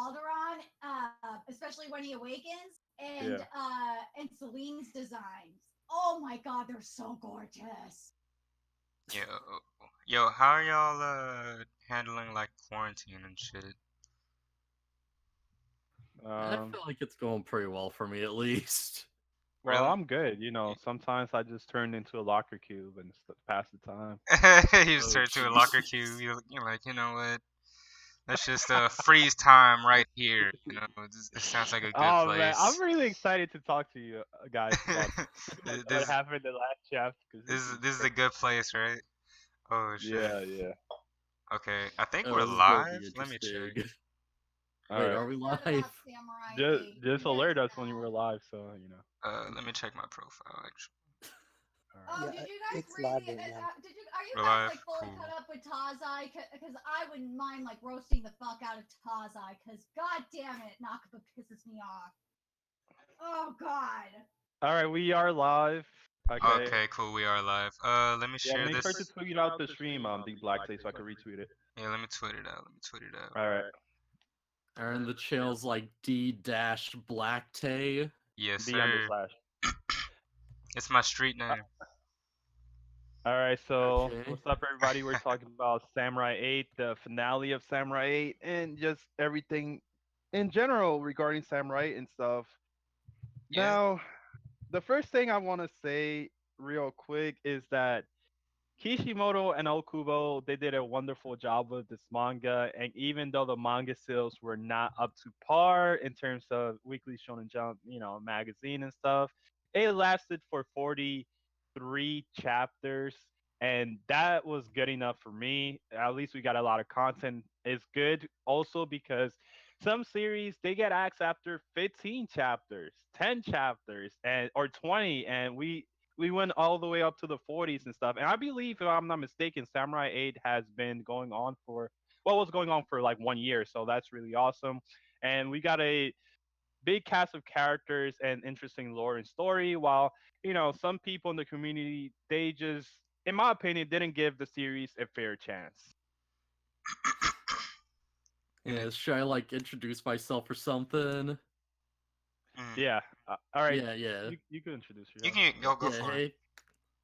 Alderaan, especially when he awakens, Yeah. and Celine's designs. Oh my god, they're so gorgeous. Yo, yo, how are y'all handling like quarantine and shit? I Um, feel like it's going pretty well for me, at least. well, Really? I'm good. Sometimes I just turn into a locker cube and pass the time. You just Oh, turn to a locker queue. jeez. You're like, you know what? Let's just freeze time right here. You know, this sounds like a good Oh man, I'm place. really excited to talk to you guys about what this happened in the last chapter because this is this is a crazy. good place, right? Oh shit. Yeah, yeah. Okay, I think we're Oh, this is going to live. be Let me check. interesting. All Wait, right. are we Heard about live? Samurai Just 8. just That's alert us when bad. you're live, so. Let me check my profile. Actually, All right. Oh, Yeah, did you guys it's read live the? right now. Did you? Are you we're guys live. like fully Cool. cut up with Tazai? Because I wouldn't mind like roasting the fuck out of Tazai. Because god damn it, Nakaba pisses me off. Oh god. All right, we are live. Okay. Okay, cool. We are live. Let me Yeah, share make sure to this. tweet out the stream, the Black Tape, so I can retweet it. Yeah, let me tweet it out. Let me tweet it out. All right. Aaron, the channel's like D-Black-Tay. Yes, D under sir. slash. It's my street Uh, name. All right, so Okay. what's up, everybody? We're talking about Samurai 8, the finale of Samurai 8, and just everything in general regarding Samurai 8 and stuff. Yeah. Now, the first thing I want to say real quick is that Kishimoto and Okubo, they did a wonderful job with this manga, and even though the manga sales were not up to par in terms of Weekly Shonen Jump, magazine and stuff, it lasted for 43 chapters, and that was good enough for me. At least we got a lot of content. It's good also because some series they get axed after 15 chapters, 10 chapters, and or 20, and we went all the way up to the 40s and stuff. And I believe, if I'm not mistaken, Samurai 8 has been going on for, well, it was going on for like 1 year. So that's really awesome. And we got a big cast of characters and interesting lore and story. While, some people in the community, they just, in my opinion, didn't give the series a fair chance. Yeah. Yeah, should I like introduce myself or something? Mm. Yeah. All right. Yeah, yeah. You could introduce You yourself. can go Yeah, for hey.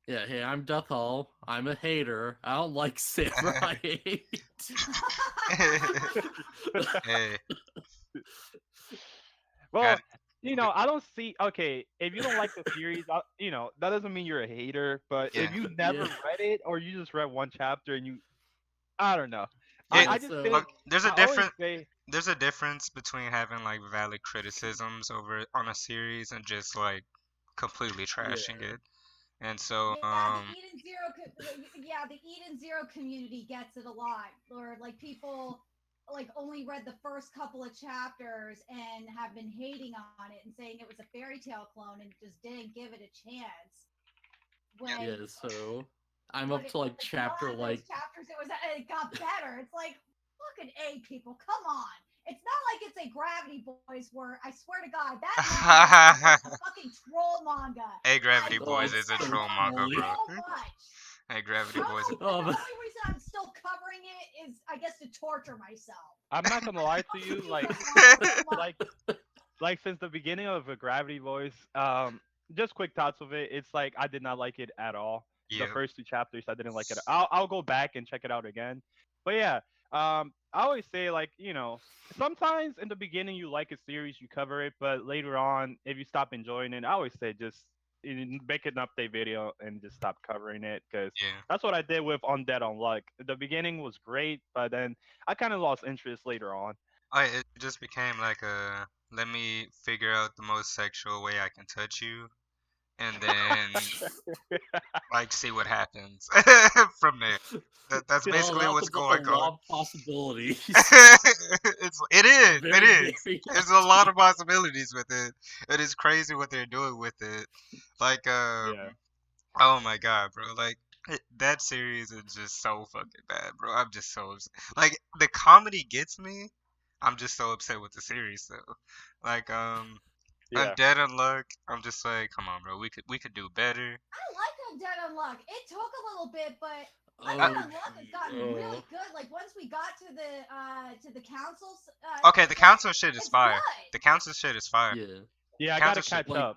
Yeah, hey, I'm Death Hall. I'm a hater. I don't like Samurai 8. it. Hey, Well, got I don't see. Okay, if you don't like the series, that doesn't mean you're a hater. But yeah. if you never Yeah. read it, or you just read one chapter and I don't know. I, It Yeah, I just so didn't. look. I always say, There's a difference between having like valid criticisms over on a series and just like completely yeah. trashing it. And so Yeah, the Eden Zero community gets it a lot. Or like people like only read the first couple of chapters and have been hating on it and saying it was a fairy tale clone and just didn't give it a chance. yeah. When Yeah, so I'm when up it to like was chapter beyond those like chapters, it got better. It's like fucking A people, come on. It's not like it's a Gravity Boys where I swear to God that manga is a fucking troll manga. Hey, I Gravity oh, Boys hate it's is a that so troll manga manga, trolly. bro. so much. Hey, Gravity I Boys. don't know. The Oh, only reason I'm still covering it is, I guess, to torture myself. I'm not gonna lie to Other you. people Like, love it so much. like, like since the beginning of a Gravity Voice, just quick thoughts of it. It's like I did not like it at all. The Yep. first two chapters, I didn't like it. I'll go back and check it out again. But yeah, I always say, like, sometimes in the beginning you like a series, you cover it, but later on, if you stop enjoying it, I always say just make an update video and just stop covering it, because Yeah. that's what I did with Undead Unluck. The beginning was great, but then I kind of lost interest later on. It just became like a let me figure out the most sexual way I can touch you, and then like see what happens from there. That's well, basically that what's opens up a going on. lot of possibilities. It is. It Very, is. very There's a lot of possibilities with it. It is crazy what they're doing with it. Like, Yeah. oh my god, bro. Like, that series is just so fucking bad, bro. I'm just so upset. Like, the comedy gets me. I'm just so upset with the series, though. Like, Yeah. Undead Unluck. I'm just like, come on, bro. We could do better. I like Undead Unluck. It took a little bit, but Undead Unluck has gotten really oh. good. Like once we got to the council's. Okay, the council shit is it's fire. good. The council shit is fire. Yeah. Yeah, I Council gotta shit. catch up.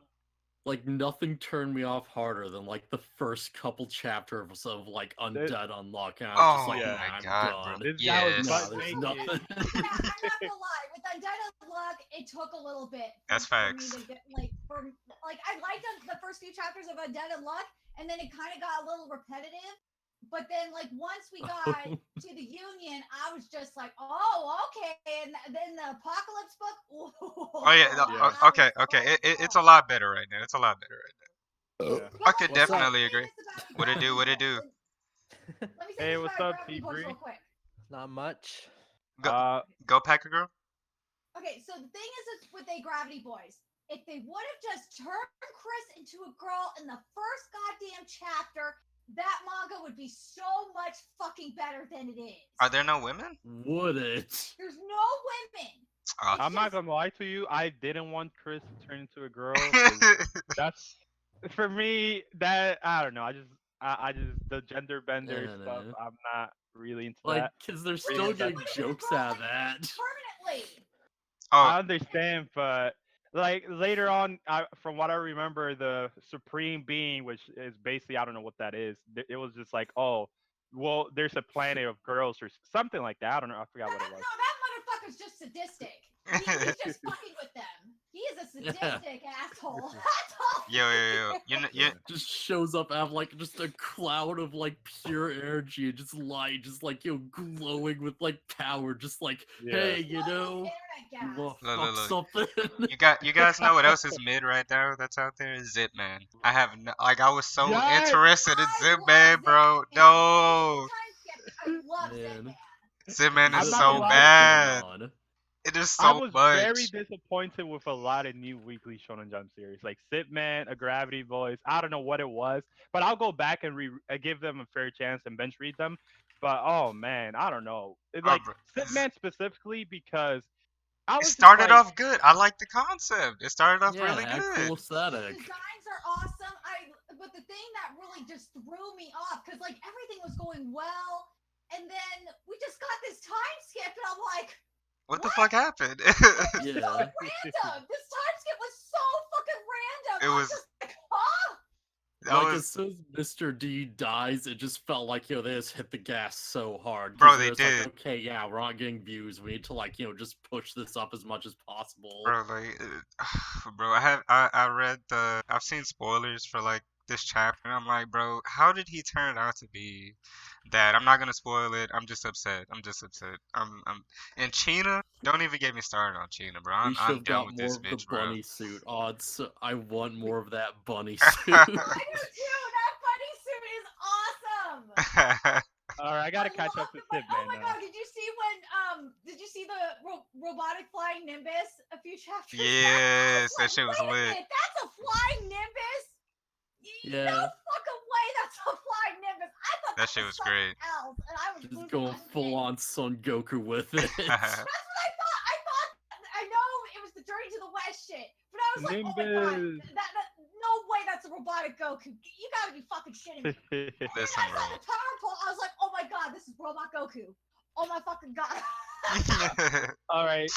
Like nothing turned me off harder than like the first couple chapters of like Undead Unlock, and I was just Oh like, Yeah. nah, my I'm god, bro. done. This guy was Yes. Nah, butt there's naked. nothing. Yeah, I'm not gonna lie. With Undead Unluck, it took a little bit That's for me facts. to get like I liked the first few chapters of Undead Unluck, and then it kind of got a little repetitive. But then, like once we got to the Union, I was just like, "Oh, okay." And then the Apocalypse book. Oh yeah. Yeah. Okay. Okay. It's a lot better right now. It's a lot better right now. Yeah. I could What's up? definitely agree. What it do? What it do? Let me say Hey, this what's about up, Gravity Boys T-Bree? real quick. Not much. Go Packer girl. Okay, so the thing is with a Gravity Boys, if they would have just turned Chris into a girl in the first goddamn chapter, that manga would be so much fucking better than it is. Are there no women? Would it? There's no women. Oh. I'm not gonna lie to you. I didn't want Chris to turn into a girl. 'Cause that's for me. That I don't know. I just the gender bender stuff. I'm not really into Like, that. cause they're Really still into that. getting jokes out of that. Permanently. I Oh. understand, but like later on, from what I remember, the supreme being, which is basically I don't know what that is. It was just like, oh, well, there's a planet of girls or something like that. I don't know. I forgot what it was. No, that motherfucker's just sadistic. He's just fucking with them. He is a sadistic asshole. That's all. Yo. You Just shows up have like just a cloud of like pure energy and just light, just like glowing with like power, just like Yeah. hey, you know, Internet you gas. wanna fuck Look. something? you guys know what else is mid right now that's out there? Zip Man. I have no, like I was so Yes! interested in I Zip love Man, Zip bro. Man. No. I love Zip Man. Man. Zip Man I'm is not so gonna lie. bad. On. It is I so was much. very disappointed with a lot of new Weekly Shonen Jump series, like Sip Man, A Gravity Voice. I don't know what it was, but I'll go back and give them a fair chance and bench read them. But oh man, I don't know. It's Oh, like bro. Sip Man specifically because I It was just started like, off good. I like the concept. It started off Yeah, really it had good. cool aesthetic. Designs are awesome. But the thing that really just threw me off, because like everything was going well, and then we just got this time skip, and I'm like, What the What? fuck happened? Yeah. so random. This time skip was so fucking random. It I was- was just like, huh? That Like was- as soon as Mr. D dies, it just felt like they just hit the gas so hard. Bro, 'cause they it's like, did. okay, yeah, we're not getting views. We need to like just push this up as much as possible. Bro, like, bro, I read I've seen spoilers for like this chapter, and I'm like, bro, how did he turn out to be that? I'm not gonna spoil it. I'm just upset. And China, don't even get me started on China, bro. We I'm should have done got with more this of the bitch, bro. bunny suit. Odds, I want more of that bunny I suit. do too. That bunny suit is awesome. all right, I gotta catch love up to the Sip Oh Man my now. god! Did you see the robotic flying Nimbus a few chapters? Yes, back? I that shit was Wait a lit. minute, that's a flying Nimbus. Yeah. No fucking way, that's a flying Nimbus. I thought That shit was great. Else, and I was Just losing going my full shit. on Son Goku with it. That's what I thought. I know it was the Journey to the West shit, but I was like, oh my god, Nimbus. no way, that's a robotic Goku. You gotta be fucking shitting me. Listen, I saw bro. the power pole. I was like, oh my god, this is Robot Goku. Oh my fucking god. All right.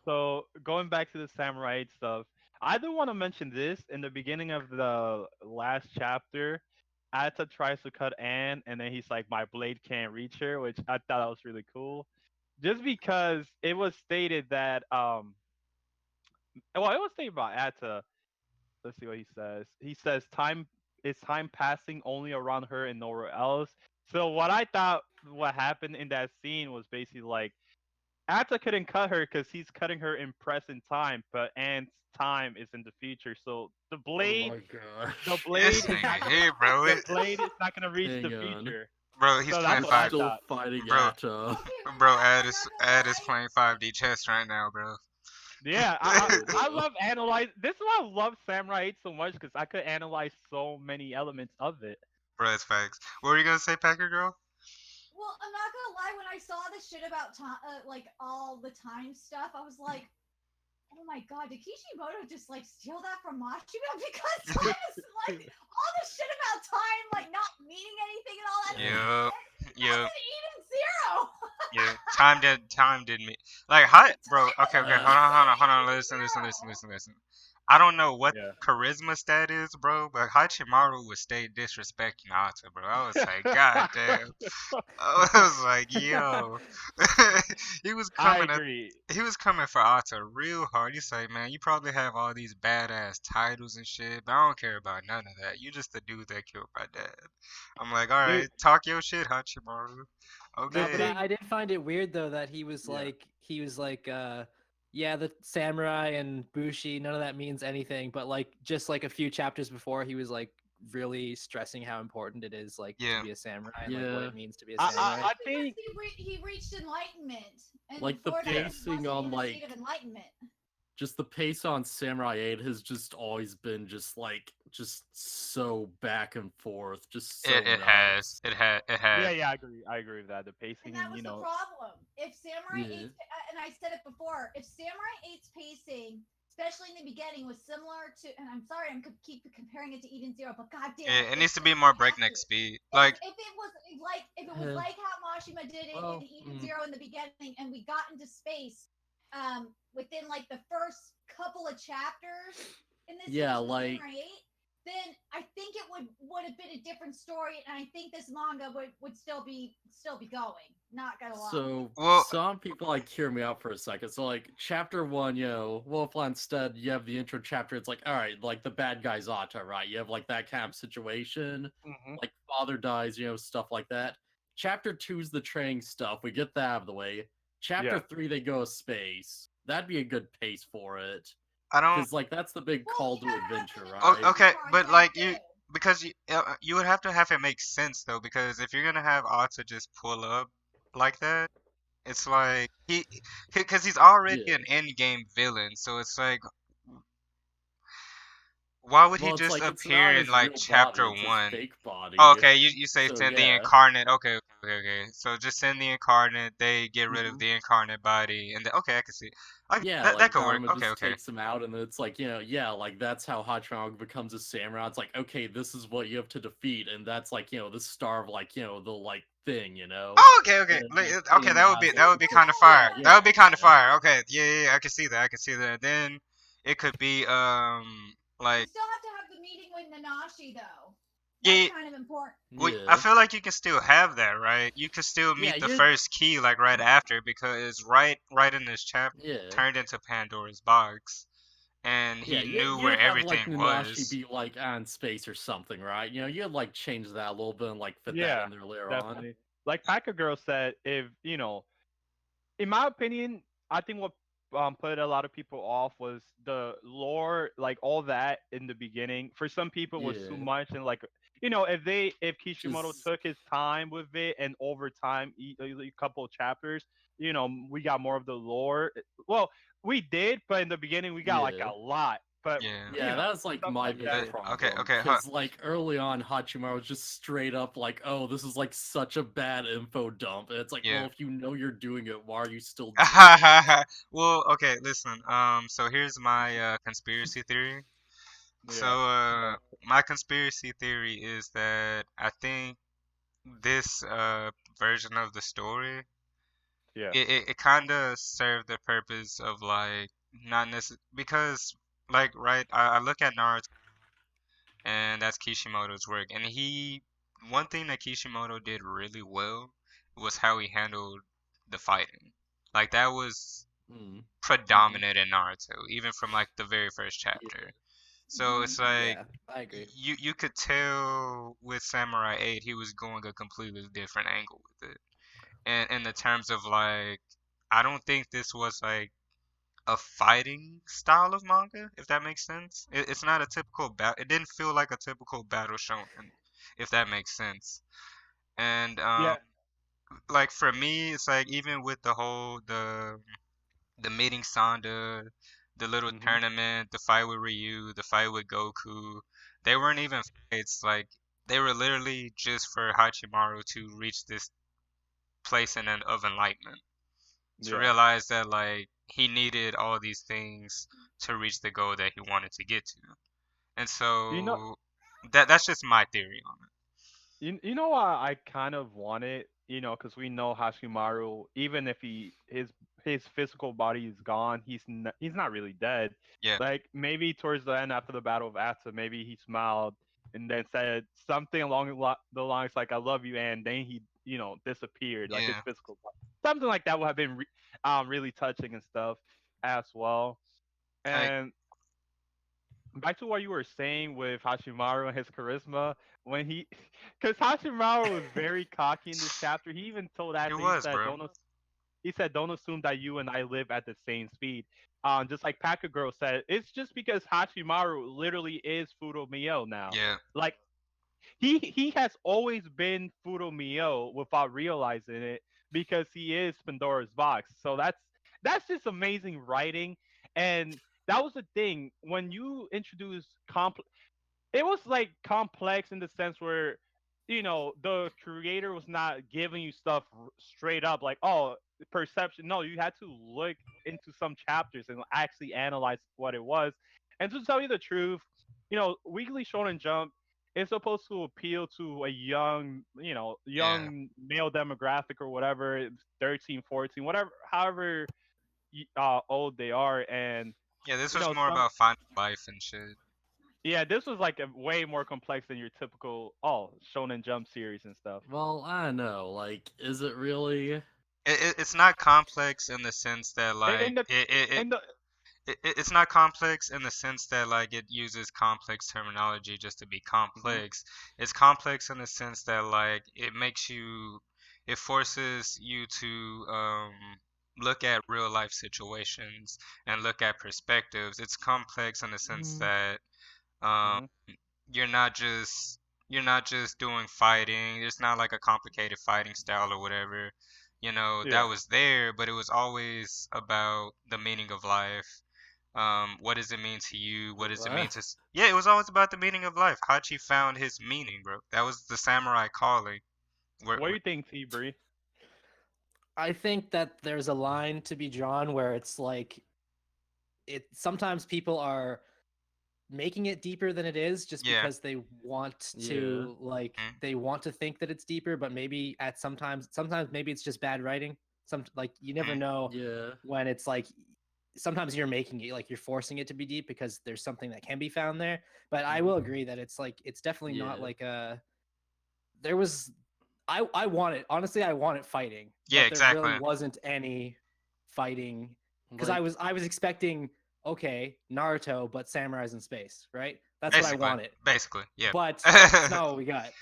So going back to the samurai stuff, I do want to mention this in the beginning of the last chapter. Ata tries to cut Anne, and then he's like, "My blade can't reach her," which I thought that was really cool. Just because it was stated that well, it was stated by Ata. Let's see what he says. He says, "Time is time passing only around her and nowhere else." So what I thought what happened in that scene was basically like Atta couldn't cut her because he's cutting her in present time, but Ant's time is in the future. So the blade, the blade This is nigga not here, bro. the blade is not gonna reach the Hang on. future. Bro, he's So playing that's what I five. Still thought. fighting Bro. Atta. Okay, but Bro, guys, Ad I'm is not gonna Ad is lie. playing 5D chess right now, bro. Yeah, I love analyze. This is why I love Samurai 8 so much because I could analyze so many elements of it. Bro, it's facts. What were you gonna say, Packer girl? Well, I'm not gonna lie. When I saw the shit about time, like all the time stuff, I was like, oh my god, did Kishimoto just like steal that from Mashima? Because I was like all this shit about time like not meaning anything and all that Yep. shit. Yep. That's an Eden Zero. Yeah. Time did me. Like how bro, okay, okay, Uh, hold on, listen. I don't know what Yeah. charisma stat is, bro, but Hachimaru would stay disrespecting Ata, bro. I was like, God damn. I was like, yo. he was I coming at agree. he was coming for Ata real hard. He's like, man, you probably have all these badass titles and shit, but I don't care about none of that. You just the dude that killed my dad. I'm like, all Dude, right, talk your shit, Hachimaru. the No, but Okay. thing, I did find it weird though that yeah. he was like, yeah, the samurai and Bushi, none of that means anything. But like, just like a few chapters before, he was like really stressing how important it is, like to Yeah. be a samurai and like what yeah, it means to be a I, Well, samurai. I, I that's because think, he reached enlightenment, and like the before that yeah. he pacing wasn't on in a state like of enlightenment. just the pace on Samurai 8 has just always been just so back and forth, just so It has. nuts. It Yeah, has. yeah, I agree. I agree with that. The And pacing, that was you the know, problem. If Samurai Yeah. 8's, and I said it before, if Samurai 8's pacing, especially in the beginning, was similar to, and I'm sorry, I'm keep comparing it to Eden Zero, but goddamn it, It it's needs to be just more I have breakneck to. speed. Like, If it was like how Mashima did it in Well, Eden Zero in the beginning, and we got into space, within like the first couple of chapters in this yeah, section of like Samurai 8, then I think it would have been a different story, and I think this manga would still be going. Not gonna lie. so well, some people like hear me out for a second. So like chapter one, Wolfland Stead, you have the intro chapter. It's like, all right, like the bad guy's Ata, right? You have like that kind of situation, hmm like father dies, stuff like that. Chapter two's the training stuff. We get that out of the way. Chapter yeah, three, they go to space. That'd be a good pace for it. I don't. Because like that's the big Well, call you to gotta have adventure, them in Oh, right? motion okay, but contact like too. because you would have to have it make sense though, because if you're gonna have Ata just pull up like that, it's like because he's already Yeah. an end game villain, so it's like, why would he Well, it's just like it's not appear in his like real body; chapter it's his one? fake Oh, body. okay, you say So send the yeah. incarnate. Okay. So just send the incarnate. They get rid of Mhm. the incarnate body, and then, okay, I can see. Yeah, That like could work. Dharma Okay, just okay. takes him out, and then it's like, yeah, like that's how Hachimura becomes a samurai. It's like, okay, this is what you have to defeat, and that's like, the star of like, the like thing, Oh, okay, and okay. then Like, okay, King has that like would the be Well, kind of hold fire. on, yeah, That would be kind of yeah, fire. Okay, yeah, I can see that. I can see that. Then it could be you like, still have to have the meeting with Nanashi though. That's yeah. kind of important. I yeah, feel like you can still have that, right? You can still yeah, meet the you, first key like right after, because right in this chapter yeah, turned into Pandora's box, and yeah, he knew where you'd have like everything Nanashi was. be like on space or something, right? You'd like change that a little bit and like fit that yeah, in there later on. definitely. Like Packer Girl said, if in my opinion, I think what put a lot of people off was the lore, like all that in the beginning. For some people, was too Yeah, much, and like if Kishimoto just took his time with it, and over time, a couple of chapters, we got more of the lore. Well, we did, but in the beginning, we got like yeah. a lot. But Yeah. Yeah, that's like stuff my like big that is Okay, problem. okay, Because like early on, Hachimaru was just straight up like, "Oh, this is like such a bad info dump," and it's like, yeah. well, if you know you're doing it, why are you still doing it? Well, okay, listen. So here's my conspiracy theory. So yeah. my conspiracy theory is that I think this version of the story, Yeah. it kind of served the purpose of like not necessarily, because like, right, I look at Naruto, and that's Kishimoto's work, and one thing that Kishimoto did really well was how he handled the fighting. Like that was Mm. Hmm. predominant in Naruto, even from like the very first chapter. Yeah. So it's like, Yeah, I agree. you could tell with Samurai 8 he was going a completely different angle with it. And in the terms of like, I don't think this was like a fighting style of manga, if that makes sense. It's not a typical it didn't feel like a typical battle shonen, if that makes sense. And Yeah. like for me, it's like, even with the meeting Sanda, the little hmm tournament, the fight with Ryu, the fight with Goku, they weren't even fights. Like, they were literally just for Hachimaru to reach this place of enlightenment. to Yeah. realize that like he needed all these things to reach the goal that he wanted to get to. And You know, so that's just my theory on you know why I kind of want it, because we know Hashimaru, even if his physical body is gone, he's not really dead. it. Yeah, Like maybe towards the end after the Battle of Asa, maybe he smiled and then said something along the lines like "I love you," and then he disappeared, like his yeah. physical body. Something like that would have been really touching and stuff as well. Like And back to what you were saying with Hashimaru and his charisma, when he, because Hashimaru was very cocky in this chapter. He even told it Asa, was, bro. he said, "Don't assume that you and I live at the same speed." Just like Paka Girl said, it's just because Hashimaru literally is Furo Mio now. Yeah, Like he has always been Furo Mio without realizing it because he is Pandora's box. So that's just amazing writing, and that was the thing when you introduce it was like complex in the sense where the creator was not giving you stuff straight up like, oh, perception. No, you had to look into some chapters and actually analyze what it was. And to tell you the truth, Weekly Shonen Jump is supposed to appeal to a yeah, young male demographic or whatever, 13, 14, whatever, however old they are. And yeah. This was more some about finding life and shit. yeah, this was like a way more complex than your typical Shonen Jump series and stuff. Well, I don't know. Like, is it really? It's not complex in the sense that And, like and the it, and the it's not complex in the sense that like it uses complex terminology just to be mhm, complex. It's complex in the sense that like it forces you to look at real life situations and look at perspectives. It's complex in the sense Mm, that um mhm, you're not just you're not just doing fighting. It's not like a complicated fighting style or whatever. That yeah, was there, but it was always about the meaning of life. What does it mean to you? What does it mean what? to Yeah, it was always about the meaning of life. Hachi found his meaning, bro. That was the samurai calling. what do you think, T Bree? I think that there's a line to be drawn where it's like it sometimes people are making it deeper than it is just Yeah. because they want Yeah. to like Mm, they want to think that it's deeper, but maybe at sometimes maybe it's just bad writing. Some like you never mm, know Yeah. when it's like sometimes you're making it like you're forcing it to be deep because there's something that can be found there. But I will Mhm, agree that it's like it's definitely not Yeah. like a there was I want it honestly I want it fighting, yeah, but there really exactly. wasn't any fighting because Like, I was expecting okay Naruto but samurais in space, right? That's what I Basically. wanted, Basically. Yeah. but it's not what we got.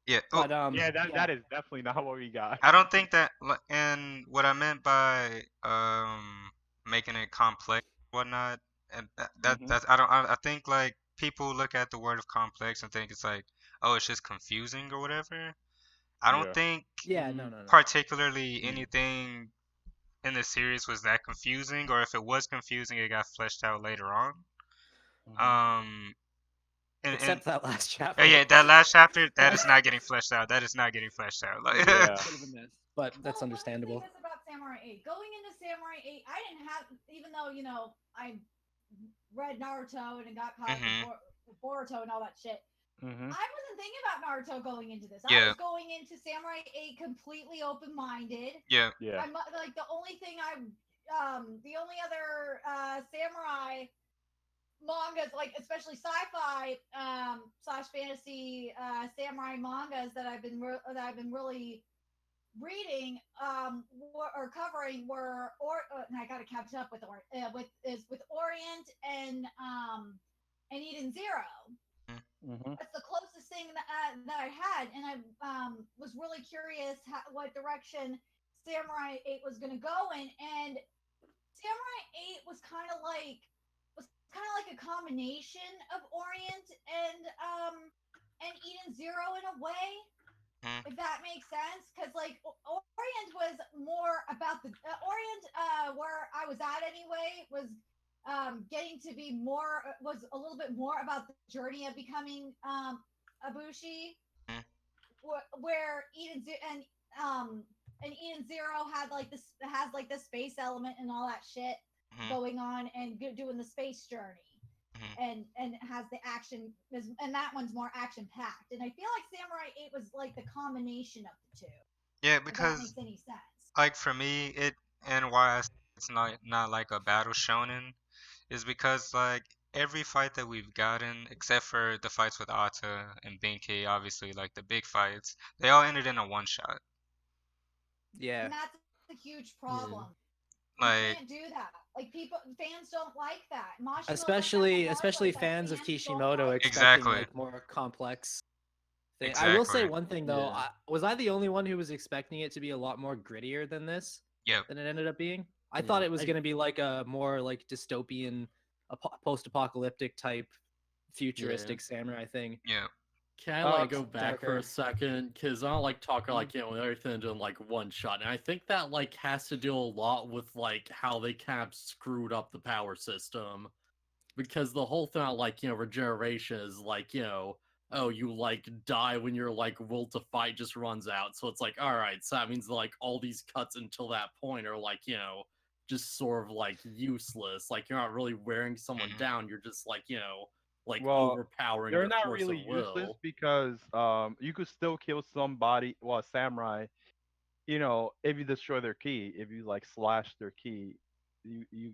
Yeah. Oh, But yeah, that yeah, that is definitely not what we got. I don't think that, and what I meant by making it complex, and whatnot, and Mhm, that's I don't I think like people look at the word of complex and think it's like, oh, it's just confusing or whatever. I don't yeah, think yeah, no, mm, no, no. particularly mm, anything in the series was that confusing, or if it was confusing, it got fleshed out later on. mhm, Um, and Except that last oh chapter. yeah, that last chapter that That is not getting fleshed out. That is not getting fleshed out. Like, yeah, yeah, bit of a mess, but that's Well, let me say understandable. this about Samurai 8. Going into Samurai 8, I didn't have, even though, I read Naruto and got caught up with mhm, Boruto and all that shit. mhm, I wasn't thinking about Naruto going into this. I yeah, was going into Samurai 8 completely open minded. yeah, yeah, I'm like the only thing the only other samurai mangas, like especially sci-fi slash fantasy samurai mangas that that I've been really reading or covering were and I got to catch up with Orient and Eden Zero. mm, mhm, That's the closest thing that I had, and I was really curious what direction Samurai 8 was going to go in, and Samurai 8 was kind of like a combination of Orient and Eden Zero in a way, mm, if that makes sense. Because like Orient was more about the Orient where I was at anyway was getting to be more was a little bit more about the journey of becoming Abushi, mm, where Eden and um and Eden Zero had like this has like the space element and all that shit Mhm. going on and doing the space journey. Mhm. And it has the action and that one's more action packed. And I feel like Samurai 8 was like the combination of the two. Yeah, If that because makes any sense. like for me, it and why I say it's not like a battle shonen is because like every fight that we've gotten, except for the fights with Ata and Binky, obviously like the big fights, they all ended in a one shot. Yeah. And that's a huge problem. You Like can't do that. Like people, fans don't like that. Mashima Especially fans of Kishimoto like expecting Exactly. like more complex thing. I will say Exactly. one thing though. Yeah. Was I the only one who was expecting it to be a lot more grittier than this Yep. than it ended up being? I Yeah, thought it was going to be like a more like dystopian, post-apocalyptic type, futuristic samurai thing. Yep. Can I Like go back for darker. a second? Because I don't like talking like everything doing like one shot, and I think that like has to do a lot with like how they kind of screwed up the power system. Because the whole thing, like regeneration is like oh you like die when your like will to fight just runs out. So it's like all right, so that means like all these cuts until that point are like just sort of like useless. Like you're not really wearing someone Mhm. down. You're just like like Well, overpowering they're their not force of really useless will. because you could still kill somebody, well, a samurai, if you destroy their key, if you like slash their key, you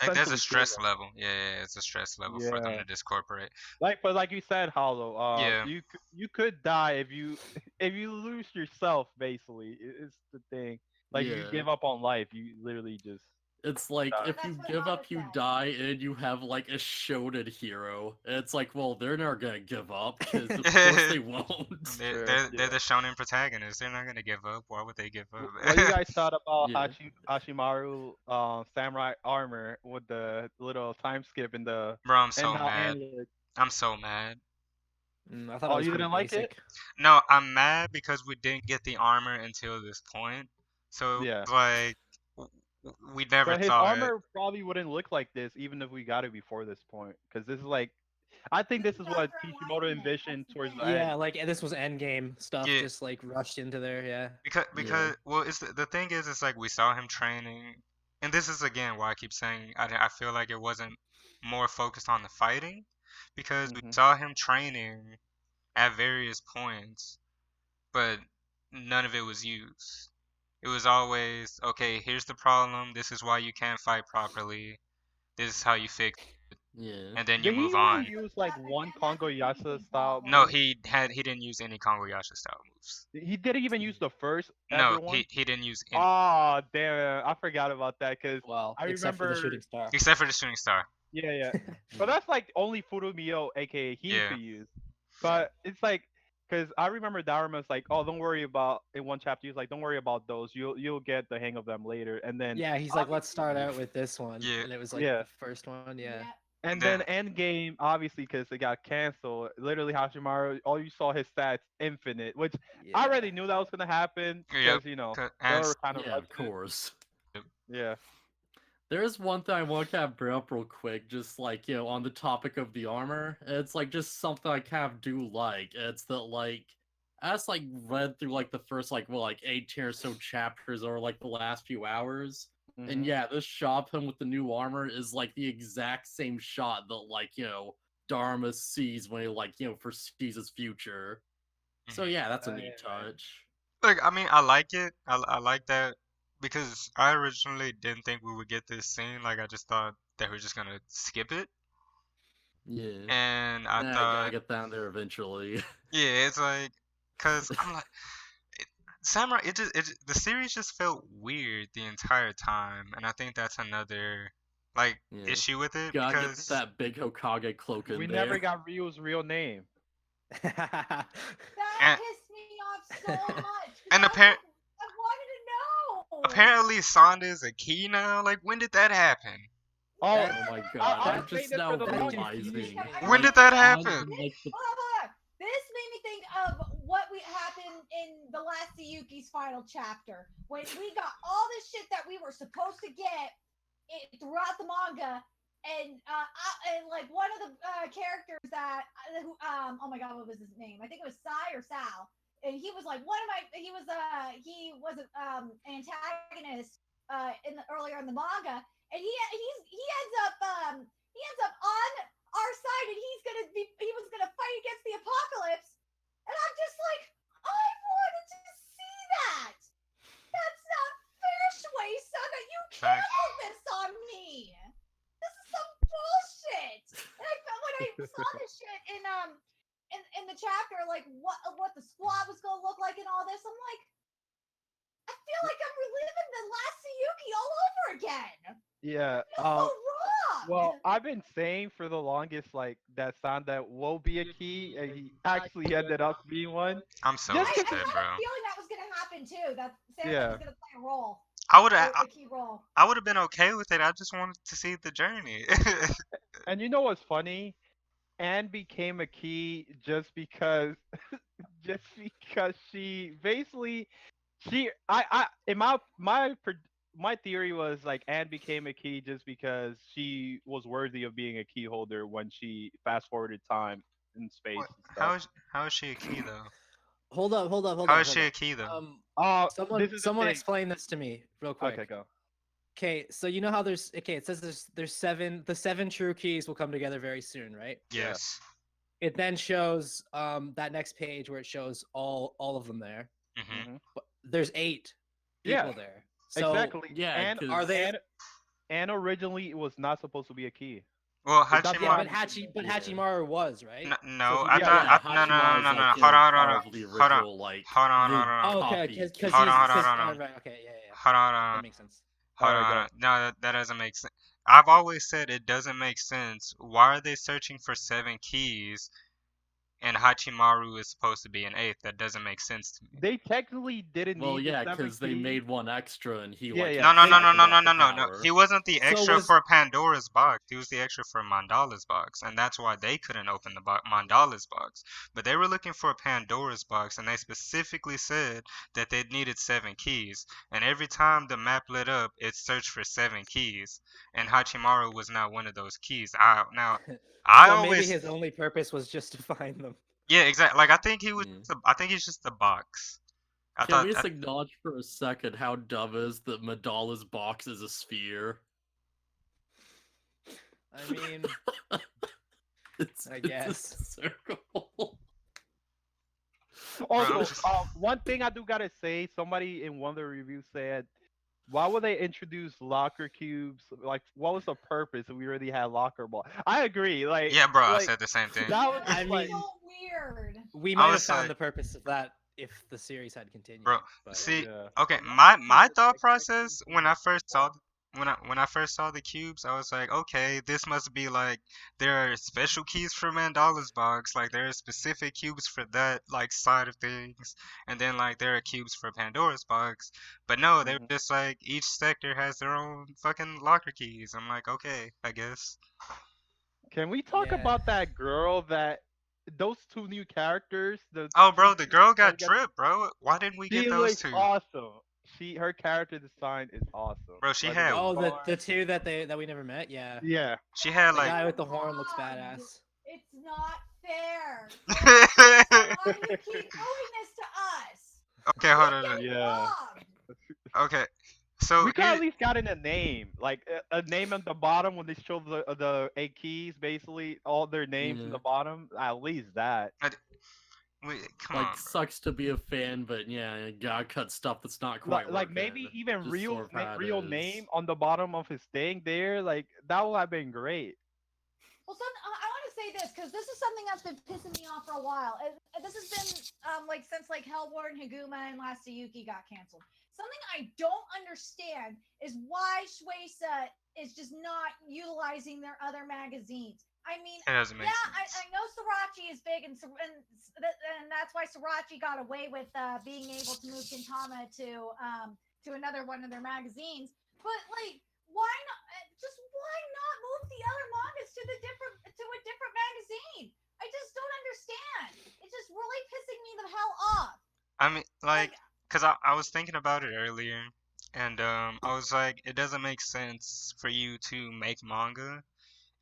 Like there's a essentially kill stress them. level. Yeah, it's a stress level for them Yeah. to discorporate. But like you said, Hollow, Yeah. you could die if you if you lose yourself. Basically, it's the thing. Like if you Yeah. give up on life, you literally just It's like die. if that's you what give Ata up, you said. die, and you have like a shonen hero. And it's like, well, they're not gonna give up because of course they won't. they're, True. they're they're Yeah. the shonen protagonists. They're not gonna give up. Why would they give What do you up? guys thought about Yeah. Hashimaru samurai armor with the little time skip in the Bro, I'm and so how mad. Anne looked? I'm so mad. I thought it Oh, was you pretty didn't like it? basic. No, I'm mad because we didn't get the armor until this point. So Yeah. like we never But his saw it. armor probably wouldn't look like this even if we got it before this point. Because this is like, I think This this is is what after Kishimoto enlightenment. That's envisioned the towards the thing. end. Yeah, like this was endgame stuff, Yeah, just like rushed into there. Yeah. because well, it's the thing is, it's like we saw him training, and this is again why I keep saying I feel like it wasn't more focused on the fighting, because we Hmm. saw him training at various points, but none of it was used. It was always okay. Here's the problem. This is why you can't fight properly. This is how you fix, Yeah. and then you Did move he even on. use like one And that's Kongo a Yasha big style problem. No, move? he didn't use any Kongo Yasha style moves. He didn't even use the first No, ever one? he didn't use any Oh, damn. I forgot about that because Well, I except for the shooting remember. star. except for the shooting star. Yeah, yeah. But that's like only Furumiyo, aka he Yeah. could use. But it's like, because I remember Daruma's like, oh, don't worry about, in one chapter, he's like, don't worry about those. You'll get the hang of them later. And then, Yeah, he's like, let's start out with this one, Yeah. and it was like yeah. the first one. Yeah. Yep. And Then then Endgame, obviously, because it got canceled, literally Hashimaru, all you saw his stats infinite, which I Yeah. already knew that was going to happen yep. because, they And were kind of Yeah, of rushing it. course. Yeah. There's one thing I want to kind of bring up real quick, just like, on the topic of the armor. It's like just something I kind of do like. It's that like I just like read through like the first like like 18 or so chapters over like the last few hours. And Hmm. yeah, this shot him with the new armor is like the exact same shot that like, Dharma sees when he like, foresees his future. So mhm. yeah, that's a neat Yeah. touch. Look, I mean, I like it. I like that because I originally didn't think we would get this scene. Like, I just thought they were just gonna skip it, Yeah. and I Nah, I gotta thought, get down there eventually. yeah, it's like, cause I'm like, it, Samurai. The series just felt weird the entire time, and I think that's another like Yeah. issue with it Gotta get because that big Hokage cloak in We there. never got Ryu's real name. That and, pissed me off so much. 'Cause and I was like, apparently. I wanted to know. Apparently, Sonda is a key now. Like, when did that happen? Oh, Oh my god, I I'm was saying just this now for the That longest. confused realizing. me. When Like, did that on happen? like the Hold on. This made me think of what we happened in the last Tsuyuki's final chapter when we got all this shit that we were supposed to get throughout the manga, and like one of the characters that oh my god, what was his name? I think it was Sai or Sal. he was like he was an antagonist in the earlier in the manga, and he ends up on our side, and he was gonna fight against the apocalypse, and I'm just like, I wanted to see that. That's not fair, Shui Saga. You Fact. canceled this on me. This is some bullshit. And I felt when I saw this shit in the chapter, like what the squad was gonna look like and all this, I'm like, I feel like I'm reliving the last Sayuki all over again. Yeah. That's so wrong. Well, I've been saying for the longest, like, that Sanda will be a key, and he actually ended up being one. I'm so Just I 'cause- had upset, a bro. feeling that was gonna happen too. That Santa Yeah. was gonna play a role, I would have a key role. I would have been okay with it. I just wanted to see the journey. And you know what's funny? Anne became a key just because, just because she basically, in my theory was like Anne became a key just because she was worthy of being a key holder when she fast forwarded time in space What- and stuff. how is she a key though? Hold up, hold up, hold How up, is hold she a up. key though? Someone This is the someone thing. explain this to me real quick. Okay, go. Okay, so you know how it says there's the seven true keys will come together very soon, right? Yeah. Yes. It then shows that next page where it shows all of them there. Hmm. Hmm. But there's 8 Yeah, people there. So exactly. Yeah, And 'cause- are they? Anne originally was not supposed to be a key. Well, It's not Yeah, Prime but became a key. Hachimaru was, right? no, So he I did thought Yeah, no, no, no, Hachimaru's no, no. like, Hold on, hold part on, of the hold on, original, like, hold on, the hold on. Oh, okay, copy because Hold he's on, hold on, because hold on. right, okay, yeah. Hold on, That makes sense. hold Alright, on. go. No, that doesn't make sense. I've always said it doesn't make sense. Why are they searching for 7 keys and Hachimaru is supposed to be an 8th? That doesn't make sense to me. They technically didn't well, need yeah, the 7 because they keys. made one extra and he, Yeah, like, yeah. No, no, no, no, siphoned no, off no, the no, no. power. He wasn't the So extra was- for Pandora's box. He was the extra for Mandala's box, and that's why they couldn't open the Mandala's box. But they were looking for Pandora's box, and they specifically said that they needed 7 keys. And every time the map lit up, it searched for 7 keys, and Hachimaru was not one of those keys. I So maybe always his only purpose was just to find them. yeah, exactly. Like I think he was. Mm. I think he's just the box. I Can thought. we just acknowledge for a second how dumb is that Madala's box is a sphere? I mean, It's I guess. a circle. Also, just- one thing I do gotta say, somebody in one of the reviews said, why would they introduce locker cubes? Like, what was the purpose if we already had locker ball? I agree. Like, Yeah, bro. I like, said the same thing. that was I just like, mean- so weird. we I might have was found like- the purpose of that if the series had continued. Bro, but see, yeah. okay, Well, my locker cubes thought is process technically when I first saw ball. when I first saw the cubes, I was like, okay, this must be like there are special keys for Mandala's box, like there are specific cubes for that like side of things, and then like there are cubes for Pandora's box. But no, they're Mhm. just like each sector has their own fucking locker keys. I'm like, okay, I guess. Can we talk Yeah. about that girl that those 2 new characters? Oh, bro, the girl got that dripped, bro. Why didn't we She get those looks two? awesome. Her character design is awesome. Bro, she Like, had- Oh, the bar- 2 that we never met. Yeah. Yeah. She had The like guy with the horn looks God, badass. It's not fair. Why do you keep doing this to us? Okay, hold We on. get Yeah. robbed. Okay. So We could at here, least gotten a name, like a name at the bottom when they show the 8 keys, basically all their names in Yeah. the bottom. At least that. come Like, on, bro. sucks to be a fan, but yeah, you gotta cut stuff that's not quite Like working. maybe even Just real sort of how it real is. name on the bottom of his thing there. Like that would have been great. Well, I want to say this because this is something that's been pissing me off for a while. This has been like since like Hellborn, Haguma, and Last Sayuki got canceled. Something I don't understand is why Shueisha is just not utilizing their other magazines. I mean, It doesn't make yeah, sense. I know Sriracha is big, and that's why Sriracha got away with being able to move Gintama to another one of their magazines. But like, why not? Just why not move the other mangas to a different magazine? I just don't understand. It's just really pissing me the hell off. I mean, like, cause I was thinking about it earlier, and I was like, it doesn't make sense for you to make manga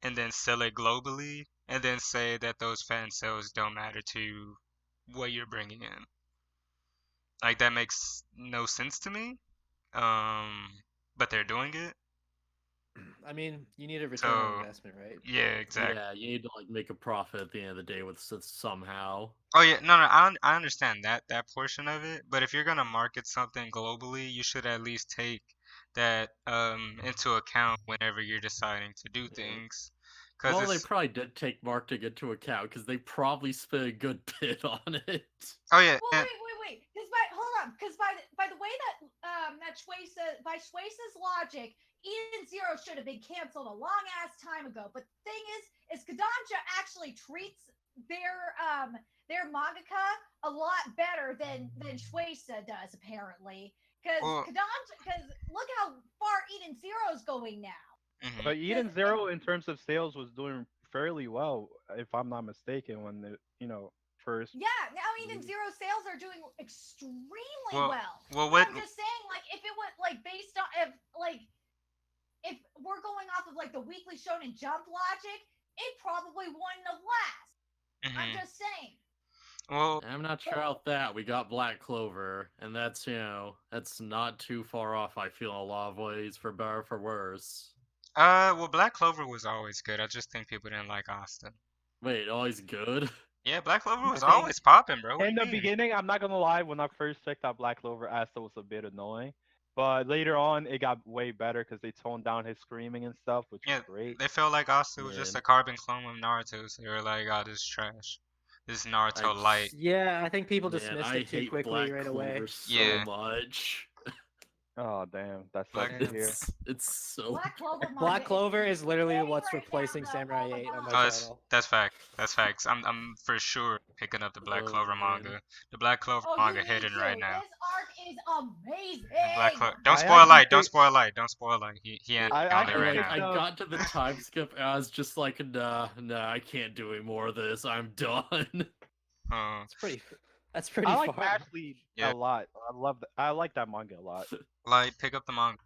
and then sell it globally, and then say that those fan sales don't matter to what you're bringing in. Like that makes no sense to me. But they're doing it. I mean, you need a return on So investment, right? yeah, exactly. Yeah, you need to like make a profit at the end of the day with somehow. Oh yeah, no, I understand that portion of it, but if you're gonna market something globally, you should at least take that into account whenever you're deciding to do Yeah. things, because Well, they it's probably did take marketing into account because they probably spent a good bit on it. oh yeah, Well, and, wait. Because hold on. Because by the way that Shueisa, by Shueisa's logic, Eden Zero should have been canceled a long ass time ago. But the thing is Kodansha actually treats their mangaka a lot better than Shueisa does apparently. Because well, look how far Eden Zero's going now. mhm. But Eden Zero, in terms of sales, was doing fairly well, if I'm not mistaken, when the first. Yeah, now Eden Zero sales are doing extremely Well, well. well, But what? I'm just saying, like, if it was like based on if we're going off of like the Weekly Shonen Jump logic, it probably wouldn't have last. I'm Mhm. just saying. Well, I'm not sure about that. We got Black Clover, and that's that's not too far off. I feel in a lot of ways, for better or for worse. well, Black Clover was always good. I just think people didn't like Austin. Wait, always good? Yeah, Black Clover was think always popping, bro. What In do the you mean? beginning, I'm not gonna lie, when I first checked out Black Clover, Asta was a bit annoying. But later on, it got way better because they toned down his screaming and stuff, which was Yeah, great. they felt like Asta was just Yeah. a carbon clone of Naruto, so they were like, "Oh, this is trash. This is Naruto light." Yeah, I think people Man, dismissed I it too hate quickly Black right away. Clover so Yeah. much. Oh damn, that Black- sucks to hear. It's so Black Clover manga Black Clover is literally big what's right now, replacing though, Samurai all the 8 on my time. Oh, channel. that's fact. That's facts. I'm for sure picking up the Black Oh, Clover man. manga. The Black Clover Oh, manga you need hidden to. right now. This arc is amazing. The Black Clover. I Don't spoil actually light. Don't think spoil light. Don't spoil light. He Yeah, I on it actually right think now. I the- got to the time skip and I was just like, nah, I can't do any more of this. I'm done. That's pretty I like far. Ashley Yeah. a lot. I like that manga a lot. Light, pick up the manga.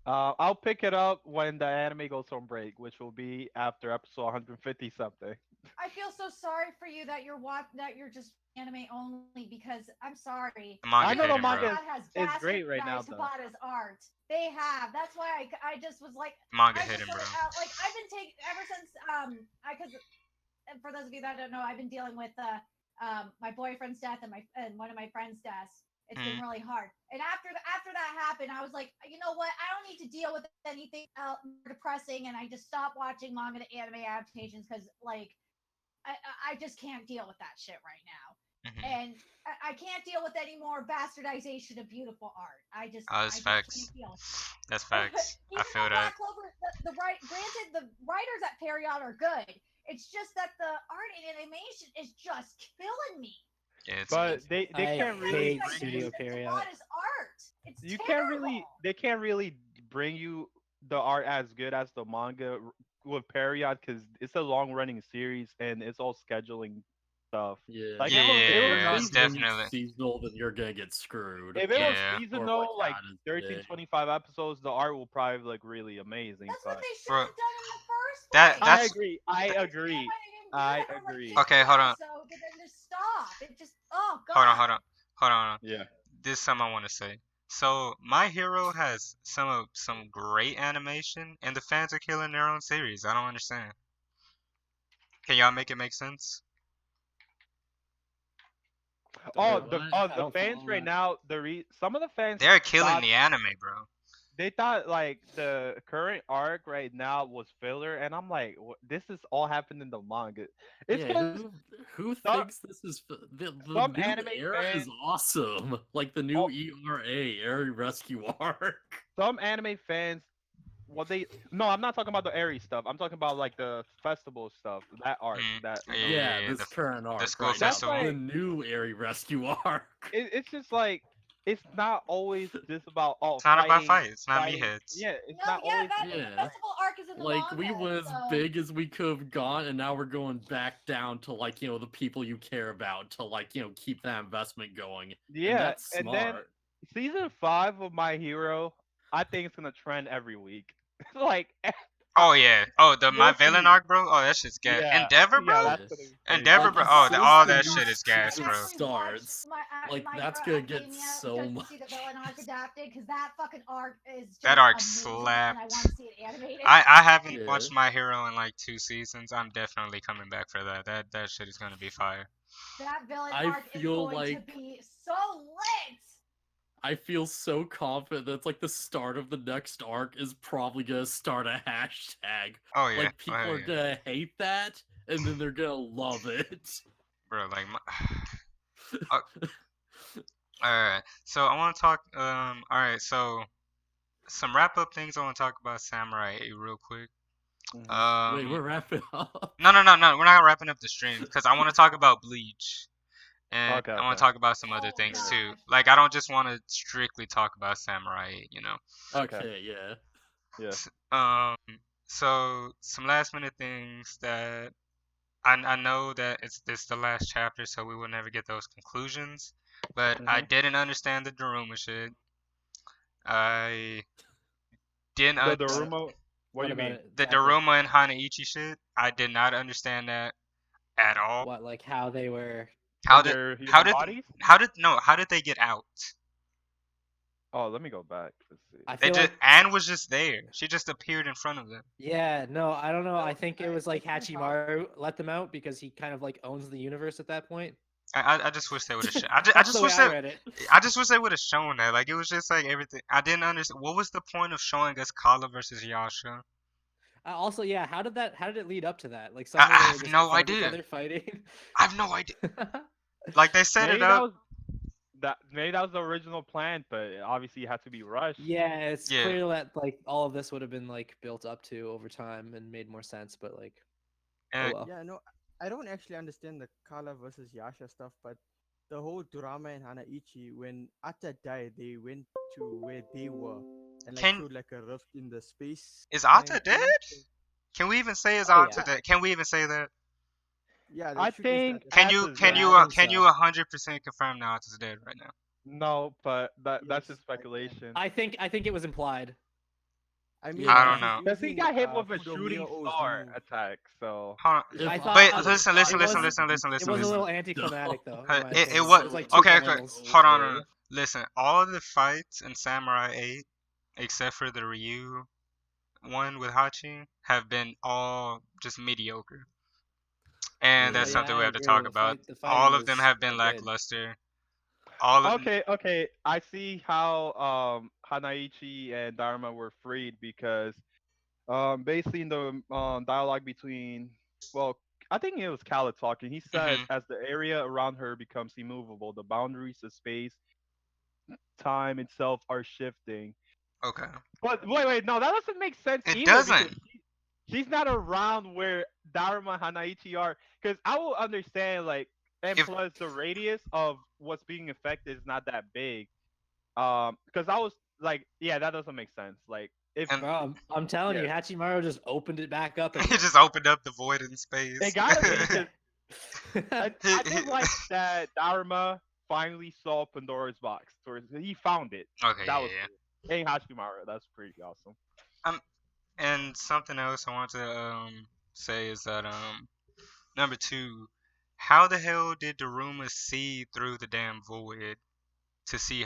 I'll pick it up when the anime goes on break, which will be after episode 150 something. I feel so sorry for you that you're just anime only because I'm sorry. The manga I know the hidden, bro. manga Has is great right now, bastardized though. Tabata's art. They have. That's why I just was like, Manga I just hidden, bro. wanted out. Like I've been taking ever since because for those of you that don't know, I've been dealing with my boyfriend's death and one of my friends' deaths. It's been really hard. And after that happened, I was like, you know what? I don't need to deal with anything else more depressing, and I just stopped watching manga to anime adaptations because like I just can't deal with that shit right now. Mhm. And I can't deal with any more bastardization of beautiful art. I just That's facts. can't deal. That's facts. I Even feel though that. Black Clover, granted, the writers at Period are good. It's just that the art and animation is just killing me. Yeah, it's But they I can't really hate bring Studio you. Period. Tabata's art. It's You terrible. they can't really bring you the art as good as the manga with Period because it's a long running series and it's all scheduling stuff. Yeah. Like Yeah, if it was You're not it's doing definitely. seasonal, then you're gonna get screwed. if it was Yeah. Or seasonal, like that is 13, big. 25 episodes, the art will probably look really amazing. That's But what they should Bro, have done in the first that- place. I that's- agree. I agree. I agree. Okay, hold on. So then just stop. It just god. Hold on. Yeah. This is something I want to say. So My Hero has some great animation, and the fans are killing their own series. I don't understand. Can y'all make it make sense? Oh, What? I the don't fans follow right that. now, some of the fans They're killing thought, the anime, bro. they thought like the current arc right now was filler, and I'm like, this is all happened in the manga. It's Yeah, because who some- thinks this is the some new anime era is fans- awesome? Like the new Oh. ERA, Area Rescue arc. some anime fans, I'm not talking about the Aries stuff. I'm talking about like the festival stuff, that arc, that Yeah, Yeah, this current arc. school right now, festival. the new Area Rescue arc. it's just like it's not always just about It's not about fighting, fights. It's not fighting. meatheads. Yeah, it's No, not yeah, always. that Yeah. the festival arc is in the Like manga. we went as so- big as we could have gone, and now we're going back down to like the people you care about to like keep that investment going. Yeah, and that's and smart. then season 5 of My Hero, I think it's gonna trend every week. Like, Oh yeah. Oh, My You'll Villain see. arc, bro. Oh, that shit's gas. yeah, Endeavor, yeah, bro. that's gonna be crazy. Endeavor, Like, bro. as Oh, soon as all the that new shit is gas, season bro. starts. Like, My that's Hero gonna get Academia so just to much. see the villain arc adapted because that fucking arc is just That arc amazing, and I slapped. want to see it animated. I haven't Yeah. watched My Hero in like 2 seasons. I'm definitely coming back for that. That shit is gonna be fire. That villain I arc is feel going to like- be so lit. I feel so confident that it's like the start of the next arc is probably gonna start a hashtag. Oh yeah, Like people oh, are yeah. gonna hate that, and then they're gonna love it. Bro, like alright. So I wanna talk alright, so some wrap up things I wanna talk about Samurai 8 real quick. Wait, we're wrapping up. No, we're not wrapping up the stream because I wanna talk about Bleach. And Okay, I want okay. to talk about some other Oh, things God. too. Like I don't just want to strictly talk about Samurai 8, you know. Okay, yeah. Yeah. So some last minute things that I know that it's the last chapter, so we will never get those conclusions. But I didn't understand the Daruma shit. I didn't The un- Daruma. What do you about mean? it? the Exactly? Daruma and Hanaichi shit. I did not understand that at all. What, like how they were? How And did their how human did bodies? how did they get out? Oh, let me go back. Let's see. I They feel just like, Anne was just there. She just appeared in front of them. yeah, no, I don't know. I think it was like It's the problem. Hachimaru let them out because he kind of like owns the universe at that point. I just wish they would have. I That's just the way wish I they. read it. I just wish they would have shown that. Like it was just like everything. I didn't understand. What was the point of showing us Kala versus Yasha? Also, yeah, how did it lead up to that? Like I suddenly they were have just no in front of each idea. other fighting. I have no idea. Like they set Maybe it up. maybe that was the original plan, but obviously it had to be rushed. Yeah, it's Yeah. clear that like all of this would have been like built up to over time and made more sense, but like, And oh well. Yeah, no, I don't actually understand the Kala versus Yasha stuff, but the whole Durama and Hanaichi, when Atta died, they went to where they were and like Can- showed like a rift in the space. is line Ata thing. dead? Can we even say is Oh, Ata yeah. dead? Can we even say that? Yeah, they I should use think that. Can you Ata's can dead. you Yeah, I think can so. you 100% confirm that Ata's dead right now? No, but that's just Yes, I can. speculation. I think it was implied. I mean, I don't he's know. Because he using, got hit with a Fudomio shooting O's star move. attack, so Hold on. If I I thought Wait, was listen. it was Ata's it was a little dead, anticlimactic though. Uh, in my it opinion. was- It was like two okay. panels. Hold on. Okay. Listen, all of the fights in Samurai 8, except for the Ryu one with Hachi, have been all just mediocre. And Yeah. that's Yeah, something we I have to agree. talk The about. fighting All of them was have been not good. lackluster. All of okay. I see how Hanaichi and Dharma were freed because basically in the dialogue between, well, I think it was Kala talking. He said Mhm. as the area around her becomes immovable, the boundaries of space, time itself are shifting. Okay. But wait, no, that doesn't make sense It either because doesn't. she's not around where Dharma Hanaichi are. Because I will understand, like, and If- plus the radius of what's being affected is not that big. Because I was like, yeah, that doesn't make sense. Like, if And- Bro, I'm telling you, Yeah. Hachimaru just opened it back up He again. just opened up the void in space. it gotta be, 'cause I He- did like that Dharma finally saw Pandora's box. Or he found it. Okay, That yeah, was yeah. cool. And Hashimaru, that's pretty awesome. And something else I want to say is that number 2, how the hell did Daruma see through the damn void to see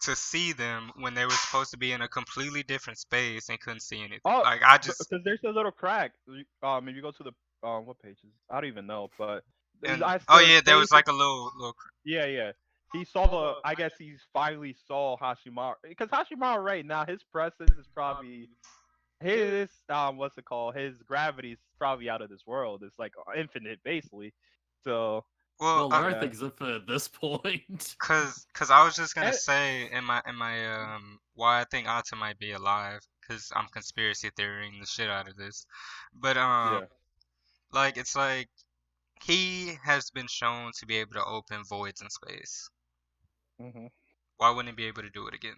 to see them when they were supposed to be in a completely different space and couldn't see anything? Oh, Like I just because there's a little crack. If you go to the what pages? I don't even know, but and I oh the yeah, there was space- like a little yeah. He saw the. I guess he's finally saw Hashimaru because Hashimaru right now his presence is probably his what's it called? His gravity is probably out of this world. It's like infinite basically. So well, Well, there are yeah. things infinite at this point. cause I was just gonna And- say in my why I think Ata might be alive, cause I'm conspiracy theorying the shit out of this, but yeah. like it's like he has been shown to be able to open voids in space. hmm Why wouldn't he be able to do it again?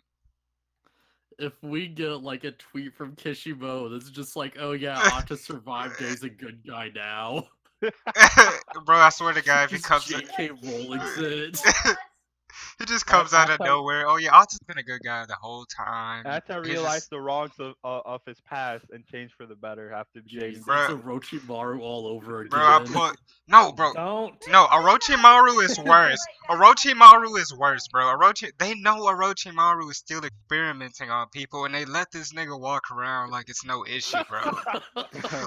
If we get like a tweet from Kishimo that's just like, oh yeah, Ata survived, he's a good guy now. Bro, I swear to God, if he Just comes, J.K. Rowling's it. He just comes out of nowhere. Oh yeah, Otto's been a good guy the whole time. After I He's realized just, the wrongs of his past and changed for the better after dating. Jeez, Bro. it's Orochimaru all over bro, I again. put no, bro. Don't. No, Orochimaru is worse. Orochimaru is worse, bro. They know Orochimaru is still experimenting on people, and they let this nigga walk around like it's no issue, bro.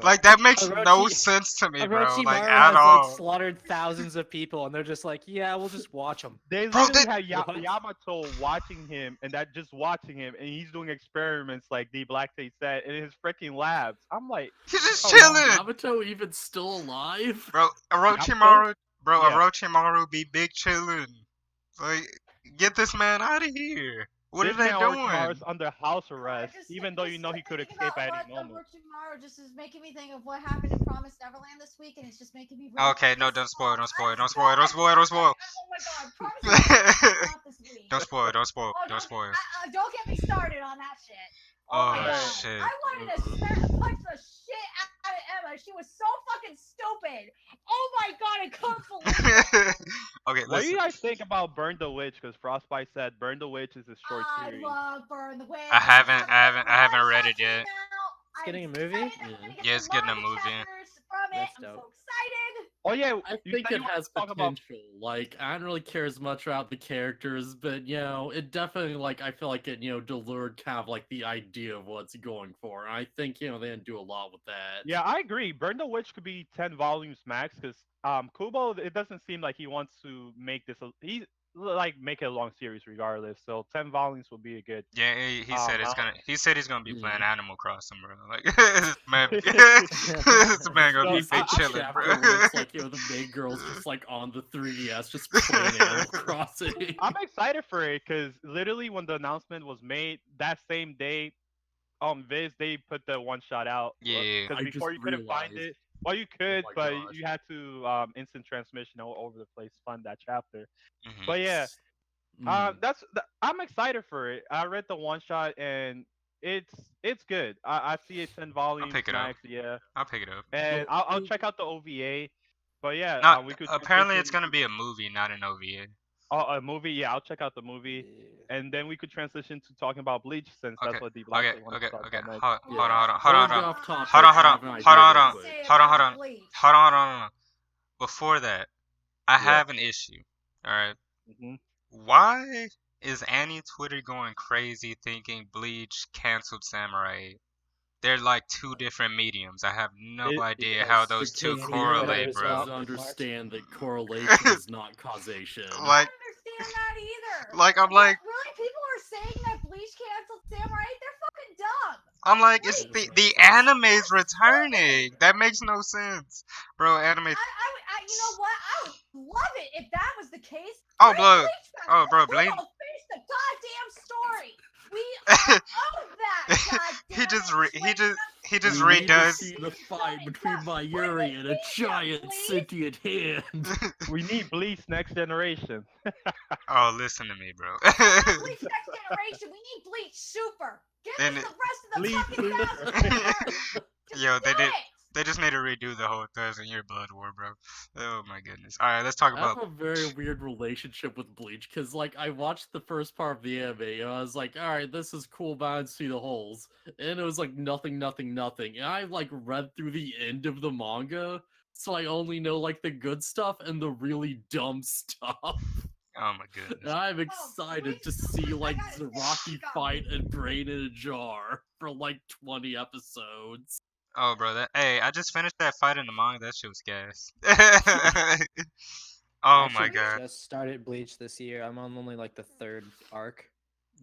Like that makes no Orochi- sense to me, bro. Like Orochimaru at has like all. slaughtered thousands of people, and they're just like, yeah, we'll just watch them. They Bro, literally they- had What? Yamato watching him, and that just watching him, and he's doing experiments like the Black Tape said in his freaking labs. I'm like, He's just come on. chilling, Yamato even still alive? bro. Yamato? Orochimaru, bro. Yeah. Orochimaru be big chilling. Like, get this man out of here. What This are they man doing? Orochimaru's under house arrest, even though you know he could Thinking escape about at any what moment. Orochimaru just is making me think of what happened in Promised Neverland this week, and it's just making me really Okay, no, pissed don't spoil, off. don't spoil, I'm don't spoil, don't so- spoil, don't spoil. Oh my god, Promised Neverland came out this week. Don't spoil, don't spoil, Oh, don't spoil. don't get me started on that shit. Oh my Oh god. shit. I wanted to punch the shit out of Emma. She was so fucking stupid. Oh my god, I couldn't believe it. Okay, What do listen. you guys think about Burn the Witch? Because Frostbite said Burn the Witch is a short I series. love Burn the Witch. I haven't read it yet. It's getting a movie? Yeah, it's getting a movie. From it. That's I'm dope. so excited. Oh yeah, I you think said it you wanted has to talk about. potential. Like, I don't really care as much about the characters, but it definitely I feel like it delured kind of like the idea of what's going for. And I think they didn't do a lot with that. Yeah, I agree. Burn the Witch could be 10 volumes max because Kubo, it doesn't seem like he wants to make this. He like make it a long series regardless. So 10 volumes would be a good. Yeah, he said it's amount. gonna. He said he's gonna be playing Yeah. Animal Crossing, bro. Like this man, this man gonna No, be I- big chilling, Chapter bro. where it's like the main girl's just like on the 3DS just playing Animal Crossing. I'm excited for it because literally when the announcement was made that same day, Viz they put the one shot out. Yeah. Because I before just you couldn't find realized. it. Well, you could, my but gosh. you had to instant transmission all over the place fund that chapter. Mhm. But yeah, Mm. I'm excited for it. I read the one shot and it's good. I see it 10 volumes pick it up. max, yeah, I'll pick it up. and Well, I'll check out the OVA. But yeah, Not we could apparently it's transition gonna be a movie, not an OVA. a movie. Yeah, I'll check out the movie, and then we could transition to talking about Bleach since Okay. that's what the Black Okay. Tape wanted Okay. to talk Okay. about next. Hold Yeah. on. Before we Hold get on. off topic, Hold on. I Hold have on. an idea Hold on. real Hold on. quick. Hold on. Before that, I Yeah. have an issue. All right. hmm Why is Annie Twitter going crazy thinking Bleach canceled Samurai? They're like two different mediums. I have no idea how those two Because correlate, is bro. doesn't understand that correlation is not causation. Like, I don't understand that either. like I'm like, Really, people are saying that Bleach canceled Samurai. They're fucking dumb. I'm like, it's Wait, the anime's returning. That makes no sense, bro. Anime. You know what? I would love it if that was the case. Oh, Bring bro. Bleach back. Oh, bro, Let Blaine. Kubo finish the goddamn story. We are owed that. He just We need to redoes. see the fight between Mayuri and a giant sentient hand. We need Bleach next generation. Oh, listen to me, bro. Not Bleach Next Generation. We need Bleach Super. Give And us the rest of the Bleach fucking Super. thousand years. Yo, they Do did. it. They just need to redo the whole 1,000-year blood war, bro. Oh my goodness. All right, let's talk I have about. a very weird relationship with Bleach because, I watched the first part of the anime and I was like, all right, this is cool, but I didn't see the holes. And it was like nothing. And I read through the end of the manga, so I only know the good stuff and the really dumb stuff. Oh my goodness. And I'm excited to see Zaraki got fight and Brain in a jar for 20 episodes. Oh, bro. Hey, I just finished that fight in the manga. That shit was gas. Oh my Actually, god. Just started Bleach this year. I'm on only the third arc.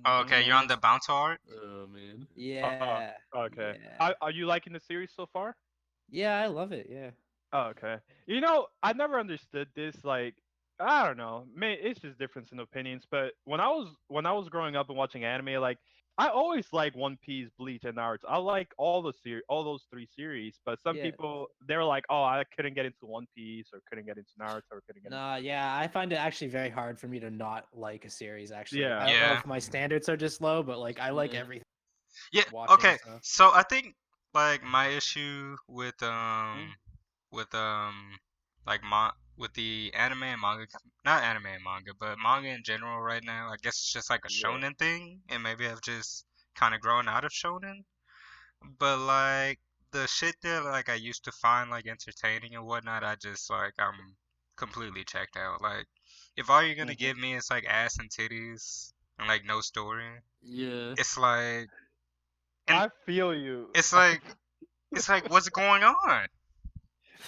Oh, okay, you're on the bounce art. Oh man. Yeah. Okay. Yeah. Are you liking the series so far? Yeah, I love it. Yeah. Oh, okay. You know, I never understood this. I don't know. It's just difference in opinions. But when I was growing up and watching anime, I always like One Piece, Bleach, and Naruto. I like all those three series. But some Yeah. people they were like, oh, I couldn't get into One Piece, or couldn't get into Naruto, or couldn't get. Nah, yeah, I find it actually very hard for me to not like a series. Actually, Yeah. I don't know Yeah. if my standards are just low, but I like Yeah. everything. Yeah. Watching Okay. stuff. So I think my issue with with the anime and manga, not anime and manga, but manga in general right now. I guess it's just like a Yeah. shonen thing, and maybe I've just kind of grown out of shonen. But like the shit that like I used to find like entertaining and whatnot, I just like I'm completely checked out. Like if all you're gonna Mhm. give me is like ass and titties and like no story, Yeah. it's like and I feel you. it's like it's like what's going on?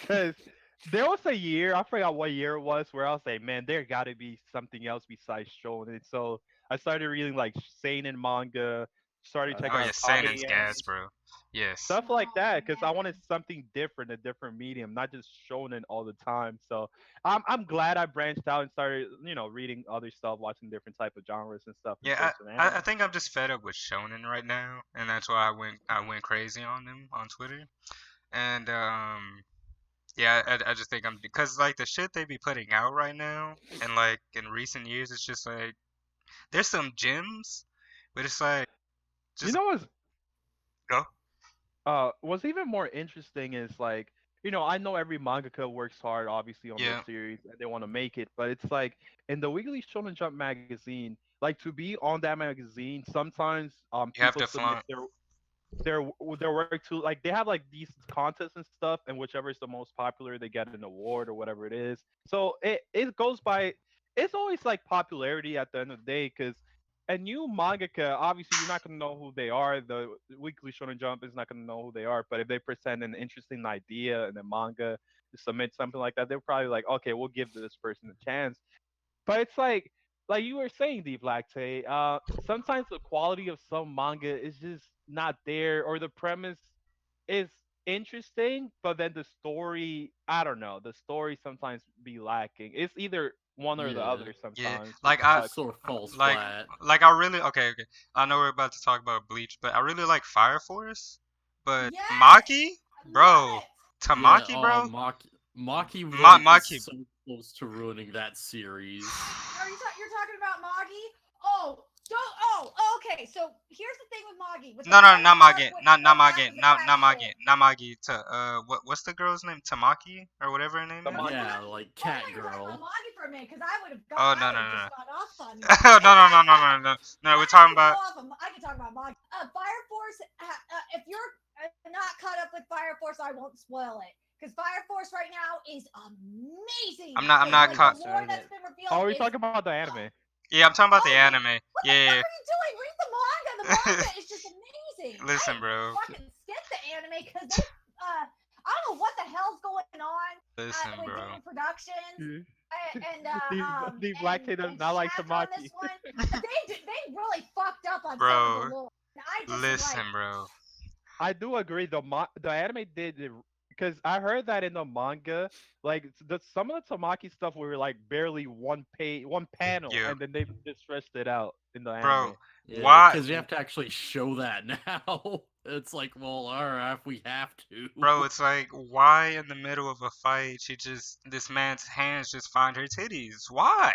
Because there was a year, I forgot what year it was, where I was like, man, there got to be something else besides shonen. So I started reading like seinen manga, started Oh, checking Oh out yeah, that's Seinen's comedy gas, anime, strange. bro. Yes. stuff like Oh that. Because I wanted man. something different, a different medium, not just shonen all the time. So I'm glad I branched out and started, reading other stuff, watching different type of genres and stuff in Yeah, terms of I anime. think I'm just fed up with shonen right now, and that's why I went crazy on them on Twitter. And yeah, I just think I'm because like the shit they be putting out right now, and like in recent years, it's just like there's some gems, but it's like You just know what's go. what's even more interesting is like, I know every mangaka works hard, obviously, on their Yeah, series and they want to make it, but it's like in the Weekly Shonen Jump magazine, like to be on that magazine, sometimes you have people to submit flaunt. their work to like they have like these contests and stuff, and whichever is the most popular, they get an award or whatever it is. So it goes by. It's always like popularity at the end of the day, because a new mangaka, obviously you're not gonna know who they are. The Weekly Shonen Jump is not gonna know who they are, but if they present an interesting idea and a manga to submit something like that, they're probably like, okay, we'll give this person a chance. But it's like you were saying, Deep Lactate. Sometimes the quality of some manga is just not there, or the premise is interesting, but then the story, I don't know, the story sometimes be lacking. It's either one or the Yeah. other Yeah, sometimes, which like It I just sort of falls like flat. like I really okay. I know we're about to talk about Bleach, but I really like Fire Force. But Yes, Maki, I love bro, it. Yeah, Tamaki, oh, bro, Maki like is Maki. so close to ruining that series. You're talking about Moggy? Oh, don't. Oh, okay. So here's the thing with Moggy. With the No, no, first not arc, Magi, not when Magi, Moggy's a not pack not of Magi, shit. not Magi. To what's the girl's name? Tamaki or whatever her name the is. manga. Yeah, Tamaki. like Oh, I thought Cat you were talking about Girl. Moggy for a minute, because Oh I no would no have no just gone off on you. no no no no no no no no. We're I talking could go about off. I could talk about Moggy. Fire Force. If you're not caught up with Fire Force, I won't spoil it. Because Fire Force right now is amazing. I'm The not like I the caught. lore started that's it. been Oh, revealed are you is talking about the anime? Yeah, I'm talking about the oh, you anime. what the fuck Yeah, are you doing? Read the manga. The yeah. manga is just amazing. I Listen, bro. fucking skipped the anime because they I don't know what the hell's going on Listen, with bro. David Productions Yeah. and Deep Lactate does not like Shaft on this Tamaki. one. They really fucked up on some of the Bro, lore. And I just like listen, bro. I do agree. The anime did it because I heard that in the manga, like some of the Tamaki stuff were like barely one page, one panel, You, and then they just stretched it out in the bro. anime. Yeah, Why, because you have to actually show that now. It's like, well, alright, we have to. bro? It's like, why in the middle of a fight, this man's hands just find her titties? Why?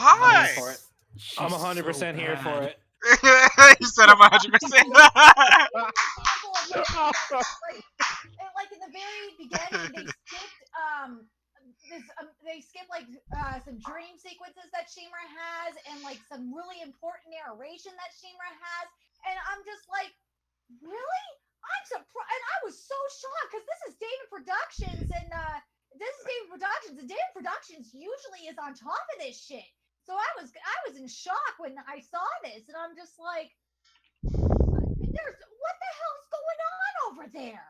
I'm here Why? for it. She's I'm she's so 100% here for bad. it. You said I'm 100%. example of when like in the very beginning they skipped they skipped like some dream sequences that Shimura has and like some really important narration that Shimura has, and I'm just like, really? I'm surprised, and I was so shocked because this is David Productions, and David Productions usually is on top of this shit. So I was in shock when I saw this, and I'm just like, there's what the hell's going on over there?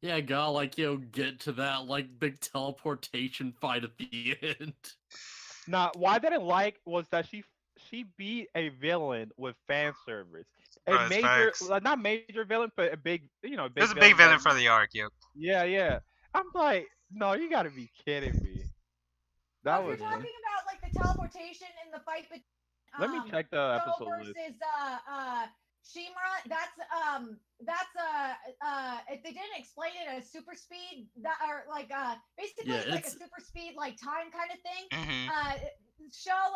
Yeah, gotta like get to that like big teleportation fight at the end. Now, what I didn't like was that she beat a villain with fan service. A Bro, it's major, facts. not major villain, but a big, It big was a big villain that villain for the arc, yo. yeah, yeah. I'm like, no, you gotta be kidding me. Well, That if you're was. Yeah. talking about like the teleportation in the fight between Let me check the Go episode list. versus Shimura, if they didn't explain it as super speed that or like basically Yeah, it's like a it's super speed like time kind of thing. Mhm. Show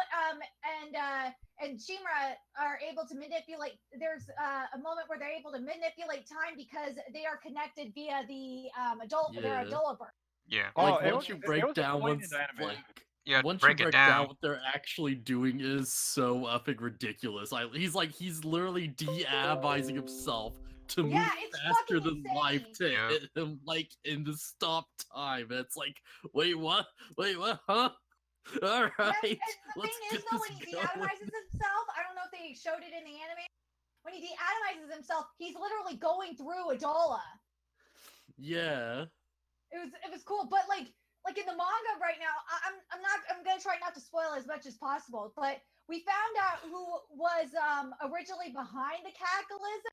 and Shimura are able to manipulate. There's a moment where they're able to manipulate time because they are connected via the their yeah. Adulaverse. Yeah. Oh, Like it once was you it break was a down point in once the anime. like Yeah, once you break it break down down. what they're actually doing is so effing ridiculous. He's literally de-atomizing himself to Yeah, move it's faster fucking than light insane. to Yep. hit him like in the stop time. It's like, wait, what? Wait, what? Huh? All And, right, and the let's thing is, get though, this when he going. deatomizes himself, I don't know if they showed it in the anime. When he deatomizes himself, he's literally going through a dola. Yeah. It was cool, but like in the manga right now, I'm gonna try not to spoil as much as possible. But we found out who was originally behind the cataclysm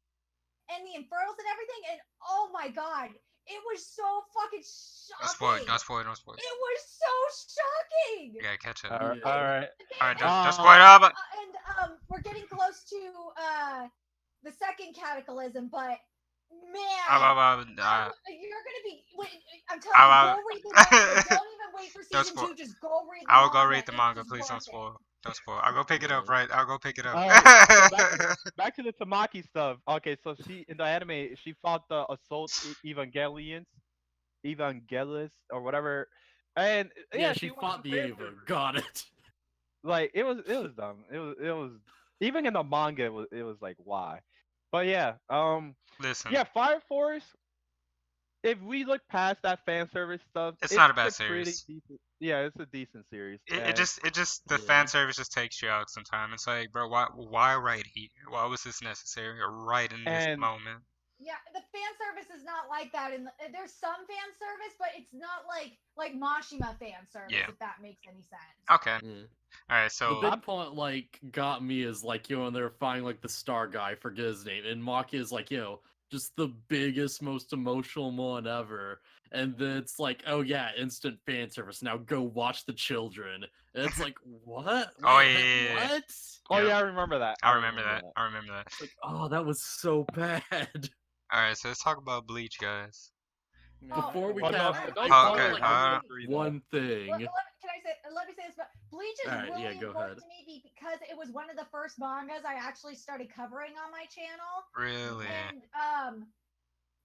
and the infernals and everything, and oh my god, it was so fucking Don't spoil it. shocking. Don't spoil it. Don't spoil it. It was so shocking. You gotta catch up. All right, Yeah. all right. All right, don't Uh, spoil it up. And we're getting close to the second cataclysm, but man, you're gonna be. I'm telling you, go read the manga. Don't even wait for Don't season spoil. 2. Just go read the I will manga. go read the It manga. is Please don't worth it. spoil. Don't spoil. I'll go pick it up. Yeah. Right. I'll go pick it up. all right. So back to the Tamaki stuff. Okay, so she in the anime she fought the assault Evangelists or whatever, and Yeah, yeah, she she won fought some the fan Ava. service. Got it. Like it was dumb. It was even in the manga it was like why, but yeah Listen, yeah Fire Force. If we look past that fan service stuff, it's it's not a bad a pretty series. decent. Yeah, it's a decent series, It and just the Yeah. fan service just takes you out sometimes. It's like, bro, why right here? Why was this necessary? Right in this and moment. Yeah, the fan service is not like that. And there's some fan service, but it's not like Mashima fan service. Yeah. If that makes any sense. Okay. Yeah. All right. The So big point, like, got me is like, when they're finding like the star guy, forget his name, and Maki is like, just the biggest, most emotional one ever. And then it's like, oh yeah, instant fan service. Now go watch the children. And it's like, what? Oh, Wait, yeah. what? oh Yep. yeah, I remember that. I remember that. I remember that. It's like, oh, that was so bad. All right. So let's talk about Bleach, guys. Before we Well, no, can, don't Oh, spoil okay, it. I will alright. agree though. one thing. Let me say this, but Bleach is Alright, yeah, really go important ahead. to me because it was one of the first mangas I actually started covering on my channel. Really? And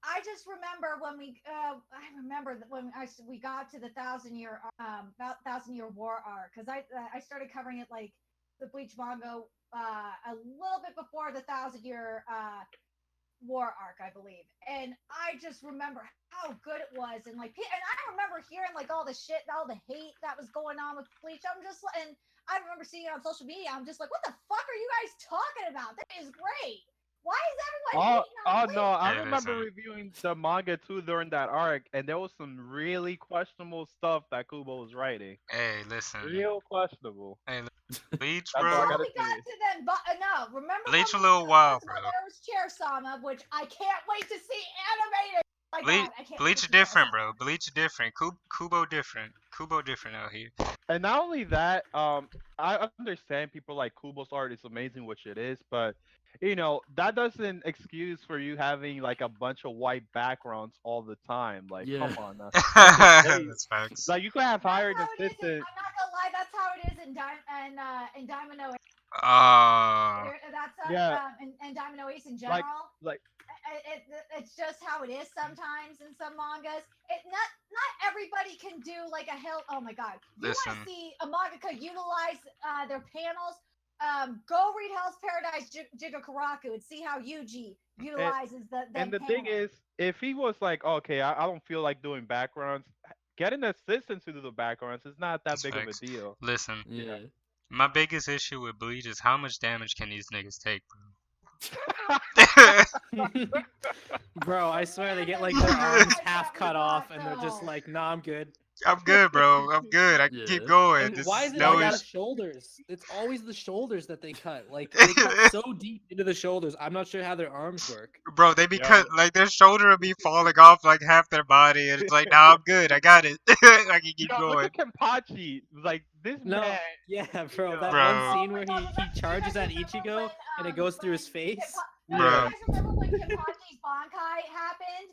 I just remember when I remember that when we got to the 1,000 year about 1,000 year war arc, because I started covering it like the Bleach manga a little bit before the 1,000 year war arc, I believe. And I just remember how good it was, and I remember hearing like all the shit, all the hate that was going on with Bleach. And I remember seeing it on social media. I'm just like, what the fuck are you guys talking about? That is great. Why is everyone hating on Bleach? No, I Yeah, remember listen. reviewing the manga too during that arc, and there was some really questionable stuff that Kubo was writing. Hey, listen. Real questionable. Hey, Bleach, That's all I bro. gotta We got say. to them, but no, remember Bleach a when little wild, first of all, bro. there was Chair-sama, which I can't wait to see animated. Oh my Bleach, god, I can't wait Bleach to see different, Chair-sama. bro. Bleach different. Kubo different. Kubo different out here. And not only that, I understand people like Kubo's art is amazing, which it is, but that doesn't excuse for you having like a bunch of white backgrounds all the time. Like, Yeah. come on, that's insane. That's facts. Like, you could have That's hired an how it is. assistant. I'm not gonna lie. That's how it is in Domino. Uh, That's Yeah, and Domino Ace in like, general. like, It's just how it is sometimes in some mangas. Not everybody can do like a hell. Oh my god! You want listen. to see a mangaka utilize their panels? Go read Hell's Paradise Jigakuraku and see how Yuji utilizes the and the thing panels. is, if he was like, okay, I don't feel like doing backgrounds, get an assistant to do the backgrounds. It's not that That's big of a facts. deal. Listen. Yeah. My biggest issue with Bleach is how much damage can these niggas take, bro? Bro, I swear they get like Man, their that's arms like half that cut we off got, and they're just though. like, nah, I'm good. I'm good, bro. I'm good. I can keep Yeah. going. And This why is is it no always issue. the shoulders? It's always the shoulders that they cut. Like they cut so deep into the shoulders. I'm not sure how their arms work. Bro, they be Yo, cut like their shoulder will be falling off like half their body, and it's like, nah, I'm good. I got it. I can keep look going, at Kenpachi. Like, this No, man. yeah, bro. That Bro. one Oh scene my where god! he Do you charges guys at remember Ichigo when, and it goes through his when face. Do bro. you guys remember when Kenpachi's Bankai happened?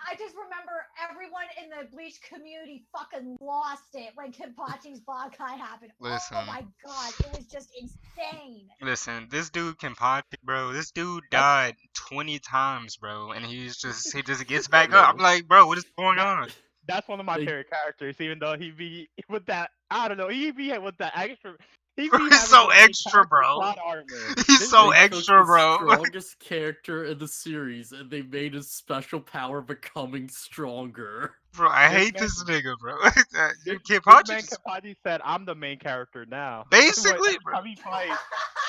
I just remember everyone in the Bleach community fucking lost it when Kenpachi's Bankai happened. Listen. Oh my god, it was just insane. Listen, this dude can potty, bro. This dude That's died 20 times, bro, and he just gets back up. I'm like, bro, what is going that, on? That's one of my They favorite characters, even though he be with that. I don't know. He be with the extra. He Bro, be he's having so the main extra, character bro. plot armor. He's This so they nigga, took extra, the bro. strongest character in the series and they made his special power becoming stronger. Bro, I this hate man, this nigga, bro. this Kenpachi man just Kapaji said, "I'm the main character now." Every basically, bro. time he fights,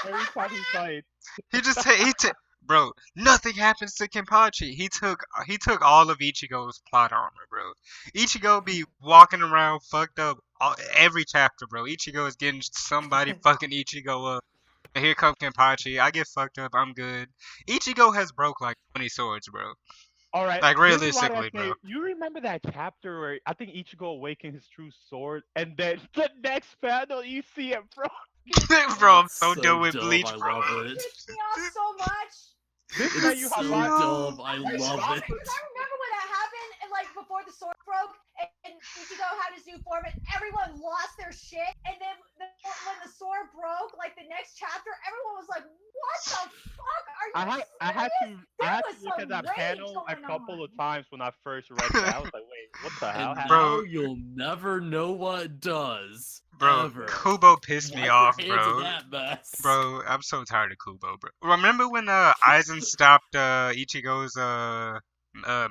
every time he fights. He just he took, bro. Nothing happens to Kenpachi. He took all of Ichigo's plot armor, bro. Ichigo be walking around fucked up every chapter, bro. Ichigo is getting somebody fucking Ichigo up. And here comes Kenpachi. I get fucked up. I'm good. Ichigo has broke like 20 swords, bro. All right, Like this is why I realistically, bro. say. You remember that chapter where I think Ichigo awakened his true sword, and then the next panel you see it broken. Bro, Oh, I'm it's so so done with dumb. Bleach, I bro. love Oh, it it. pissed me off so much. This man, It's you so have lost. dumb. I You love lost it. it. Because I remember when that happened, and like before the sword broke, and Ichigo had his new form, and everyone lost their shit. And then when the sword broke, like the next chapter, everyone was like, "What the fuck? Are you I had serious?" to I There had was to look at some that rage panel a going couple on. of times when I first read that. I was like, wait, what the hell And happened? Bro. now you'll never know what it does. Bro, Ever. Kubo pissed me Wipe off, your hands of bro. that mess. Bro, I'm so tired of Kubo, bro. Remember when Aizen stopped Ichigo's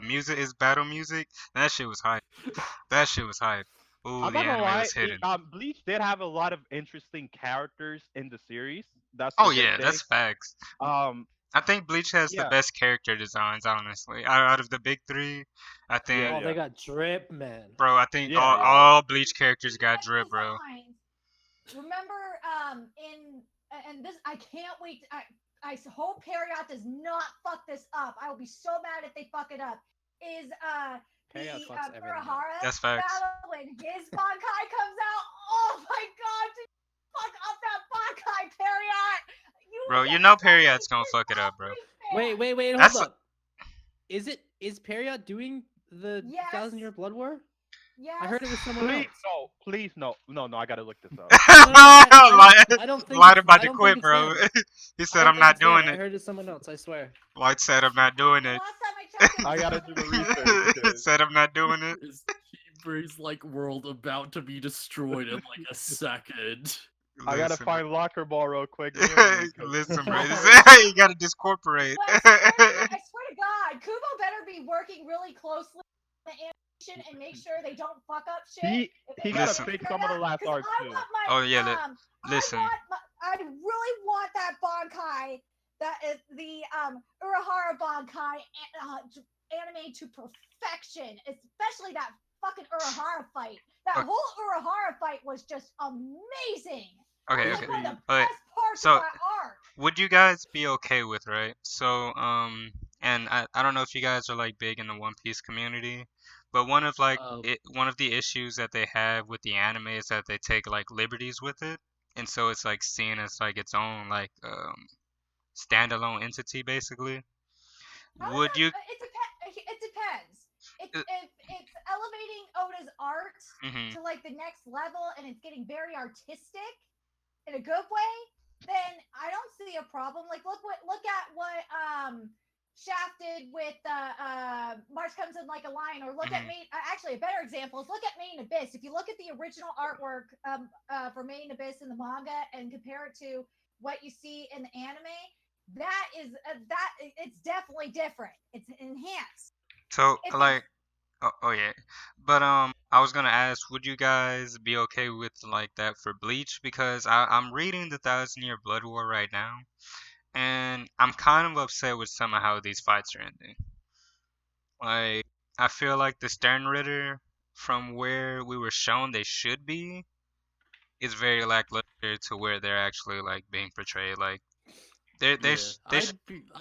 music, his battle music? That shit was hype. That shit was hype. Ooh, I'm the not gonna anime lie, was hidden. Bleach did have a lot of interesting characters in the series. That's Oh a good yeah, thing. that's facts. Um, I think Bleach has the yeah, best character designs, honestly. Out of the big three, I yeah, think, Oh, yeah, they got drip, man. bro, I think yeah, yeah. all Bleach characters Speaking got of drip, bro. designs, remember in and this I can't wait. I hope Period does not fuck this up. I will be so mad if they fuck it up. Is Period the fucks everything up. Urahara That's facts. battle when his Bankai comes out? Oh my god, did you fuck up that Bankai, Period? You Bro, you get know so Period's gonna pissed fuck it up, off, bro. Bleach Wait, fans. hold That's up. Is Period doing the Yes. 1,000-year blood war? Yes. I heard it was someone Please, else. no, please, no, no, no. I gotta look this up. I don't think Lied it's, about I to don't think quit, it's bro. them. He I said don't I'm think not it's them. doing I it. heard it's someone else. I swear. White said I'm not doing The it. last time I checked, it was I gotta do the research. 'Cause Said I'm not doing it. Is Kibri's like world about to be destroyed in like a second? I gotta Listen, find Locker Ball real quick near me. 'Cause listen, bro. Kubo- You gotta discorporate. I swear to God, Kubo better be working really closely on the animation and make sure they don't fuck up shit. he If gotta Listen. fix some of the last because arcs I too. want my Oh yeah, listen. I really want that Bankai, that is the Urahara Bankai anime to perfection, especially that fucking Urahara fight. That Okay. whole Urahara fight was just amazing. Okay, That was okay. like one of the Okay. best parts So of that arc. would you guys be okay with, right? So and I don't know if you guys are like big in the One Piece community, but one of the issues that they have with the anime is that they take like liberties with it, and so it's like seen as like its own like standalone entity basically. How is Would that? you It depends. uh, If it's elevating Oda's art mhm. to like the next level and it's getting very artistic in a good way, then I don't see a problem. Like look at what Shaft did with March Comes in Like a Lion, or look at Mhm. actually a better example is look at Made in Abyss. If you look at the original artwork for Made in Abyss in the manga and compare it to what you see in the anime, that is that it's definitely different. It's enhanced. So If it's like oh yeah. But I was gonna ask, would you guys be okay with like that for Bleach? Because I'm reading the Thousand Year Blood War right now, and I'm kind of upset with some of how these fights are ending. Like I feel like the Stern Ritter, from where we were shown they should be, is very lackluster to where they're actually like being portrayed. Like Yeah, they sh I'm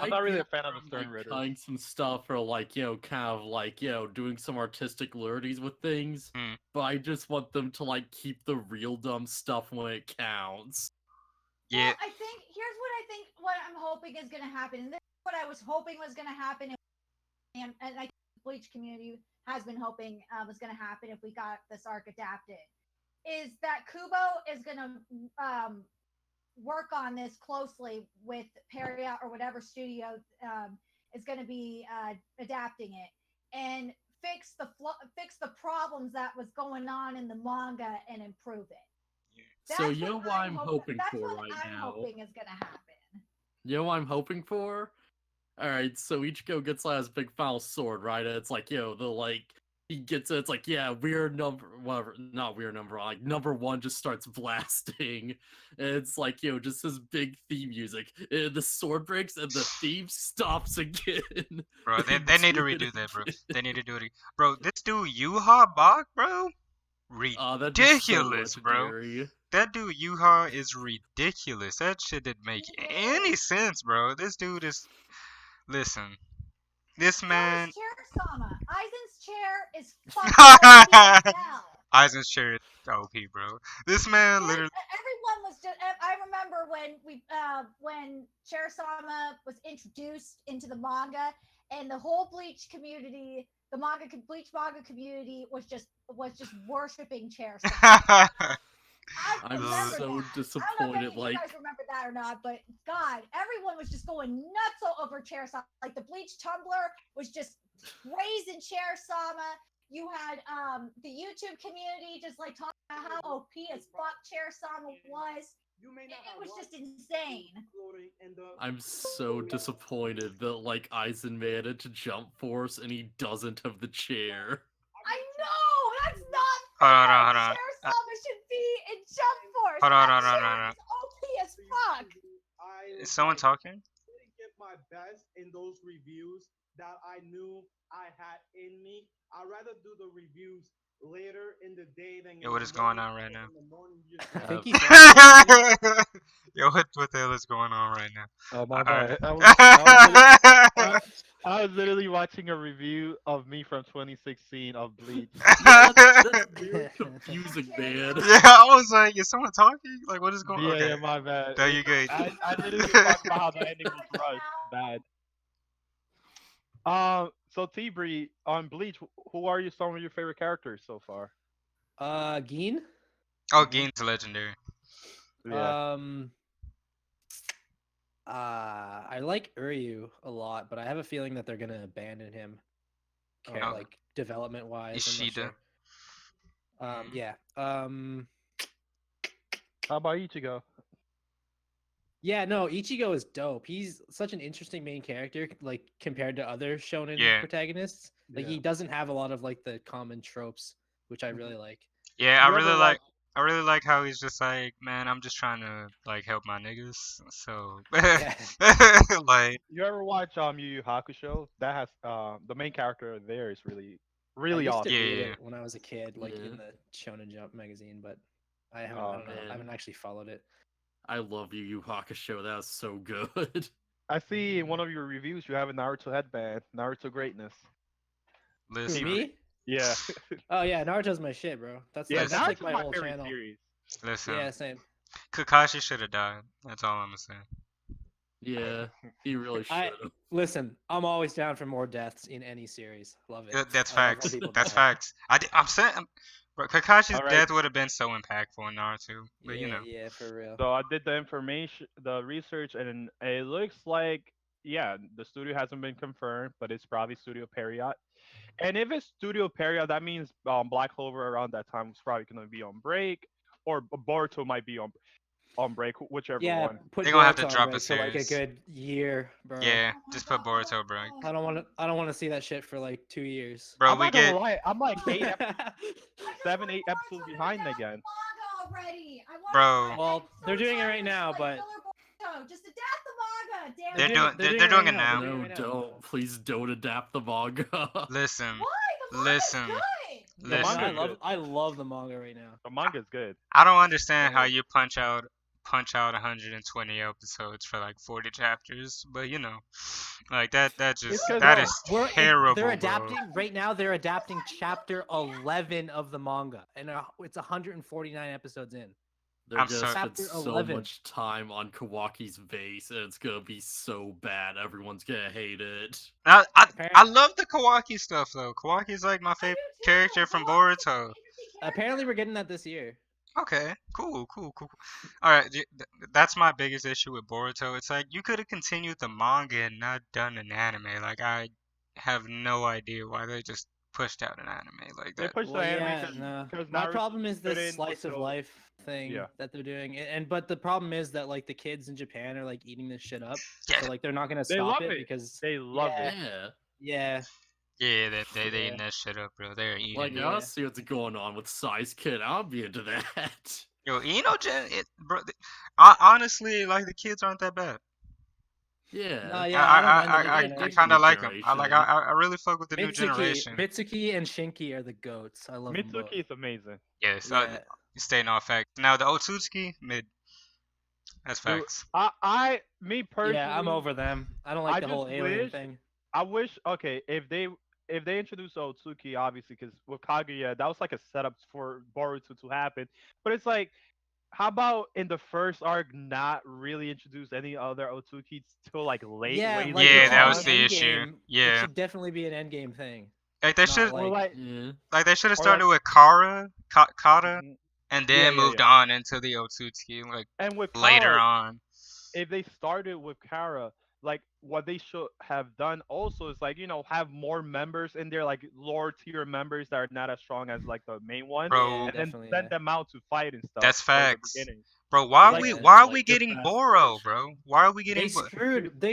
I'd not really be a fan of the for, Stern like Ritter. cutting some stuff or like kind of like doing some artistic liberties with things. hmm. But I just want them to like keep the real dumb stuff when it counts. Yeah. Well, I think what I'm hoping is going to happen, and this is what I was hoping was going to happen, and I think the Bleach community has been hoping was going to happen if we got this arc adapted, is that Kubo is going to work on this closely with Peria or whatever studio is going to be adapting it, and fix the problems that was going on in the manga and improve it. So you know what I'm hoping That's for what right I'm now. hoping is gonna happen. You know what I'm hoping for? Alright, so Ichigo gets like his big final sword, right? And it's like, he gets it, it's like, yeah, we're number whatever, not we're number one, like number one just starts blasting. And it's like, just this big theme music. And the sword breaks and the theme stops again. Bro, they in need to 2 redo that, bro. minutes. They need to do it. Bro, this dude Yuha Bach, bro, That'd be so ridiculous, bro. legendary. That dude Yuha is ridiculous. That shit didn't make any sense, bro. This dude is. Listen, this man. So is Chair Sama. Aizen's chair is fucking OP as hell. Aizen's chair is OP, bro. This man literally. Everyone was just. I remember when Chair Sama was introduced into the manga, and the whole Bleach community, the Bleach manga community was just worshiping Chair Sama. I'm so disappointed. I don't know if you guys remember that or not, but God, everyone was just going nuts over Chair Sama. Like the Bleach Tumblr was just praising Chair Sama. You had the YouTube community just like talking about how OP as fuck Chair Sama was. It was just insane. I'm so disappointed that like Aizen made it to Jump Force and he doesn't have the chair. I know that's not Hold on. Chair Sama should be in Jump Force. Hold on. Chair is OP as fuck. Is someone talking? I didn't give my best in those reviews that I knew I had in me. I'd rather do the reviews later in the day than. Yo, what is going on right now? I think he's Yo, what the hell is going on right now? Oh my Alright. bad. I was literally watching a review of me from 2016 of Bleach. Yeah, that's very confusing, man. Yeah, I was like, is someone talking? Like, what is going on? Yeah, Okay. yeah, my bad. There you go. I literally talked about how the ending was rushed. Bad. So T-Bree, on Bleach, who are some of your favorite characters so far? Geen. Oh, Gein's legendary. Yeah. I like Uryu a lot, but I have a feeling that they're gonna abandon him. Oh. Like development wise. Ishida. Yeah. How about Ichigo? Yeah, no, Ichigo is dope. He's such an interesting main character, like compared to other shonen Yeah. protagonists. Like Yeah. he doesn't have a lot of like the common tropes, which I really like. Yeah, You ever watch- I really like how he's just like, man, I'm just trying to like help my niggas. So Yeah. like You ever watch Yu Yu Hakusho? That has the main character there is really I used awesome. to read Yeah. it when I was a kid, like Yeah. in the Shonen Jump magazine, but I haven't. Oh, I don't know. man. I haven't actually followed it. I love Yu Yu Hakusho. That's so good. I see in one of your reviews you have a Naruto headband, Naruto greatness. Who, listen, me? Yeah. Oh yeah, Naruto's my shit, bro. That's Yeah, like, that's like Naruto's my my whole favorite channel. series. listen. Yeah, same. Kakashi should have died. That's all I'm gonna say. Yeah, he really should I have. listen. I'm always down for more deaths in any series. Love it. That's I love when facts. people That's die. facts. I'm saying, bro, Kakashi's Alright. death would have been so impactful in Naruto, but Yeah, you know. yeah, for real. So I did the research, and it looks like the studio hasn't been confirmed, but it's probably Studio Period. And if it's Studio Period, that means Black Clover around that time was probably going to be on break, or Boruto might be on break, whichever Yeah, one. put They gonna have to Boruto on drop a break for like a series. good year, bro. Yeah, just put Boruto, bro. I don't want to see that shit for like 2 years. Bro, I'm we not gonna get. lie, I'm like I just 7, 8 want episodes Boruto to behind adapt again. the manga already. I want Bro. it Well, to they're end doing it so right now, like but filler Boruto. Just adapt the manga. Damn They're it. doing it right now. They're doing No, it right now. don't. Please don't adapt the manga. Listen, Why? The manga's listen, good. The listen. manga's good. I love the manga right now. The manga's good. I don't understand how Right. you punch out 120 episodes for like 40 chapters, but you know, like that just 'cause that no, is terrible. They're bro. adapting right now. They're adapting chapter 11 of the manga, and it's 149 episodes in. They're I'm gonna sorry. spend Chapter so 11. much time on Kawaki's vase, and it's gonna be so bad. Everyone's gonna hate it. I Apparently, love the Kawaki stuff though. Kawaki's like my I favorite do too. character from Kawaki's an Boruto. interesting apparently we're character. getting that this year. Okay, cool. All right, that's my biggest issue with Boruto. It's like you could have continued the manga and not done an anime. Like I have no idea why they just pushed out an anime like They that. pushed the Well, anime yeah, no. because My Naruto problem is this couldn't slice of fulfill- life thing Yeah. that they're doing, but the problem is that like the kids in Japan are like eating this shit up, Yeah, so like they're not gonna They stop love it it. because They love yeah, it. Yeah. yeah, yeah, they Yeah. eating that shit up, bro. They're eating Like, it. I'll see what's going on with Size Kid. I'll be into that. Yo, bro. Honestly, like the kids aren't that bad. Yeah. no, yeah, I don't mind the new I They generation. kind of new like them. I generation. really fuck with the new generation. Mitsuki and Shinki are the goats. I love them both. Mitsuki is amazing. Yes, Yeah. staying off facts. Now the Otsutsuki mid. That's Dude, facts. Me personally, Yeah, I'm over them. I don't I like the just whole alien wish- thing. I wish okay if they introduce Otsuki obviously because with Kaguya that was like a setup for Boruto to happen, but it's like how about in the first arc not really introduce any other Otsuki till like late Yeah, way like later Yeah, it should that be was on, the issue. endgame. It Yeah, should definitely be an endgame thing. like they Not should or like Yeah. like they should have or started like with Kata, mhm. and Yeah then moved yeah. on into the Otsutsuki like And with later Kara on. if they started with Kara, like what they should have done also is like have more members in there, like lower tier members that are not as strong as like the main one, Yeah, Bro, and then definitely. send Yeah. them out to fight and stuff that's for the facts. beginning. Bro, Like why are we Like the getting best Boro, version. bro? Why are we They getting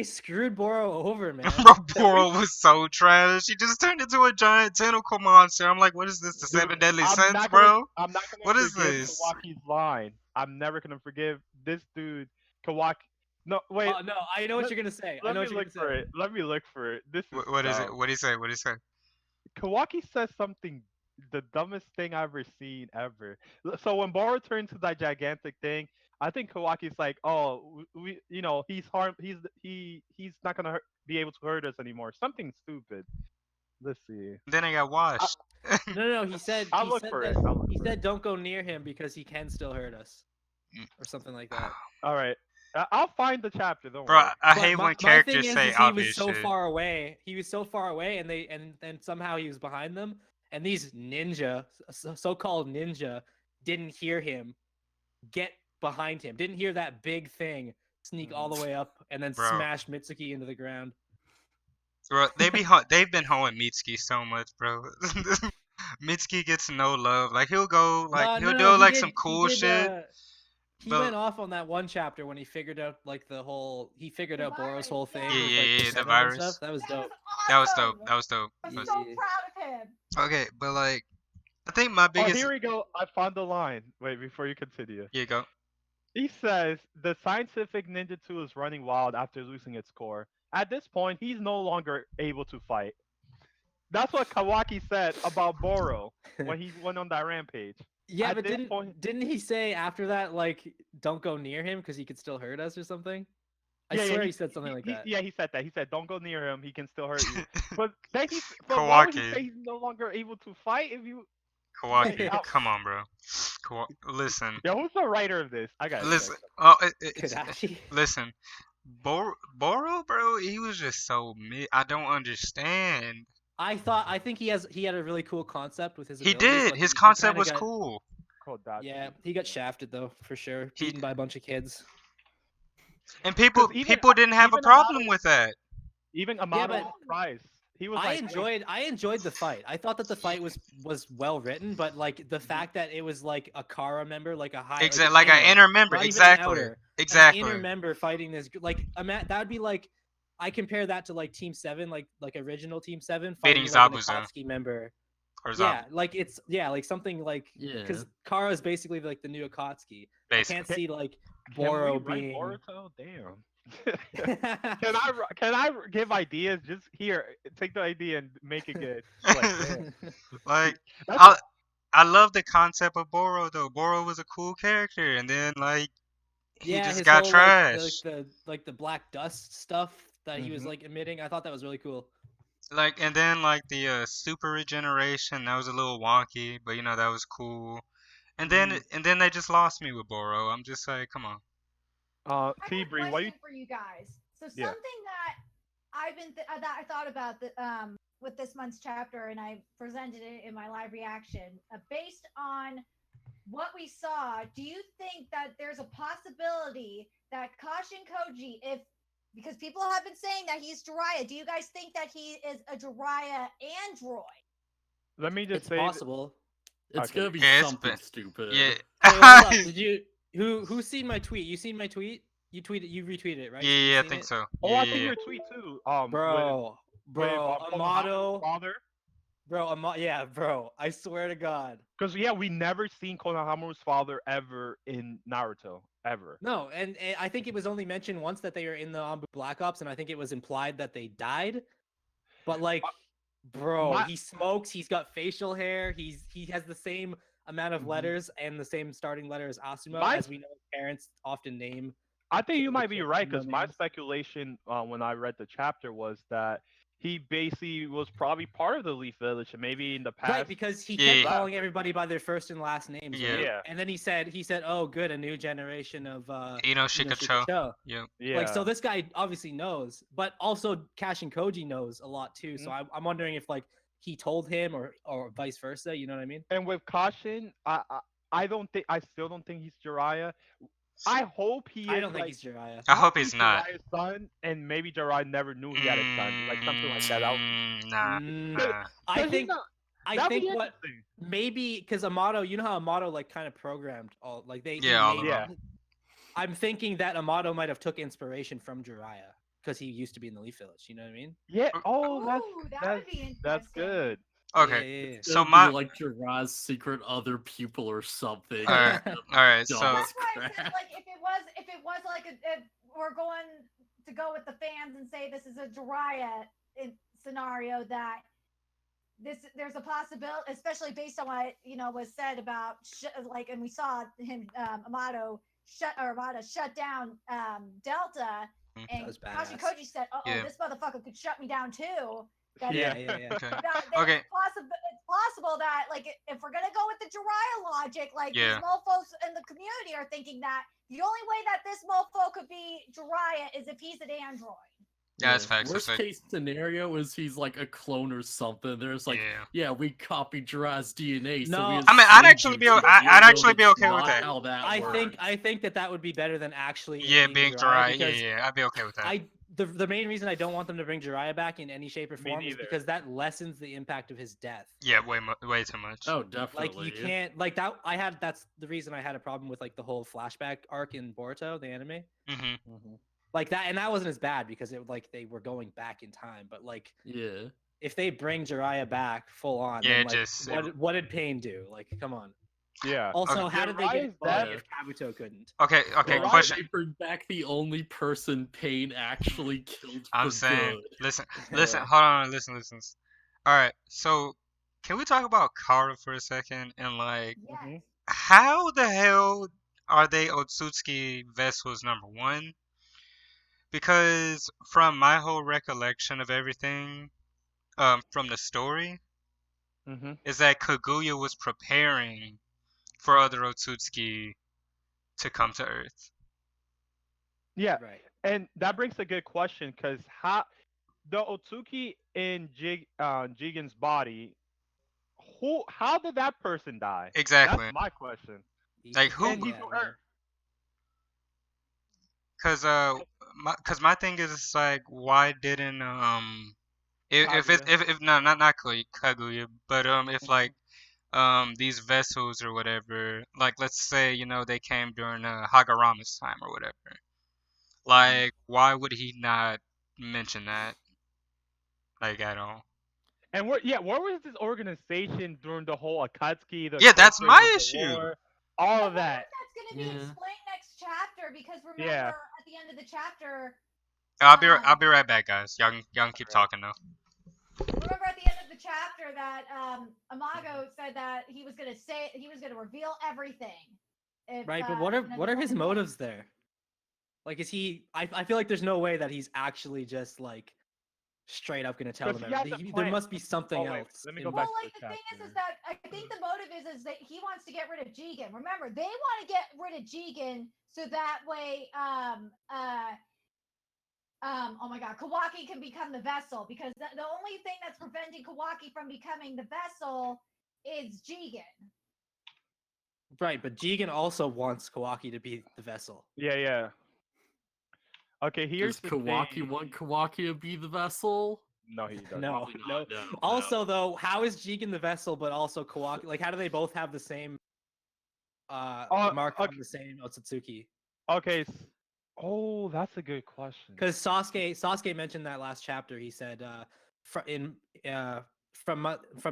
screwed Boro over, man. Bro, at Boro least, was so trash. He just turned into a giant tentacle monster. I'm like, what is this? The dude, seven deadly sins, bro? I'm not gonna What is forgive this? Kawaki's line. I'm never gonna forgive this dude, Kawaki. No, wait, Oh no, I know what let, you're gonna say. I let know me what you're look gonna for say. it. Let me look for it. This is What is it? dumb. What do you say? What do you say? Kawaki says something the dumbest thing I've ever seen ever. So when Boro turned to that gigantic thing, I think Kawaki's like, "Oh, he's not gonna be able to hurt us anymore." Something stupid. Let's see. Then I got I, washed. No, he said I'll look for it. I'll look he for it. said don't go near him because he can still hurt us or something like that. All right, I'll find the chapter. Don't Bro, worry. I But hate when my thing characters is, say he was obvious so shit. far away. He was so far away, and then somehow he was behind them, and these ninja, so-called ninja, didn't hear him get behind him. Didn't hear that big thing sneak all the way up and then Bro. smash Mitsuki into the ground. Bro, they've been hoeing Mitsuki so much, bro. Mitsuki gets no love. Like he'll go, like he'll No. do He like did. some cool shit, He but went off on that one chapter when he figured out like he figured The out Boro's virus, whole thing yeah. with like the the setup and virus. stuff. That was That dope. was awesome. That was dope. I'm That was so Yeah. proud of him. Okay, but like I think my Oh, biggest here we go. I found the line. Wait, before you continue. here you go. He says the scientific ninja 2 is running wild after losing its core. At this point, he's no longer able to fight. That's what Kawaki said about Boro when he went on that rampage. Yeah, At but this point, didn't he say after that like don't go near him because he could still hurt us or something? I yeah, swear he said something like that. Yeah, he said that. He said, "Don't go near him. He can still hurt you." But then but why would he Kawaki. say he's no longer able to fight if you? Kawaki, Oh, come on, bro. Listen, yeah, who's the writer of this? I got to listen. check. Oh, it's Kadachi? listen. Boro, bro, he was just so mid. I don't understand. I think he had a really cool concept with his He abilities, did. but His he concept kinda was got, cool. Kodachi. Yeah, he got shafted though for sure, He beaten by a bunch of kids. and Because even people didn't have a even problem with that. Amado but Price, he was I like, "Hey, enjoyed the fight. I thought that the fight was well written, but like the fact that it was like a Kara member, like a high, Exactly, like an inner member. not even an Exactly, outer, exactly. an inner member fighting this like that would be like I compare that to like Team 7, like original Team 7 Beating fighting like an Zabuza Akatsuki member. or Yeah, like it's like something like Yeah. because Kara is basically like the new Akatsuki. I Basically. can't see like can we Boro write being. Boruto? Damn." Can I give ideas? Just here, take the idea and make it good. Like, damn. Like That's I love the concept of Boro though. Boro was a cool character, and then like he Yeah, just his got whole trash. the black dust stuff that he was Mhm. like emitting. I thought that was really cool. Like and then like the super regeneration that was a little wonky, but you know that was cool. And then they just lost me with Boro. I'm just like, come on. I got T a Bree, question for you guys. So Yeah. something that I've been that I thought about with this month's chapter, and I presented it in my live reaction. Based on what we saw, do you think that there's a possibility that Kashin Koji, if because people have been saying that he's Jiraiya, do you guys think that he is a Jiraiya android? Let me just It's say. possible. It's Okay. gonna be Yeah, it's something been- stupid. Yeah. Hey, hold up. Did you who's seen my tweet? You seen my tweet? You tweeted. You retweeted it, right? Yeah, So you've yeah, I seen think it? so. Oh, Yeah, I yeah, think yeah. your tweet too. Bro, With Konohama's Amato, father. yeah, bro. I swear to God. Because yeah, we never seen Konohama's father ever in Naruto ever. No, and I think it was only mentioned once that they were in the Anbu Black Ops, and I think it was implied that they died. But like, bro, my- he smokes. He's got facial hair. He has the same amount of Mhm. letters and the same starting letter as Asuma, My- as we know parents often name. I think you the might be kids right similar because my names. speculation when I read the chapter was that he basically was probably part of the Leaf Village and maybe in the past. Right, because he Yeah. kept calling everybody by their first and last names, Yeah. right? Yeah. And then he said, "Oh, good, a new generation of Shikacho. Shikacho." Yep. Yeah. Like, so this guy obviously knows, but also Cash and Koji knows a lot too. So Mhm. I'm wondering if like he told him or vice versa. You know what I mean? And with caution, I don't think I still don't think he's Jiraiya. I hope he I is don't think like he's Jiraiya. I hope he's not. Jiraiya's son, and maybe Jiraiya never knew he had a son, like something like that. Nah. Mm, Nah. I Cause think I that'd think be what interesting. maybe because Amato, you know how Amato like kind of programmed all like they he Yeah, all of made. Yeah. I'm thinking that Amato might have took inspiration from Jiraiya because he used to be in the Leaf Village. You know what I mean? Yeah. Ooh, Oh, that would that's be that's interesting. good. Okay. Yeah. So It'll my be like Jiraiya's secret other pupil or something. Alright, alright, Dumb so as That's why I said crap. like if it was like if we're going to go with the fans and say this is a Jiraiya scenario that there's a possibility, especially based on what was said about like, and we saw him Amada shut down Delta, Mm. That and was Kashi badass. Koji said, "Oh, Yeah. this motherfucker could shut me down too." That Yeah, Yeah. yeah, yeah. okay. okay. Okay. It's possible that like if we're gonna go with the Jiraiya logic, like Yeah. these mofo's in the community are thinking that the only way that this mofo could be Jiraiya is if he's an android. Yeah, that's facts. Worst That's case scenario is he's like a clone or something. There's like, Yeah. we copied Jiraiya's DNA, so No, we. I mean, I'd assumed actually be it's o- I- Jiraiya, I'd though actually be that's okay with not that. How that I works. think that would be better than actually it Yeah, being being Jiraiya, Jiraiya. because Yeah, I'd be okay with that. the main reason I don't want them to bring Jiraiya back in any shape or Me form is neither. because that lessens the impact of his death. Yeah, way too much. Oh, Like definitely. you can't like that. That's the reason I had a problem with like the whole flashback arc in Boruto, the anime. Mm-hmm. Like that, and that wasn't as bad because it like they were going back in time. But like Yeah. if they bring Jiraiya back full on, Yeah, then like just- what did Pain do? Like, come on. Yeah. Also, Okay. how did they get Jiraiya's involved dead. if Kabuto couldn't? Okay, Right. question. They bring back the only person Pain actually killed I'm for saying, good. listen, hold on, listen. All right, so can we talk about Kara for a second and like Yes. Mhm. how the hell are they Otsutsuki vessels number one? Because from my whole recollection of everything, from the story, Mhm. is that Kaguya was preparing for other Otsutsuki to come to Earth. Yeah. Right. And that brings a good question because how the Otsuki in Jigen's body, how did that person die? Exactly. That's my question. Like, who- And he's Yeah, on no. Earth. Cause my thing is like, why didn't if it's Kaguya. if no not Kaguya, but if like these vessels or whatever, like let's say they came during Hagarama's time or whatever, like why would he not mention that like at all? And where was this organization during the whole Akatsuki, the Yeah, that's Corporation my of the issue. War, all I of wonder that? if that's going to be Yeah. explained next chapter because remember Yeah. at the end of the chapter, I'll be right back, guys. Y'all can keep Alright. talking though. remember at the end of the chapter that Amago said that he was going to reveal everything. If, Right, but they what are wanted his him. motives there? Like, is he? I feel like there's no way that he's actually just like straight up gonna tell 'Cause them he has everything. a There plan. must be something Oh, wait, else. let me in go the- back Well, to like the the thing chapter. is that I think the motive is that he wants to get rid of Jigen. Remember, they want to get rid of Jigen so that way, oh my God, Kawaki can become the vessel because the only thing that's preventing Kawaki from becoming the vessel is Jigen. Right, but Jigen also wants Kawaki to be the vessel. Yeah. Okay, here's Does the Kawaki thing. want Kawaki to be the vessel? No, he doesn't. No, Probably no. not, no, Also, no. though, how is Jigen the vessel, but also Kawaki? Like, how do they both have the same mark Okay. on the same Otsutsuki? Okay. Oh, that's a good question. Because Sasuke mentioned that last chapter. He said, uh, from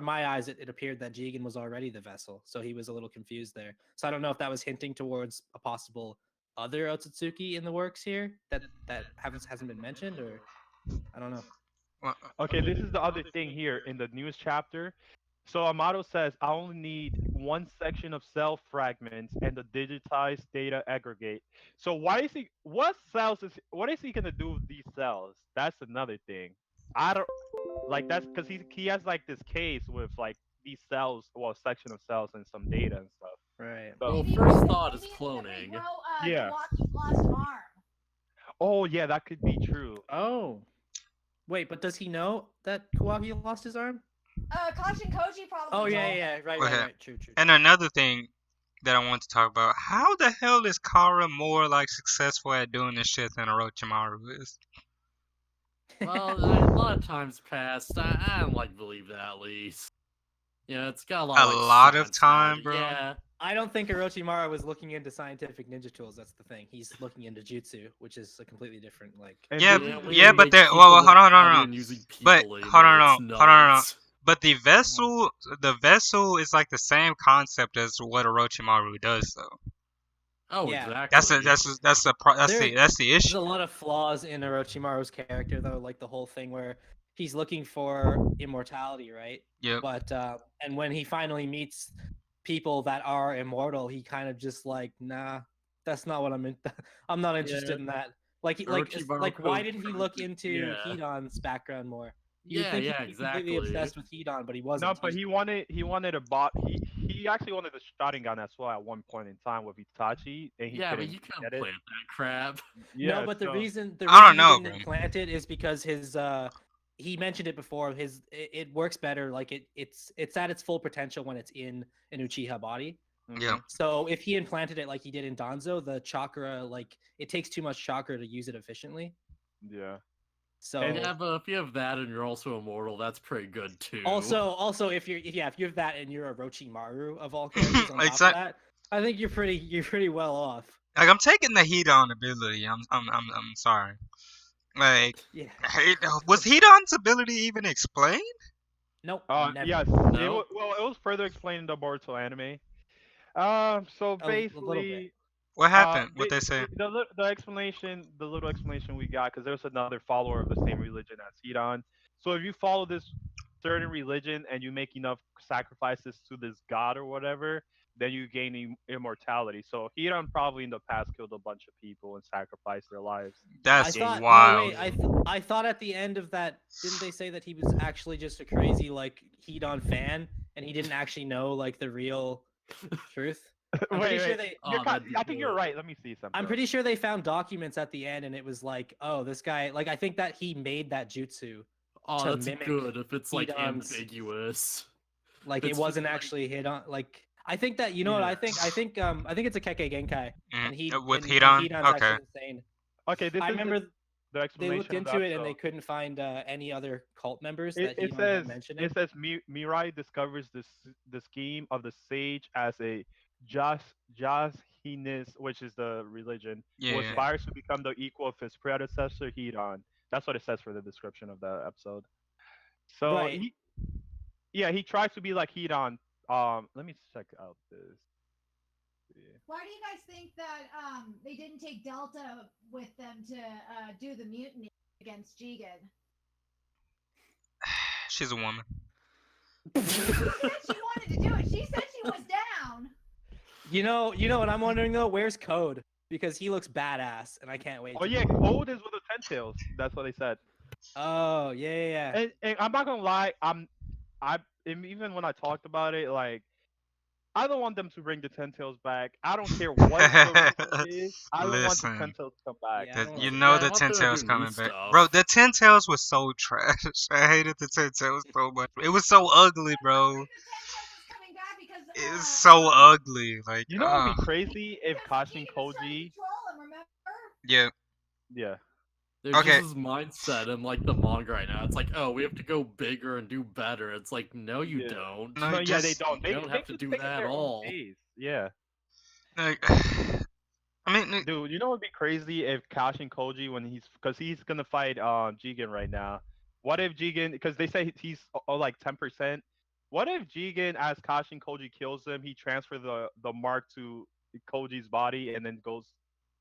my eyes, it appeared that Jigen was already the vessel, so he was a little confused there. So I don't know if that was hinting towards a possible other Otsutsuki in the works here that hasn't been mentioned, or I don't know. Well, Okay, this is the other thing here in the news chapter. So Amato says, I only need one section of cell fragments and the digitized data aggregate. So why is he? What is he gonna do with these cells? That's another thing. I don't like that's because he has like this case with like these cells, well, a section of cells and some data and stuff. Right. So Well, Maybe first it's- thought is maybe it's to cloning. regrow yeah. Kawaki's lost arm. Oh yeah, that could be true. Oh, wait, but does he know that Kawaki lost his arm? Kashin Koji probably. Oh yeah, told yeah, him. right, Okay. right. True. and another thing that I want to talk about: how the hell is Kara more like successful at doing this shit than Orochimaru is? Well, a lot of times passed. I don't like believe that at least. Yeah, it's got a lot A of, like, lot of science time, behind it. bro. Yeah. I don't think Orochimaru was looking into scientific ninja tools. That's the thing. He's looking into jutsu, which is a completely different And Yeah, this Yeah, is when yeah, you but make there. people Well, look hold on, better hold on. and using But people hold labor, on, it's hold on, hold on. nuts. But the vessel is like the same concept as what Orochimaru does, though. Oh, Yeah. exactly. That's the There's issue. a lot of flaws in Orochimaru's character, though, like the whole thing where he's looking for immortality, right? Yep. But and when he finally meets people that are immortal, he kind of just like, nah, that's not what I'm in. I'm not interested in that. Like, why Orochimaru didn't he proved look it. into Yeah. Hedon's background more? You would Yeah, think yeah, he'd be completely exactly. obsessed with Hedon, but he no, wasn't. but he wanted a bot. He actually wanted the Sharingan as well at one point in time with Itachi, and he Yeah, but couldn't you can't get it. plant that crap. No, Yeah, but the so reason I don't he know, didn't bro. implant it is because his he mentioned it before. It works better. Like it's at its full potential when it's in an Uchiha body. Yeah. So if he implanted it like he did in Danzo, the chakra, like, it takes too much chakra to use it efficiently. yeah. So And- Yeah, but if you have that and you're also immortal, that's pretty good too. also if you have that and you're a Orochimaru of all characters on top of Exact- that, I think you're pretty well off. Like, I'm taking the Hedon ability. I'm sorry. Like, Yeah. was Hedon's ability even explained? Nope. Never. yes. No. It was further explained in the Boruto anime. So A little bit. basically, What happened? What they say? the little explanation we got, because there's another follower of the same religion as Hidan. So if you follow this certain religion and you make enough sacrifices to this god or whatever, then you gain immortality. So Hidan probably in the past killed a bunch of people and sacrificed their lives. That's I thought wild. no wait, I thought at the end of that, didn't they say that he was actually just a crazy like Hedon fan and he didn't actually know like the real truth? I'm pretty sure they I think you're right. Let me see something. I'm pretty sure they found documents at the end and it was like, oh, this guy, like, I think that he made that jutsu. Oh, to that's mimic good if it's like Hedon's- ambiguous. Like, It's it just wasn't like- actually hit on, like, I think that, you know what, I think it's a Kekkei Genkai. And With and Hedon? Hedon's Okay. actually insane. Okay, this I is remember the they explanation. looked of into the it and they episode. couldn't find any other cult members It, that it Hedon says had mentioned. it says Mirai discovers the scheme of the sage as a Jashinis, which is the religion, who Yeah. aspires to become the equal of his predecessor Hidan. That's what it says for the description of the episode. So Right. he tries to be like Hidan. Let me check out this. Why do you guys think that they didn't take Delta with them to do the mutiny against Jigen? She's a woman. She said she wanted to do it. She said she was down. You know what I'm wondering though? Where's Code? Because he looks badass, and I can't wait. Oh yeah, Code is with the Ten Tails. That's what they said. Oh yeah. And I'm not gonna lie, and even when I talked about it, like, I don't want them to bring the Ten Tails back. I don't care what the reason is. I don't want the Listen. Ten Tails to come back. Yeah, I don't You know. know Yeah, I the want them Ten to Tails do new coming back. stuff. Bro, the Ten Tails was so trash. I hated the Ten Tails so much. It was so ugly, bro. The Ten Tails is coming back because It was so ugly. Like, You know what would be crazy if because Kashin Jigen was trying to Koji, control him, remember? yeah. yeah, There's Okay. just this mindset in like the manga right now. It's like, oh, we have to go bigger and do better. It's like, no, you Yeah. don't. No, No, yeah, they just don't. You don't They have to just do take that it at their own all. pace. Yeah. like, I mean, Dude, you know what'd be crazy if Cash and Koji when because he's gonna fight Jigen right now. What if Jigen because they say he's like 10%. What if Jigen as Cash and Koji kills him, he transfers the mark to Koji's body and then goes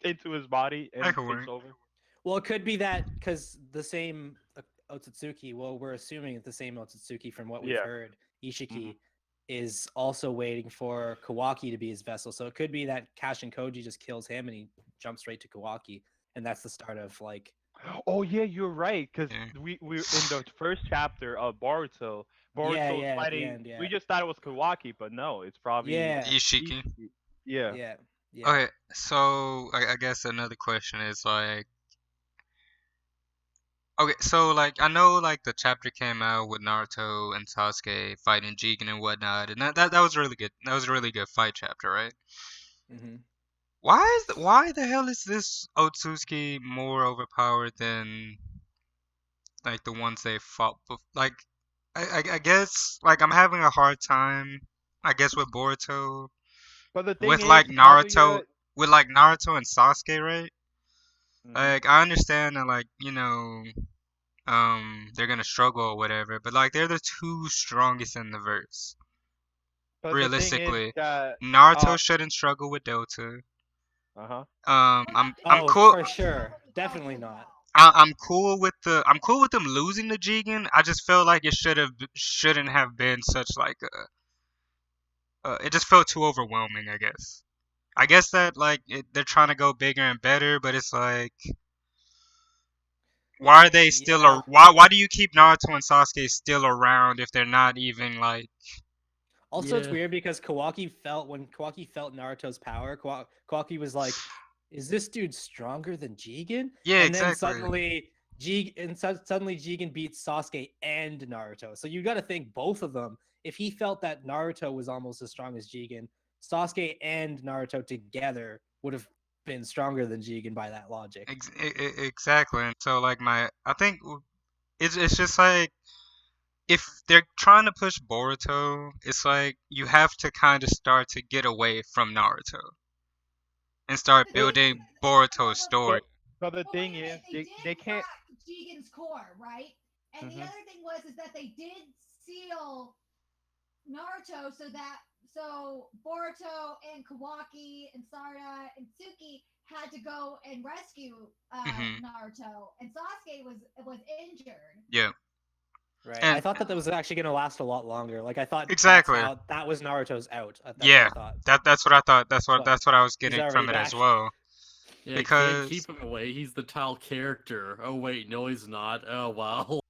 into his body that and could takes work. over? Well, it could be that because the same Otsutsuki. Well, we're assuming it's the same Otsutsuki from what we've Yeah. heard. Ishiki is also waiting for Kawaki to be his vessel, so it could be that Cash and Koji just kills him and he jumps straight to Kawaki, and that's the start of like. Oh yeah, you're right. Because Yeah. we in the first chapter of Boruto, Boruto's Yeah, at the fighting. end, yeah. We just thought it was Kawaki, but no, it's probably Yeah, Ishiki. Ishiki. Yeah. yeah, yeah. Okay, so I guess another question is like, okay, so like I know like the chapter came out with Naruto and Sasuke fighting Jigen and whatnot, and that was really good. That was a really good fight chapter, right? Hmm. Why the hell is this Otsutsuki more overpowered than like the ones they fought? Like, I guess like I'm having a hard time. I guess with Boruto, But the thing with is, like Naruto, Kaguya. with like Naruto and Sasuke, right? Mhm. Like I understand that like they're gonna struggle or whatever, but like they're the two strongest in the verse. But the thing is Realistically, that Naruto shouldn't struggle with Dota. uh-huh. We're not being I'm Oh, cool. for sure, with definitely Delta, not. though. I'm cool with them losing to Jigen. I just feel like it shouldn't have been such like it just felt too overwhelming. I guess that like they're trying to go bigger and better, but it's like why are they still Yeah. why do you keep Naruto and Sasuke still around if they're not even like Also, it's Yeah. weird because when Kawaki felt Naruto's power, Kawaki was like, "Is this dude stronger than Jigen?" yeah, And then exactly. suddenly Jigen beats Sasuke and Naruto. So you got to think both of them. If he felt that Naruto was almost as strong as Jigen, Sasuke and Naruto together would have been stronger than Jigen by that logic. Exactly. And so like I think it's just like if they're trying to push Boruto, it's like you have to kind of start to get away from Naruto and But start the But thing is, building Boruto's but story. but the but wait thing a is minute, they they did can't. crack Jigen's core, right? And the Mhm. other thing is that they did seal Naruto so Boruto and Kawaki and Sarada and Tsuki had to go and rescue Mhm. Naruto, and Sasuke was injured. Yeah. Right. I And thought that was actually going to last a lot longer. Like I thought exactly. that was Naruto's out. That's what I Yeah. thought. That's what I thought. But That's what I was he's getting already from it as back. well. Yeah, can't Because keep him away. He's the tile character. Oh wait, no, he's not. Oh wow.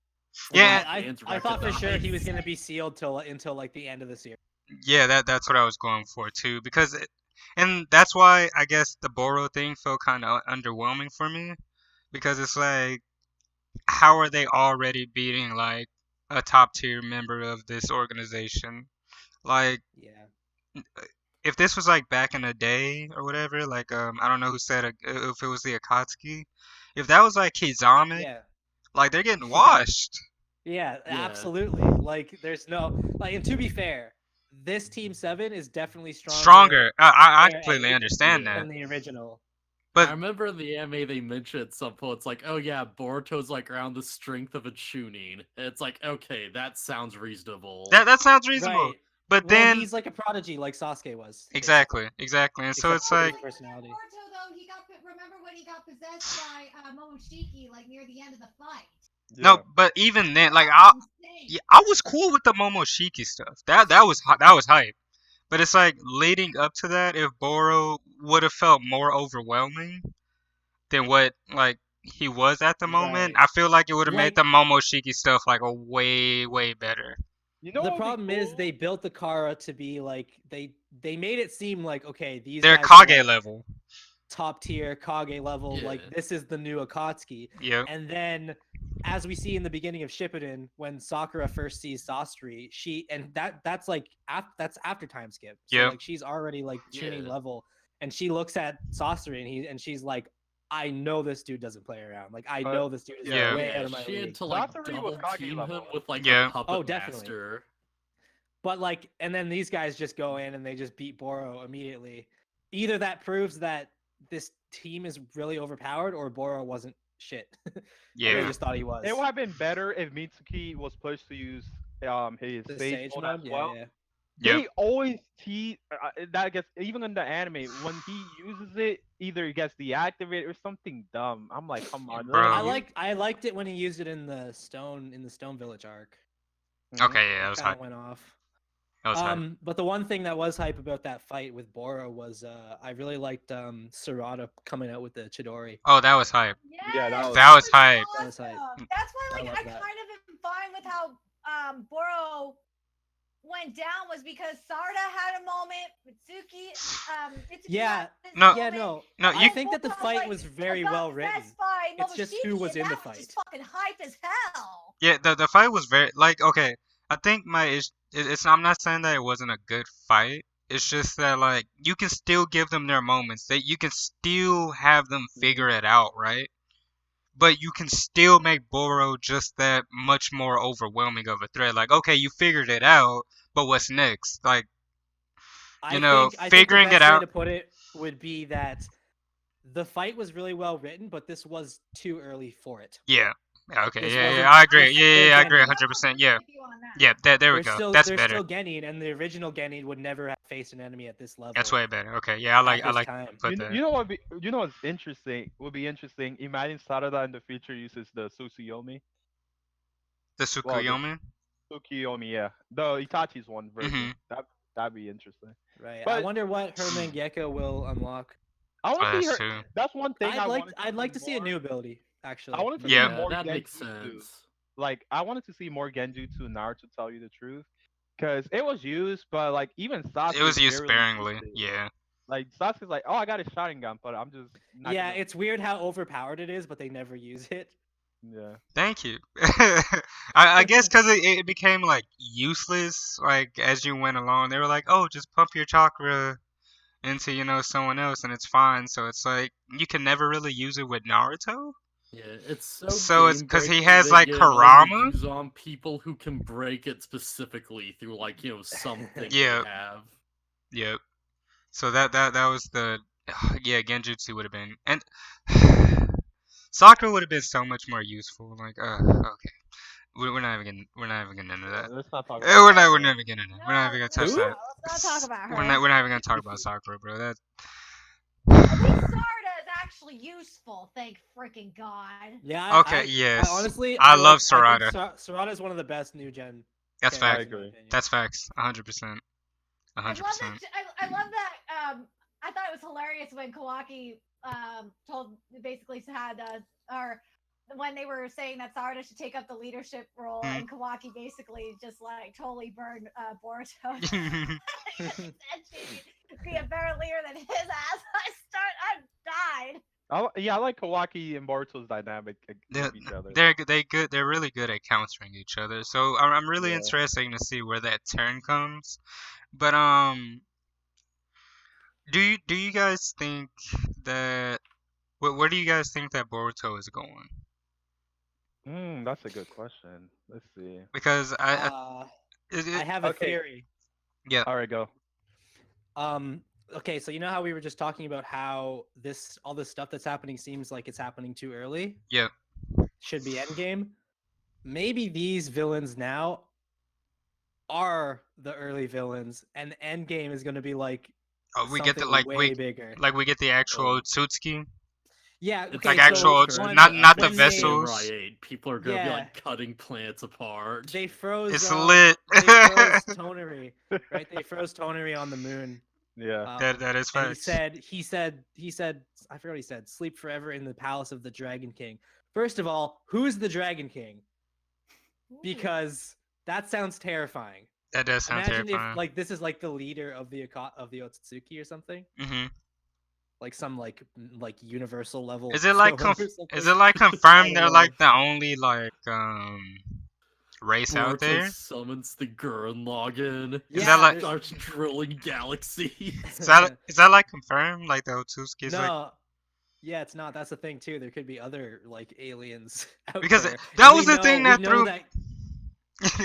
Well, yeah, Fans I thought for sure he was recognize. going to be sealed till until like the end of the series. yeah, that's what I was going for too. And that's why I guess the Boro thing felt kind of underwhelming for me because it's like how are they already beating like a top tier member of this organization? Like Yeah. if this was like back in the day or whatever, like I don't know who said it, if it was the Akatsuki, if that was like Kizame, Yeah. like they're getting Yeah. washed. Yeah, Yeah. absolutely. Like there's no like and to be fair, this team 7 is definitely stronger Stronger. I there at completely least understand Yeah. that, than the original. but I remember in the anime they mentioned at some point, it's like, oh yeah, Boruto's like around the strength of a Chunin. And it's like, okay, that sounds reasonable. that sounds reasonable. Right. But Well, then he's like a prodigy like Sasuke was, basically. exactly, and so Except it's for like big personality. Boruto though, remember when he got possessed by Momoshiki like near the end of the fight? no, Yeah. but even then, like That was insane. yeah, I was cool with the Momoshiki stuff. That was hype. But it's like leading up to that, if Boro would have felt more overwhelming than what like he was at the moment, Right. I feel like it would have made the Like Momoshiki stuff like a way better. You know the what would be problem is cool? they built the Kara to be like they made it seem like okay, these They're guys are Kage like level. top tier Kage level, Yeah. like this is the new Akatsuki. Yep. And then as we see in the beginning of Shippuden, when Sakura first sees Sasori, that's like that's after time skip. So Yep. like she's already like tuning Yeah. level, and she looks at Sasori and she's like, I know this dude doesn't play around. Like I But- know this dude is Yeah. way out Yeah, of my she had league. to like Sasori was double Kage team him level. with like Yeah. a puppet Oh, definitely. master. But like, and then these guys just go in and they just beat Boro immediately. Either that proves that this team is really overpowered, or Boro wasn't shit. Yeah. They just thought he was. It would have been better if Mitsuki was pushed to use his The sage Sage mode mode, as yeah, well. yeah. Yep. They always tease that gets even in the anime when he uses it, either it gets deactivated or something dumb. I'm like, come on, Bro. let him use I liked it when he used it in the Stone Village arc. it. Okay, yeah, that It was kind hype. of went off. That was hype. But the one thing that was hype about that fight with Boro was I really liked Sarada coming out with the Chidori. Oh, that was hype. Yeah, that Yes, was- That was hype. That was hype. awesome. That's why, I like, love I that. kind of am fine with how Boro went down, was because Sarda had a moment, Mitsuki, Mitsuki Yeah, had his No. Yeah, moment. no. No, I you- think that the Boro's fight like, was very about well the written. best fight. It's just who Momoshiki, was and in the that was just fight. fucking hype as hell. Yeah, the fight was very like okay. I think it's I'm not saying that it wasn't a good fight. It's just that like you can still give them their moments. That you can still have them figure it out, right? But you can still make Boro just that much more overwhelming of a threat. Like, okay, you figured it out, but what's next? Like, I know, think the figuring it best way out- to put it would be that the fight was really well written, but this was too early for it. yeah, okay, This yeah, wasn't- I agree. they're Yeah, I agree, getting- 100%. Yeah, With you on that. yeah, there we They're go. still That's they're better. still Genin, and the original Genin would never have faced an enemy at this level. That's way better. Okay, yeah, I at this like time. put You, that. you know what? You know what's interesting? Would be interesting. Imagine Sarada in the future uses the Tsukuyomi. The Well, Tsukuyomi. Tsukuyomi, yeah, the Itachi's one version. Mhm. That'd be interesting. Right. I But- wonder what her Mangekyo will unlock. I want to see That's her. true. That's one thing I'd like to see a more. new ability, actually. I wanted to from see Yeah. her. more that makes Genjutsu. sense. Like, I wanted to see more Genjutsu in Naruto, to tell you the truth, because it was used, but like even Sasuke It was used barely sparingly. used it. Yeah. Like Sasuke's like, oh, I got a Sharingan, but I'm just not Yeah, gonna... it's weird how overpowered it is, but they never use it. yeah. Thank you. I guess because it became like useless. Like as you went along, they were like, oh, just pump your chakra into someone else and it's fine. So it's like you can never really use it with Naruto. Yeah, it's So it's 'cause he game-breaking has, they like, can only Kurama? use on people who can break it specifically through like something Yeah. they have. Yep. So that was the yeah, Genjutsu would have been, and Sakura would have been so much more useful. Like okay. We're not even getting into that. Let's not talk. We're not even getting into that. We're not even gonna touch No, that. let's not talk about her. We're not even gonna talk about Sakura, bro. That At least Sarda is actually useful, thank freaking God. Yeah. Okay, yes. Honestly, I love I think Sarada. Sarada is one of the best new gen. That's characters, fact. in my agree. opinion. That's facts. 100%. I love 100%. that. I love that. I thought it was hilarious when Kawaki told basically had or when they were saying that Sarda should take up the leadership role, Mm. and Kawaki basically just like totally burned Boruto. Said she'd be a better leader than his ass. I died. I like Kawaki and Boruto's dynamic Yeah, with each other. They're really good at countering each other. So I'm really Yeah. interested to see where that turn comes. But do you guys think that where do you guys think that Boruto is going? That's a good question. Let's see. Because I have a okay. theory. All right, go. Okay, so you know how we were just talking about how all this stuff that's happening seems like it's happening too early? Yeah. Should be endgame. Maybe these villains now are the early villains, and endgame is going to be like we get the something way bigger. we get the actual Otsutsuki. Yeah, It's okay, like so actual one- not the when they- vessels. Right, people are gonna be Yeah. like cutting plants apart. They froze. It's um, lit. They froze Toneri, right? They froze Toneri on the moon. Yeah. that is And facts. he said, I forgot what he said, sleep forever in the palace of the Dragon King. First of all, who's the Dragon King? Because that sounds terrifying. That does sound Imagine terrifying. if like this is like the leader of the Otsutsuki or something, hmm like some like universal level. Is it like villain or is something. it like confirmed they're know. like the only like race out Boruto there? summons the Gurren Lagann. Is that like- starts drilling galaxies? Is that like confirmed? Like the Otsutsuki is like No, Yeah, it's not. That's the thing too. There could be other like aliens out Because there. that And was the thing we that know threw. that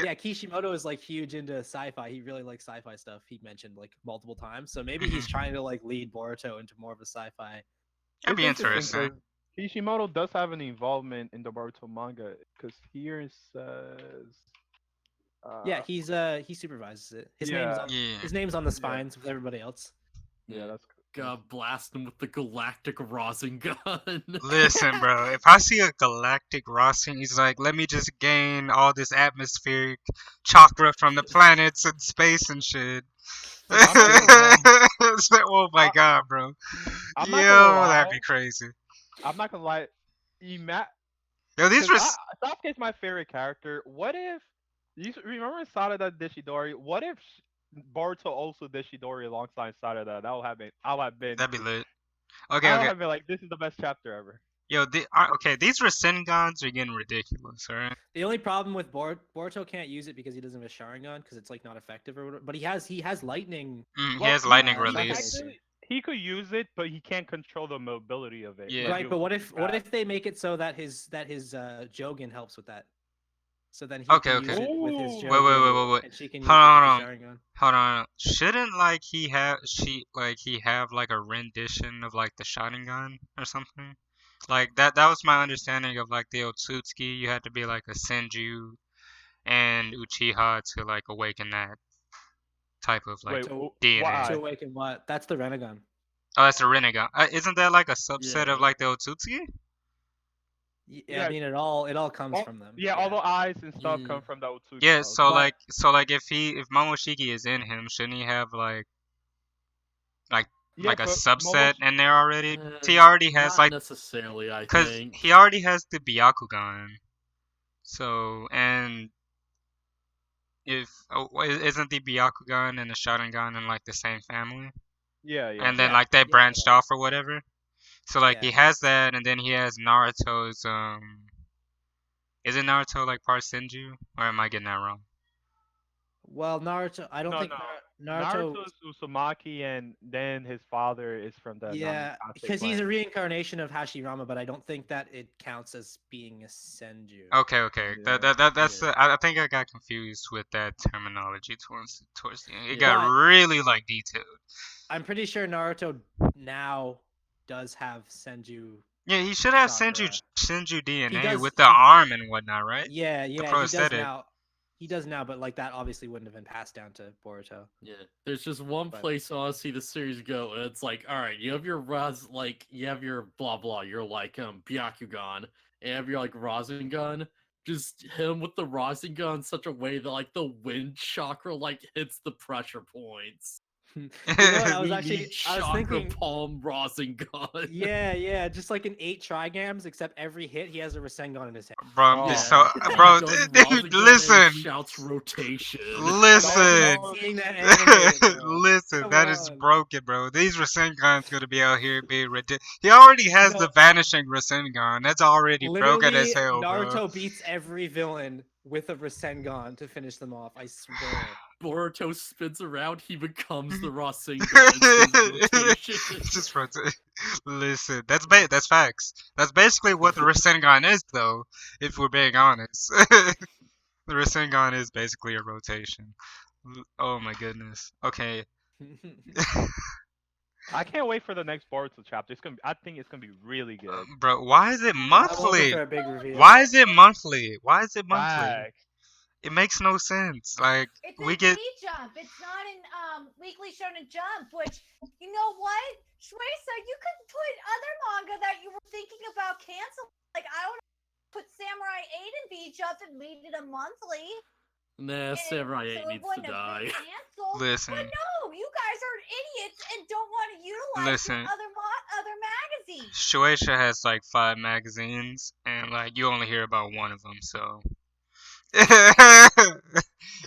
yeah, Kishimoto is like huge into sci-fi. He really likes sci-fi stuff. He mentioned like multiple times. So maybe he's Mhm. trying to like lead Boruto into more of a sci-fi. That'd It's be interesting interesting. because Kishimoto does have an involvement in the Boruto manga. Because here it says, Yeah, uh, he supervises it. yeah, Yeah. His name's on the yeah, spines with everybody else. yeah. Yeah. That's Blast him with the galactic Rasengan. Listen, bro. If I see a galactic Rossing, he's like, let me just gain all this atmospheric chakra from the planets and space and shit. From the I'm not gonna spirit lie. realm. It's like, oh my I, god, bro. I'm not gonna Yo, that'd be lie. crazy. I'm not gonna lie. Yo, these Because were. Sasuke's my favorite character. What if remember Sarada Deshidori? What if Boruto also Deshidori alongside Sarada? That would have been. That'd be lit. Okay, I would okay. have been like, this is the best chapter ever. Yo, okay, these Rasengans are getting ridiculous, alright? The only problem with Boruto can't use it because he doesn't have a Sharingan because it's like not effective or whatever. But he has lightning. He Well, has lightning It's not gonna release. issue. he could use it, but he can't control the mobility of it. Yeah. Like, Right, it but would what be if bad. they make it so that his Jogan helps with that? So then he Okay, can okay. use it with his Ooh. Jogan, and she can Hold use it with on, the hold on. Sharingan. Hold on. Shouldn't like he have like a rendition of like the Sharingan or something? Like that was my understanding of like the Otsutsuki. You had to be like a Senju and Uchiha to like awaken that type of like Wait, To DNA. to why? awaken what? That's the Renegon. Oh, that's a Rinnegan. Isn't that like a subset of Yeah. like the Otsutsuki? I Yeah, mean, it all comes from them. yeah, all the eyes and stuff Yeah. come from the Otsuki Yeah, house. so like if Momoshiki is in him, shouldn't he have like Yeah, like a but subset in there already? Uh, He already has Not like necessarily, I cuz think. he already has the Byakugan. So, and if isn't the Byakugan and the Sharingan in like the same family? yeah, yeah. And then Yeah, like they yeah, branched off or whatever. So like yeah. he has that and then he has Naruto's is it Naruto like part Senju or am I getting that wrong? Well, Naruto. I don't No, think no. Naruto. Naruto's Uzumaki, and then his father is from the Yeah, Namekusei because he's clan. a reincarnation of Hashirama, but I don't think that it counts as being a Senju. Okay, okay. That, Yeah. that, that that's Yeah. I think I got confused with that terminology towards the end. It Yeah. got But really like detailed. I'm pretty sure Naruto now does have Senju Yeah, he should have chakra. Senju He DNA does. with the arm and whatnot, right? Yeah, The yeah, he does prosthetic. now. He does now, but like that obviously wouldn't have been passed down to Boruto. Yeah, there's just one But- place I want to see the series go, and it's like, all right, you have your you have your blah blah, you're like Byakugan, and you have your like Rasengan. Just him with the Rasengan in such a way that like the wind chakra like hits the pressure points. You know what? I was We actually need I was chakra thinking. palm Rasengan. Yeah, just like an 8 trigams, except every hit he has a Rasengan in his hand. Bro, I'm Oh, just Yeah, so he bro, does dude, Rasengan listen. and shouts rotation. Imagine Listen. seeing that animated, bro. Listen, Come that is on. broken, bro. These Rasengan's gonna be out here being ridiculous. He already has No. the vanishing Rasengan. That's already broken as Literally, hell, bro. Naruto beats every villain with a Rasengan to finish them off. I swear. Boruto spins around, he becomes the Rasengan. Rotation. Just rotate. Listen, that's facts. That's basically what the Rasengan is, though. If we're being honest, the Rasengan is basically a rotation. Oh my goodness. Okay. I can't wait for the next Boruto chapter. I think it's gonna be really good. Bro, why is it I'm hoping monthly? for a big reveal. Why is it monthly? Why is it monthly? Facts. It makes no sense. Like It's we in get Jump. It's not in Weekly Shonen Jump. Which, you know what, Shueisa, you could put other manga that you were thinking about canceling. Like, I don't know, put Samurai 8 in B Jump and made it a monthly. Nah, Samurai 8 so it needs to wouldn't have die. been canceled. listen. But no, you guys are idiots and don't want to utilize Listen. your other magazines. Shueisha has like 5 magazines, and like you only hear about one of them. So,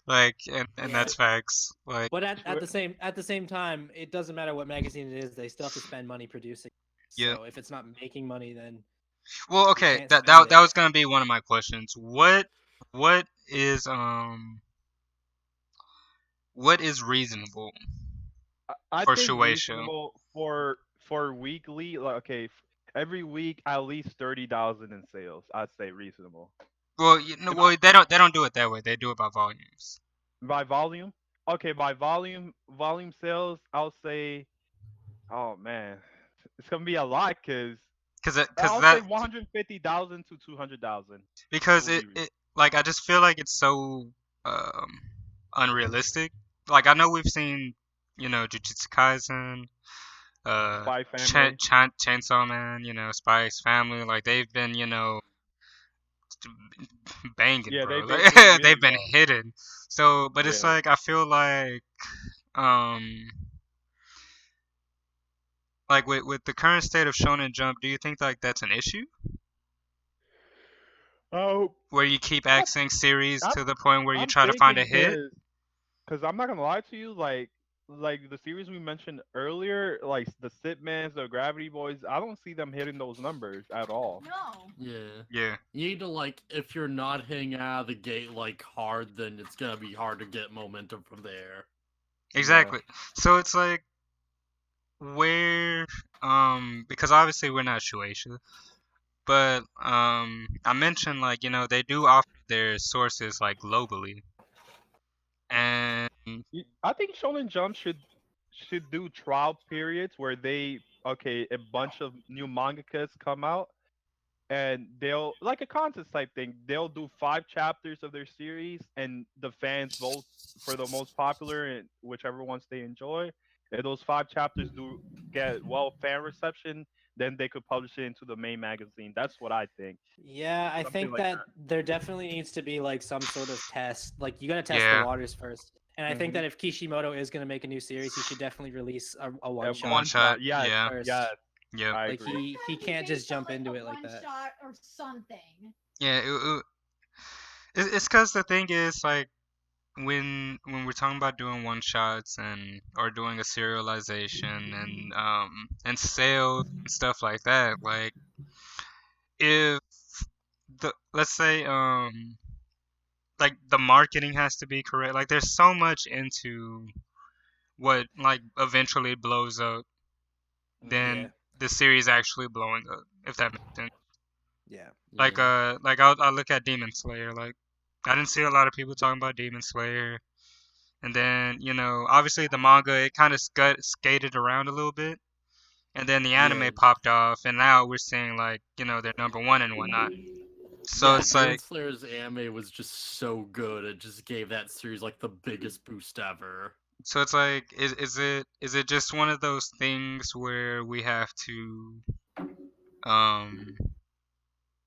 like, and Yeah. that's facts. Like, But at the same time, it doesn't matter what magazine it is. They still have to spend money producing. Yeah. So if it's not making money, then well, you okay, can't that spend that it. was gonna be one of my questions. What is reasonable I for think Shueisha? reasonable for weekly. Like, okay, every week at least 30,000 in sales. I'd say reasonable. Well, you know, And well they don't do it that way. They do it by volumes. by volume, okay, by volume sales, I'll say, oh man, it's gonna be a lot because Cause I'll say that 150,000 to 200,000 because will be. it like I just feel like it's so um unrealistic. Like I know we've seen, Jujutsu Kaisen, Spy Family. Chainsaw Man, Spy's Family, like they've been, banging, Yeah, bro. they've been Like doing they've really been well. hidden. So, but it's Yeah. like I feel um like with the current state of Shonen Jump, do you think like that's an issue Oh, where you keep I, axing series I'm to the point where you I'm try to find a thinking hit? because I'm not gonna lie to you, like the series we mentioned earlier, like the Sitmans, the Gravity Boys, I don't see them hitting those numbers at all. No. Yeah. Yeah. You need to like if you're not hitting out of the gate like hard, then it's gonna be hard to get momentum from there. Yeah. Exactly. So it's like where because obviously we're not Shueisha, but I mentioned like they do offer their sources like globally, and I think Shonen Jump should do trial periods where they okay a bunch of new mangakas come out and they'll like a contest type thing. They'll do 5 chapters of their series and the fans vote for the most popular and whichever ones they enjoy. If those 5 chapters do get well fan reception, then they could publish it into the main magazine. That's what I think. Yeah, I Something think like that there definitely needs to be like some sort of test. Like you gotta test the yeah, waters first. And I that. think that if Kishimoto is gonna make a new series, he should definitely release a one one shot shot. Yes, Yeah, first. yes, yeah, I Like agree. It's he gotta be can't just based on jump like into a it like one that. shot or something. yeah. It's because the thing is like when we're talking about doing one shots and or doing a serialization and sales and stuff like that, like if the let's say like the marketing has to be correct. Like there's so much into what like eventually blows up Hmm. Yeah, than the series actually blowing up, if that makes sense. yeah. Yeah. Like I'll look at Demon Slayer. Like I didn't see a lot of people talking about Demon Slayer, and then obviously the manga it kind of skated around a little bit, and then the Yeah. anime popped off, and now we're seeing like they're #1 and whatnot. So Yeah, it's Demon like Slayer's anime was just so good. It just gave that series like the biggest boost ever. is it just one of those things where we have to um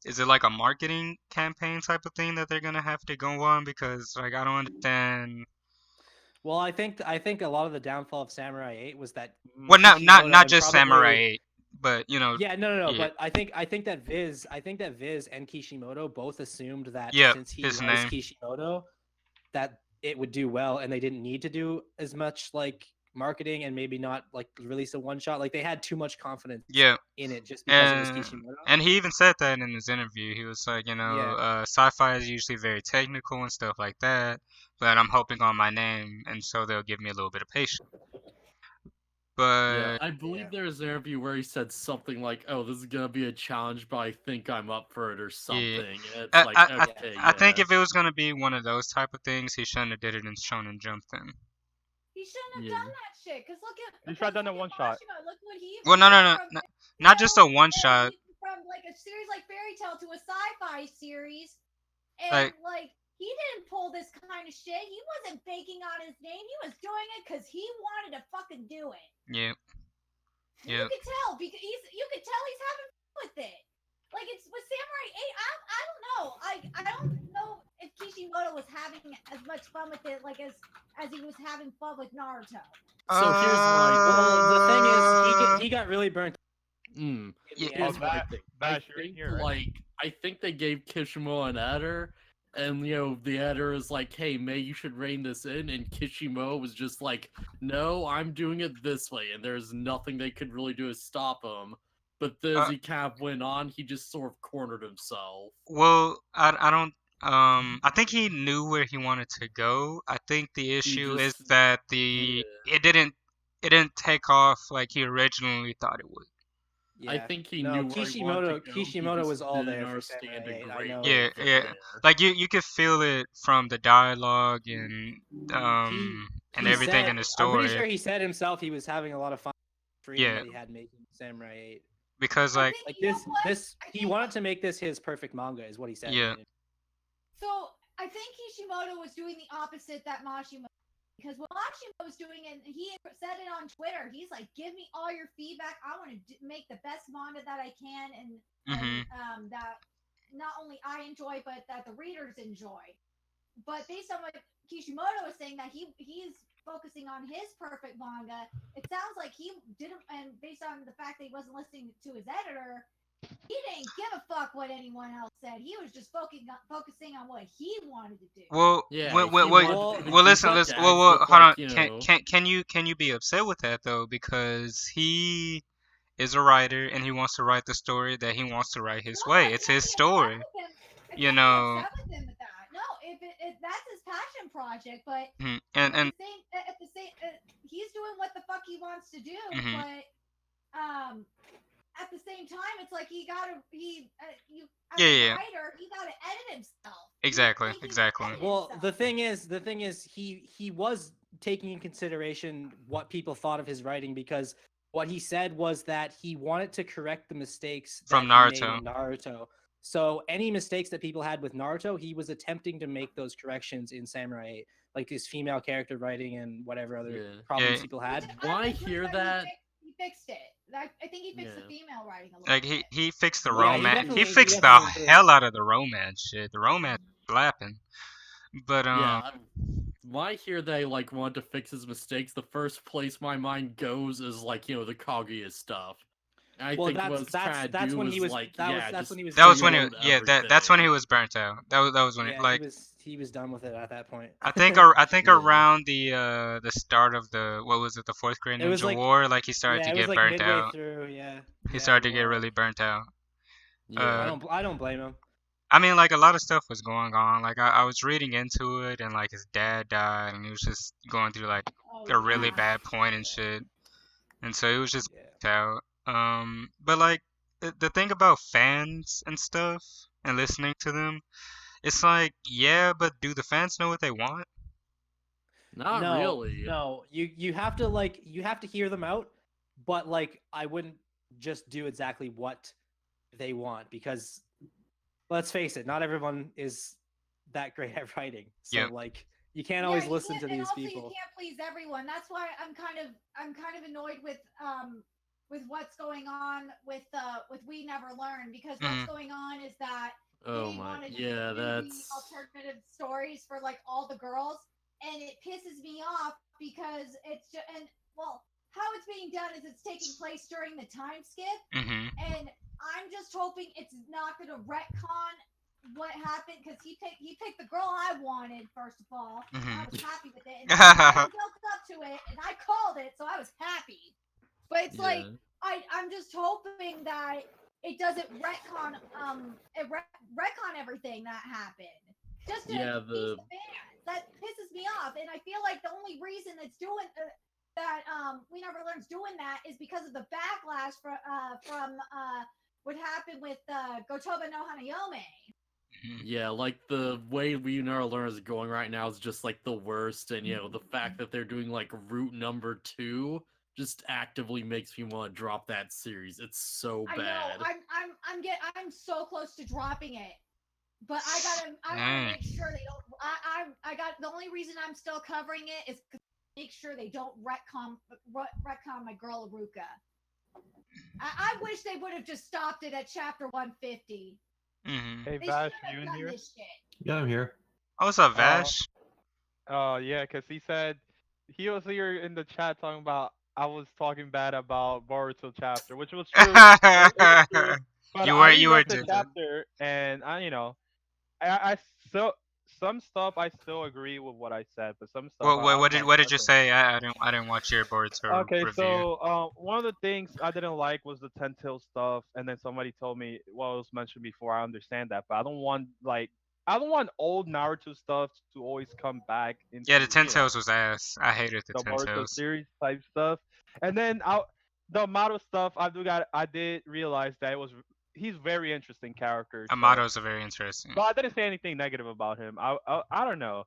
is it like a marketing campaign type of thing that they're gonna have to go on because like I don't understand. Well, I think a lot of the downfall of Samurai 8 was that Well, Kishimoto not and just Samurai probably 8, but yeah, no. yeah, But I think that Viz and Kishimoto both assumed that yep, since he his was name, Kishimoto, that it would do well, and they didn't need to do as much like marketing and maybe not like release a one shot. Like they had too much confidence yeah, in it just because it was and Kishimoto. he even said that in his interview. He was like, Yeah, sci-fi is usually very technical and stuff like that, but I'm hoping on my name, and so they'll give me a little bit of patience. Yeah, But I yeah, believe there was an interview where he said something like, "Oh, this is gonna be a challenge, but I think I'm up for it" or yeah, something. And it's I like, I I, yeah. okay, I think yeah, if it was gonna be one of those type of things, he shouldn't have did it in Shonen Jump then. He shouldn't have done yeah, that shit. Cause You should have done a look at one shot. Mashima. Look what he Well, he went from not just a one and shot. he from like a series like Fairy Tale to a sci-fi series, and Like, like he didn't pull this kind of shit. He wasn't faking on his name. He was doing it because he wanted to fucking do it. yeah, And you yeah. could tell because you could tell he's having fun with it. Like it's with Samurai 8. I don't know. I don't know if Kishimoto was having as much fun with it like as he was having fun with Naruto. So here's what I think. Well, the thing is, Uh, he got really burnt Mm, in yeah, the Oh, here's end. what I that think. I Bash, you're in think here, right? like I think they gave Kishimoto an adder, and the adder is like, "Hey, May, you should rein this in," and Kishimoto was just like, "No, I'm doing it this way," and there's nothing they could really do to stop him. But then as uh, he kind of went on, he just sort of cornered himself. well, I don't. I think he knew where he wanted to go. I think the He issue is just, that yeah, it didn't take off like he originally thought it would. I think he no, knew where he wanted to go. He Kishimoto just was all didn't there for understand Samurai a 8. I great know. Yeah, way from yeah. there. Like you could feel it from the dialogue and He and he everything in said, the I'm pretty story. sure he said himself he was having a lot of fun, freedom Yeah, that he had making Samurai 8. because I like think Like you know what? I he think wanted to make this his perfect manga, is what he said. in yeah, an so. I think Kishimoto was doing the opposite that Mashimo, because what Mashimo was doing, and he said it on Twitter. He's like, "Give me all your feedback. I want to make the best manga that I can, mhm, and that not only I enjoy, but that the readers enjoy." But based on what Kishimoto was saying, that he's focusing on his perfect manga, it sounds like he didn't. And based on the fact that he wasn't listening to his editor, he didn't give a fuck what anyone else said. He was just focusing on what he wanted to do. well, Yeah, he well, wanted Well, to do the well, deep listen, listen, dives well, with hold on. like, Can you be upset with that though? Because he is a writer and he wants to write the story that he wants to write his No, way. I It's can't his be upset story, with him. I you can't be know. upset with him with that. No, if that's his passion project, but Mhm, at and the same, he's doing what the fuck he wants to do. mhm, But at the same time, it's like you as yeah, a yeah, yeah, writer, he gotta edit himself. He didn't exactly, think he could exactly. edit well, himself. the thing is, he was taking in consideration what people thought of his writing, because what he said was that he wanted to correct the mistakes From that he made Naruto. in Naruto. So any mistakes that people had with Naruto, he was attempting to make those corrections in Samurai 8, like his female character writing and whatever other yeah. problems Yeah, people had. Why I'm pretty hear sure that? he fixed it. I think he fixed the Yeah. female writing a little like bit. he fixed the Yeah, he romance. He definitely fixed the improved. hell out of the romance shit. The romance slapping. But Yeah, when I hear they like wanted to fix his mistakes, the first place my mind goes is like, the Kaguya stuff. And I Well, think what it's trying to that's do when is he was like, that's just when he was that was done when with it. it, reload yeah, that's when he everything. was burnt out. That was when it, Yeah, like he was done with it at that point. I think Yeah. around the start of the, what was it, the fourth grade It was ninja like, war, like he started yeah, to it was get like burnt midway out. through. Yeah, He yeah, started it to get was. really burnt out. Yeah. I don't blame him. I mean, like a lot of stuff was going on. Like I was reading into it, and like his dad died, and he was just going through like Oh a really yeah. bad point and shit, and so he was just Yeah. burnt out. But like the thing about fans and stuff and listening to them, it's like, yeah, but do the fans know what they want? Not No, really. no, you have to you have to hear them out, but like I wouldn't just do exactly what they want, because let's face it, not everyone is that great at writing. So Yep. like you can't Yeah, always you listen can't, to and these also you people. can't please everyone. That's why I'm kind of annoyed with what's going on with We Never Learn, because what's Mhm. going on is that Oh they my, want to yeah, do the that's alternative stories for like all the girls, and it pisses me off because it's just, and well, how it's being done is it's taking place during the time skip, Mhm. and I'm just hoping it's not going to retcon what happened, because he picked the girl I wanted first of all. And I Mhm. was happy with it, and everybody built up to it, and I called it, so I was happy. But it's like yeah. I'm just hoping that it doesn't retcon everything that happened just to Yeah, appease the the fans. That pisses me off, and I feel like the only reason it's doing that We Never Learn's doing that is because of the backlash from what happened with Gotoba no Hanayome. yeah, like the way We Never Learn is going right now is just like the worst, and the fact that they're doing like route number 2 just actively makes me want to drop that series. It's so I know bad. I'm so close to dropping it, but I want to Mm. make sure they don't. I got the only reason I'm still covering it is to make sure they don't retcon my girl Aruka. I wish they would have just stopped it at chapter 150. Mhm. Hey They Vash, shouldn't you have in done here? this shit. Yeah, I'm here. Oh, what's up, Uh, Vash? yeah, cause he said he was here in the chat talking about I was talking bad about Boruto chapter, which was true. It was true. But You I were reread the tinted. chapter, and I still some stuff I still agree with what I said, but some stuff I was like, What did you okay. say? I didn't watch your Boruto Okay, review. so one of the things I didn't like was the ten tail stuff, and then somebody told me, well, it was mentioned before. I understand that, but I don't want old Naruto stuff to always come back Yeah, the into Ten Tails was ass. I hated the the Ten Boruto Tails. series type stuff. And then I the model stuff, I did realize that he's very interesting character. So, Amato's a very interesting. but I didn't say anything negative about him. I don't know.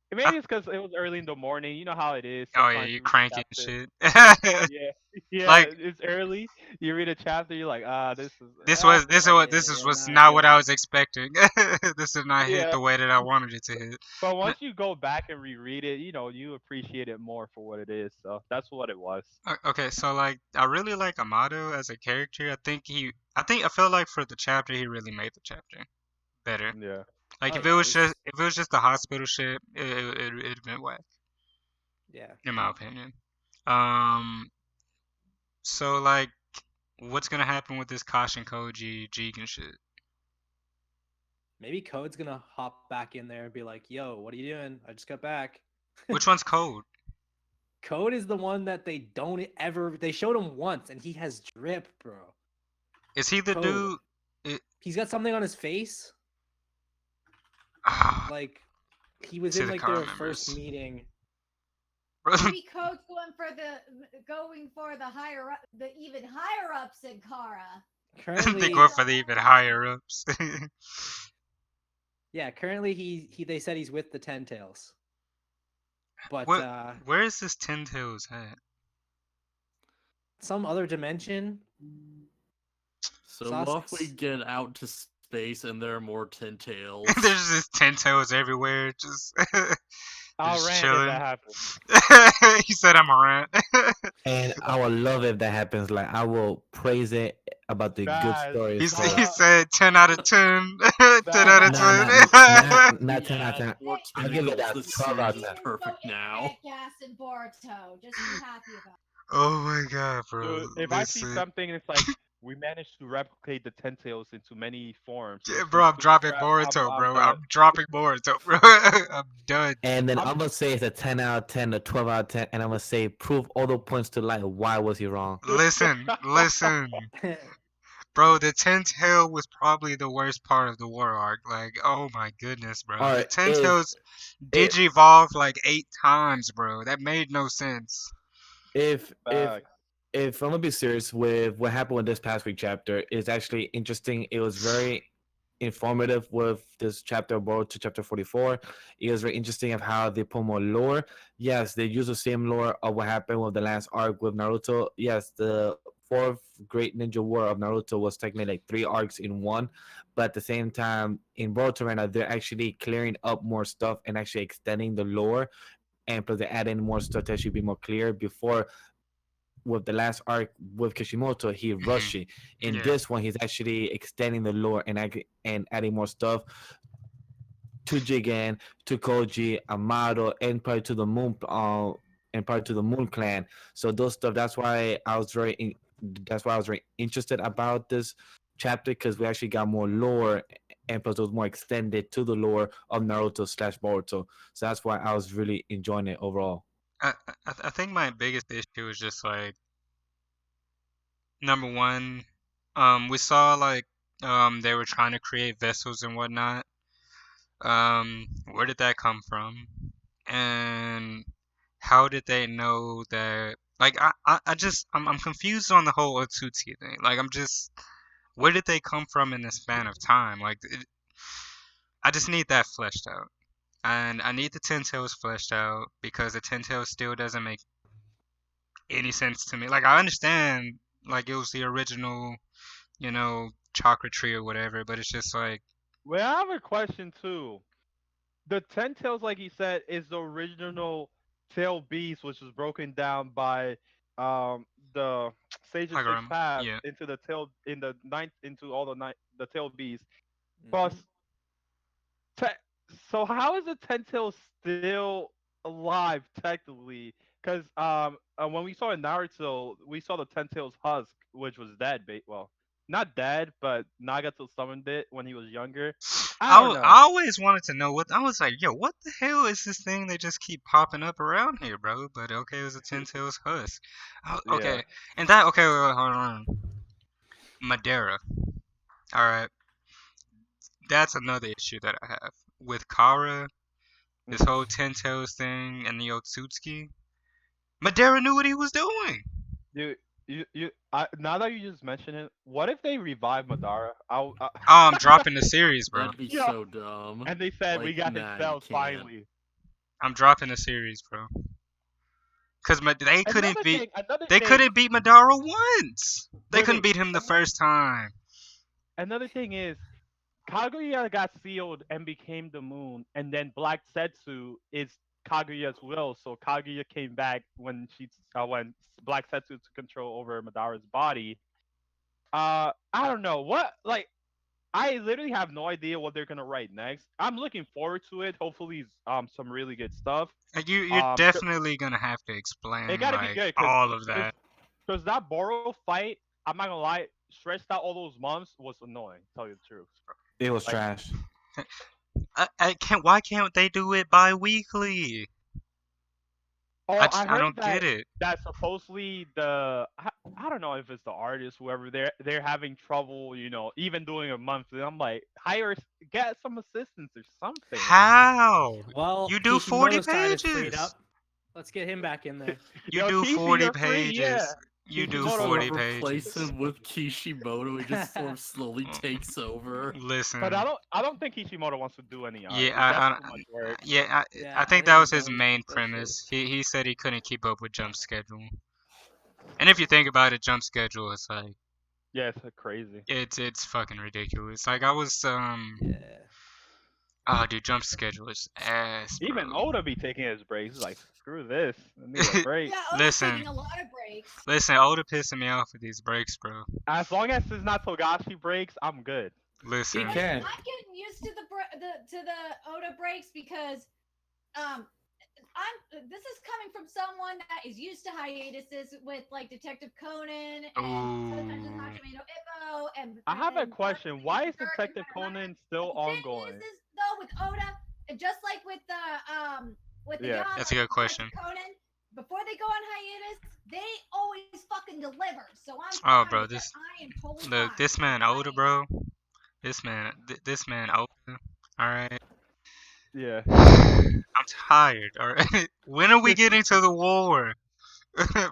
I, Maybe it's because it was early in the morning. You know how it is. oh yeah, Sometimes you you read a cranky and chapter. shit. Yeah, yeah, Like it's early. You read a chapter, you're like, this is this was not what I was expecting. This did not hit yeah. the way that I wanted it to hit. But N- once you go back and reread it, you appreciate it more for what it is. So that's what it was. Okay, so like I really like Amato as a character. I felt like for the chapter he really made the chapter better. Yeah. Like Oh yeah, this if it was just the hospital shit, it'd been whack yeah. in my opinion. Um, so like, what's gonna happen with this Kashin Koji Jigen shit? Maybe Code's gonna hop back in there and be like, "Yo, what are you doing? I just got back." Which one's Code? Code is the one that they showed him once and he has drip, bro. Is he the Code. dude? He's got something on his face. Like he was See in the like car their members. first meeting. Maybe Code's going for the even higher ups in Kara. They Currently, go for the even higher ups. yeah, currently they said he's with the Ten Tails. But Where is this Ten Tails at? some other dimension. So what if we get out to space and there are more Ten Tails? There's just Ten Tails everywhere, just I'll just rant if chilling. that happens. He said I'm a rant. And I would love if that happens. Like I will praise it about the good Guys, stories. He Shut he up. said 10 out of 10. 10 out of Nah, 10. not 10 out of 10. More I'll give it tentacles. a This 12 out of series 10. is perfect now. Internet gas and Boruto. Just be happy about it. Oh my god, bro. Dude, if I see Listen. something and it's like we managed to replicate the tentails into many forms. Yeah, into bro, I'm super dropping trap, Boruto, I'm bro. done. I'm dropping Boruto, bro. I'm done. And then I'm- I'm gonna say it's a 10 out of 10, a 12 out of 10, and I'm gonna say prove all the points to light. Why was he wrong? Listen. Bro, the 10 tail was probably the worst part of the war arc. Like, oh my goodness, bro. The Alright, 10 if tails digivolved like 8 times, bro. That made no sense. if Facts. if I'm gonna be serious with what happened with this past week chapter, is actually interesting. It was very informative with this chapter about to chapter 44. It was very interesting of how they put more lore. Yes, they use the same lore of what happened with the last arc with Naruto. Yes, the fourth great ninja war of Naruto was technically like 3 arcs in one, but at the same time in Boruto right now they're actually clearing up more stuff and actually extending the lore, and plus they add in more stuff to actually be more clear. Before, with the last arc with Kishimoto, he rushed it. In Yeah. this one, he's actually extending the lore and adding more stuff to Jigen, to Koji, Amado, and probably to the Moon Clan. So those stuff. That's why I was very interested about this chapter, because we actually got more lore, and plus it was more extended to the lore of Naruto slash Boruto. So that's why I was really enjoying it overall. I think my biggest issue is just like, number one, we saw like they were trying to create vessels and whatnot. Where did that come from? And how did they know that? Like, I'm confused on the whole Otsutsuki thing. Like, where did they come from in the span of time? Like, I just need that fleshed out. And I need the Ten Tails fleshed out, because the Ten Tails still doesn't make any sense to me. Like, I understand, like, it was the original, chakra tree or whatever, but it's just like, Well, I have a question too. The Ten Tails, like you said, is the original tail beast, which was broken down by um the Sage of Six Hagoromo. Paths Yeah. into the tail in the ninth into all the tail beasts. But Mhm. so how is the Ten Tails still alive technically? Because when we saw in Naruto, we saw the Ten Tails husk, which was dead. Well, not dead, but Nagato summoned it when he was younger. I don't know. I always wanted to know what I was like, yo, what the hell is this thing they just keep popping up around here, bro? But okay, it was a Ten Tails husk. Okay, Yeah. and that okay, wait, hold on. Madeira. All right, that's another issue that I have with Kara. This whole Ten Tails thing and the Otsutsuki. Madeira knew what he was doing. Dude, now that you just mentioned it, what if they revive Madara? Oh, I'm dropping the series, bro. That'd be Yo, so dumb. and they said we Like, got his nah, you cells can't. finally. I'm dropping the series, bro. Cause they couldn't beat. Another They thing. couldn't beat Madara once. They couldn't Wait. beat him the first time. Another thing is Kaguya got sealed and became the moon, and then Black Setsu is Kaguya's will. So Kaguya came back when Black Setsu took control over Madara's body. I don't know what like. I literally have no idea what they're gonna write next. I'm looking forward to it. Hopefully, some really good stuff. You're 'Cause definitely gonna have to it explain gotta be like good, all of that. cause that Boro fight. I'm not gonna lie, stretched out all those months was annoying. To tell you the truth. It was Like, trash. I can't. Why can't they do it bi-weekly? oh, I I heard don't get it. that supposedly I don't know if it's the artist, whoever they're having trouble, even doing a monthly. I'm like, get some assistance or something. Like, How? Well, You do 40 Kishimoto's time is freed pages. up. Let's get him back in there. You yo, do Kishi, 40 you're free, yeah. pages. You do Just Kishimoto, 40 replace pages. him with Kishimoto. He just sort of slowly takes over. Listen. But I don't think Kishimoto wants to do any art. Yeah, That's too much work. yeah, Yeah, I think I that think was he his don't. main That's it. premise. He said he couldn't keep up with Jump's schedule. And if you think about it, Jump's schedule is like Yeah, it's crazy. it's fucking ridiculous. Like I was Yeah. oh dude, Jump's schedule is ass, bro. Even Oda be taking his breaks. He's like, screw this. I need a break. Yeah, Oda's Listen. taking a lot of breaks. Listen, Oda pissing me off with these breaks, bro. As long as it's not Togashi breaks, I'm good. Listen. He can. I'm getting used to the Oda breaks because this is coming from someone that is used to hiatuses with like Detective Conan and sometimes with Ooh. Hachimino Ippo and I have a and question. Dark Why is Dark Detective and Hunter. Conan still The thing ongoing? is though with Oda, just like with the Yeah. Yama That's a good question. Conan, before they go on hiatus, they always fucking deliver. So I'm Oh, fine bro, with this that. I am totally look, fine. this man Oda, bro. This man Oda. All right. Yeah. I'm tired. All right. When are we getting to the war?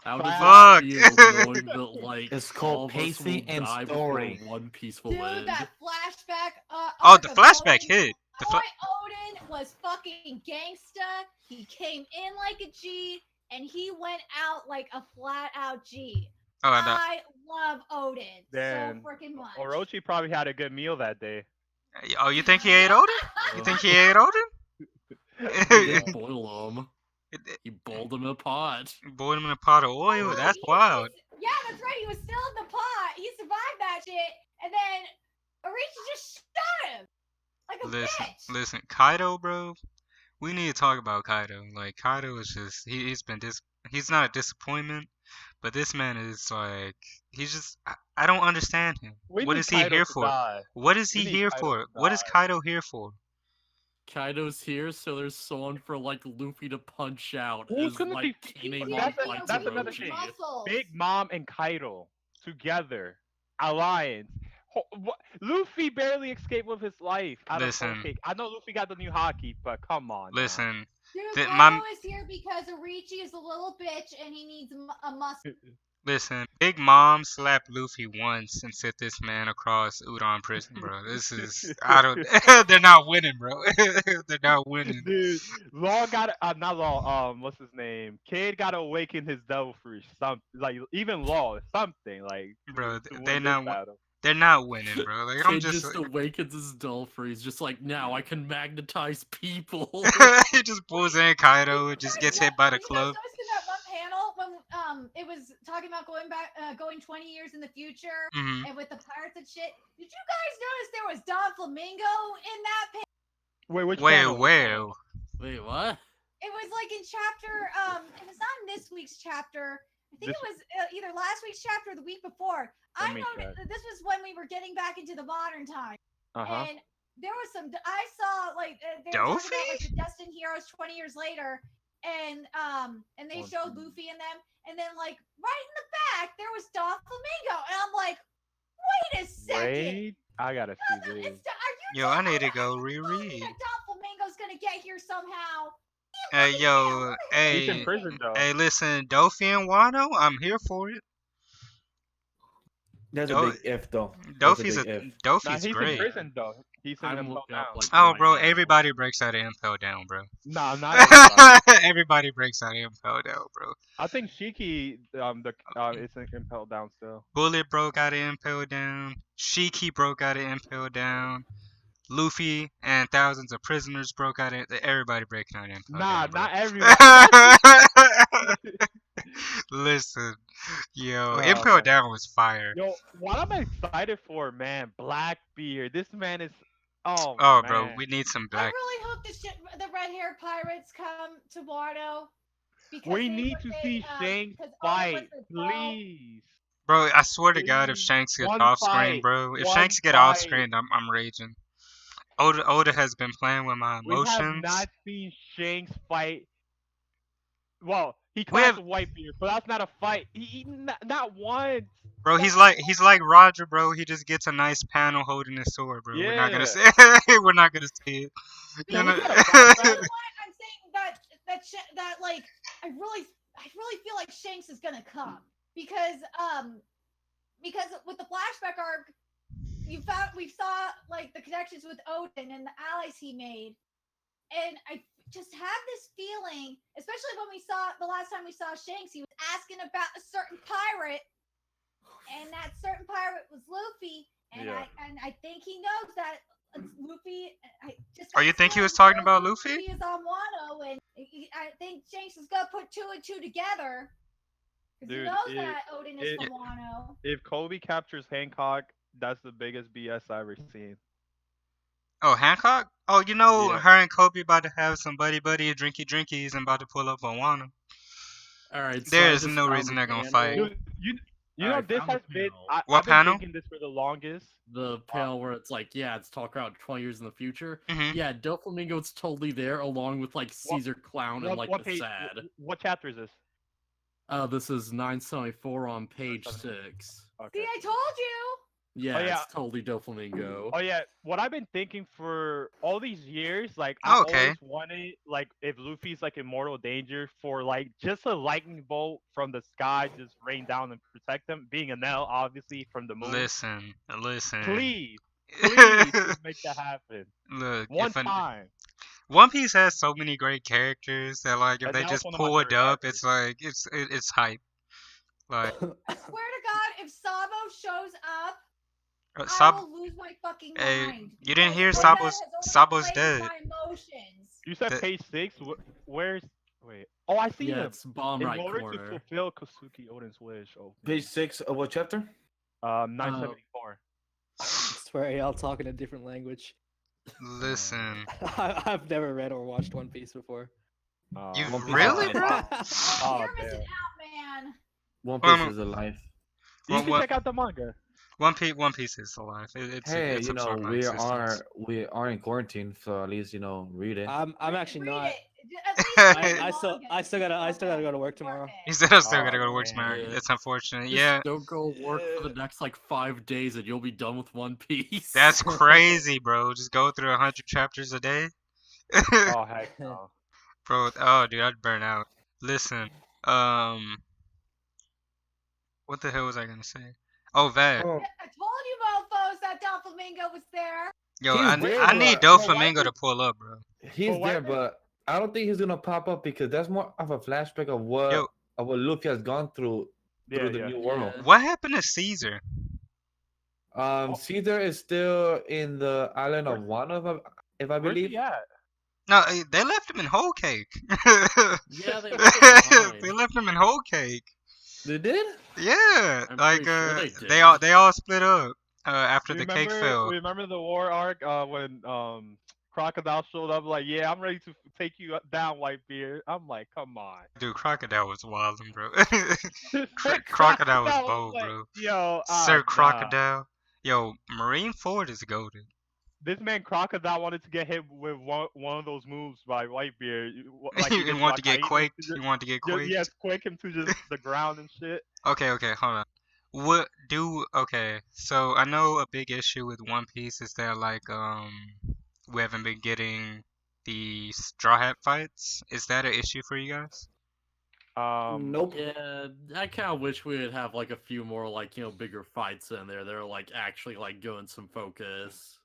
How does Fuck. it feel knowing that like It's all called of us will pacing and die story. before One Piece will Dude, end? that flashback. Oh, Arc the of flashback Odin, hit. The Boy Odin was fucking gangsta. He came in like a G, and he went out like a flat out G. oh, and, I love Odin Then so freaking much. Orochi probably had a good meal that day. oh, you think he ate Odin? You think he ate Odin? He Yeah. did boil him. He boiled him in a pot. Boiled him in a pot of oil. Oh, That's he wild. yeah, that's right. He was still in the pot. He survived that shit, and then Orochi just shot him like a bitch. Listen, Kaido, bro. We need to talk about Kaido. Like Kaido is just he's not a disappointment, but this man is like he's just I don't understand him. We What need is he Kaido here to for? die. What is We he need here Kaido for? to What is die. Kaido here for? Kaido's here, so there's someone for like Luffy to punch out Who's as gonna like be- Kinemon fights that's another Orochi. thing. Muscles. Big Mom and Kaido together, alliance. Luffy barely escaped with his life out of Whole Listen. Cake. I know Luffy got the new hockey, but come on. now. Listen, Dude, my Kaido is here because Orochi is a little bitch and he needs a muscle. listen. Big Mom slapped Luffy once and sent this man across Udon Prison, bro. This is I don't. They're not winning, bro. They're not winning. Dude, Law got not Law. What's his name? Kid got to awaken his devil fruit. Something like even Law, something like. Bro, to they're win this not. battle. They're not winning, bro. Like I'm Kid just. just awakens his Dolphin. He's just like, now I can magnetize people. He just pulls in Kaido and just gets hit by the You guys club. noticed in that one panel when it was talking about going 20 years in the future Mhm. and with the pirates and shit. Did you guys notice there was Don Flamingo in that panel? Wait, which Wait, panel? where? Wait, what? It was like in chapter it was on this week's chapter. I think This- it was either last week's chapter or the week before. Let I me noticed check. this was when we were getting back into the modern time. Uh-huh. And there was I saw like they were talking about like Dofi? the Destined Heroes 20 years later, and they One, showed two. Luffy and them, and then like right in the back there was Don Flamingo, and I'm like, wait a second, Wait, I gotta see this. are you? Yo, I telling need to me go that reread. Don Flamingo's gonna get here somehow? Hey, yo, He's in hey, prison though. hey, listen, Dofi and Wano, I'm here for it. That's a Do- big if, though. That's a Dofi's big if. Nah, Dofi's he's in great. prison though. He's in I'm Impel looking up Down. like Oh, right bro, now. everybody breaks out of Impel Down, bro. Nah, not everybody. Everybody breaks out of Impel Down, bro. I think Shiki is in Impel Down still. Bullet broke out of Impel Down. Shiki broke out of Impel Down. Luffy and thousands of prisoners broke out of. Everybody breaking out of Impel Nah, Down, bro. not everybody. That's Listen, yo, oh Impel man. Down was fire. Yo, what I'm excited for, man, Blackbeard. This man is, oh Oh, bro, man. we need some I black. really hope the red-haired pirates come to Wano because We need to see Shanks because Oda was fight, the please. Bro, I swear to God, if Please. Shanks gets One off screen, fight. bro, if One Shanks get off fight. screen, I'm raging. Oda has been playing with my We have emotions. not seen Shanks fight. Well, he We clashed have, with Whitebeard, but that's not a fight. Not once. bro. He's like Roger, bro. He just gets a nice panel holding his sword, bro. We're not gonna Yeah. say we're not gonna see it. Yo, You we know? got a flashback. I'm saying that like I really feel like Shanks is gonna come because with the flashback arc we saw like the connections with Odin and the allies he made, and I just have this feeling, especially when we saw the last time we saw Shanks, he was asking about a certain pirate, and that certain pirate was Luffy, and Yeah. I think he knows that it's Luffy. Oh, you think he was talking about Luffy? Luffy is on Wano, and I think Shanks is gonna put two and two together because he Dude, knows that Odin is it- from Wano. If Kobe captures Hancock, that's the biggest BS I've ever seen. Oh, Hancock? Oh, you know, Yeah. her and Kobe about to have some buddy drinkies and about to pull up on Wano. All right, so There I is just no found reason the they're gonna fight. panel. Dude, you I know this found the has been panel. What I've been panel? thinking this for the longest. The panel where it's like, yeah, it's talking about 20 years in the future. Mhm. Yeah, Doflamingo's totally there, along with like Caesar Clown and like What the page? sad. What chapter is this? This is 974 on page 6. Okay. See, I told you. Yeah, yeah. it's totally Doflamingo. Oh yeah, what I've been thinking for all these years, like I Oh, okay. always wanted, like if Luffy's like in mortal danger, for like just a lightning bolt from the sky just rain down and protect him. Being a Nell, obviously from the moon. Listen. Please, just make that happen. Look, One time. One Piece has so many great characters that like if And they that was just one of my pull it favorite up, characters. it's like it's hype. Like I swear to God, if Sabo shows up, I Sab, will lose my fucking Hey, mind. you didn't hear because Oda Sabo's- has only Sabo's played with dead. My emotions. You said The- page 6. Where's? Wait. Oh, I see Yeah, him. it's bottom In right order corner. to fulfill Kosuke Oden's wish. Oh. Page 6 of what chapter? 974. I swear y'all talking a different language. Listen, I've never read or watched One Piece before. You One Piece really, is bro? alive. Oh, You're damn. missing out, man. One Well, Piece is alive. You What- should what- check out the manga. One Piece is alive. It's Hey, it's you know, absorbed my we existence. are in quarantine, so at least read it. I'm actually Read not. it. At least read the I still manga. I still gotta go to work tomorrow. He said I'm still Oh, gotta go to work man. tomorrow. Yeah. It's unfortunate. Just Yeah, don't go work for the next like 5 days and you'll be done with One Piece. that's crazy, bro. Just go through 100 chapters a day. Oh heck no. Bro, oh dude, I'd burn out. Listen, what the hell was I gonna say? Oh, that. Oh, I told you, mofos, that Doflamingo was there. Yo, He's there, I need but- Doflamingo to pull up, bro. he's But why there, did- but I don't think he's gonna pop up because that's more of a flashback of what Yo. Luffy has gone through Yeah, the yeah. new world. Yeah. What happened to Caesar? Caesar is still in the island of Wano, if I Where's believe. he at? No, they left him in whole cake. Yeah, they left him behind. They left him in whole cake. They did? Yeah, I'm like pretty sure they they all split up after the cake fell. Remember the war arc when Crocodile showed up like, yeah, I'm ready to take you down, Whitebeard. I'm like, come on. Dude, Crocodile was wildin', bro. Crocodile was bold, like, bro. Yo, Sir nah. Crocodile. Yo, Marine Ford is goaded. This man Crocodile wanted to get hit with one of those moves by Whitebeard. Like He just wanted to get Wakainu quaked. to He wanted to get quaked. yes, quake him to just the ground and shit. Okay, hold on. Okay, so I know a big issue with One Piece is that like we haven't been getting the Straw Hat fights. Is that an issue for you guys? Nope. Yeah, I kind of wish we would have like a few more like bigger fights in there. They're like actually like going some focus.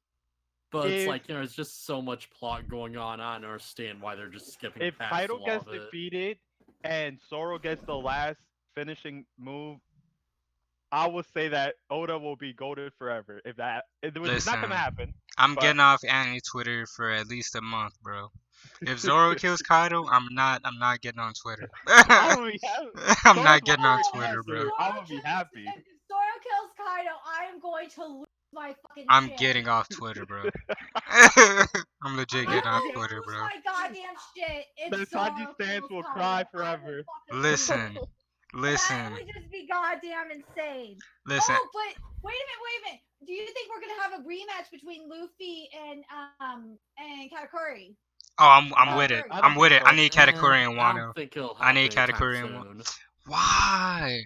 But it's if like there's just so much plot going on. I don't understand why they're just skipping if past a Kaido lot gets of it. defeated and Zoro gets the last finishing move, I would say that Oda will be goaded forever. If that, which is not gonna Listen, happen, I'm but getting off anime Twitter for at least a month, bro. If Zoro kills Kaido, I'm not getting on Twitter. I'm gonna be happy. I'm Zoro's not my getting on favorite Oh, Twitter, if bro. character. I'm gonna be happy. If Zoro kills Kaido, I am going to lose my fucking I'm shit. getting off Twitter, bro. I'm legit I'm getting off going to Twitter, lose bro. my goddamn shit if The Sanji Zoro stands kills will Kaido. cry I will forever. fucking Listen, lose. That listen, would just be goddamn insane. listen. Oh, but wait a minute. Do you think we're gonna have a rematch between Luffy and Katakuri? Oh, I'm with it. Katakuri. I I'm don't with think it. I so. need Katakuri and I don't Wano. think it'll I happen need anytime Katakuri and Wano. soon. Why?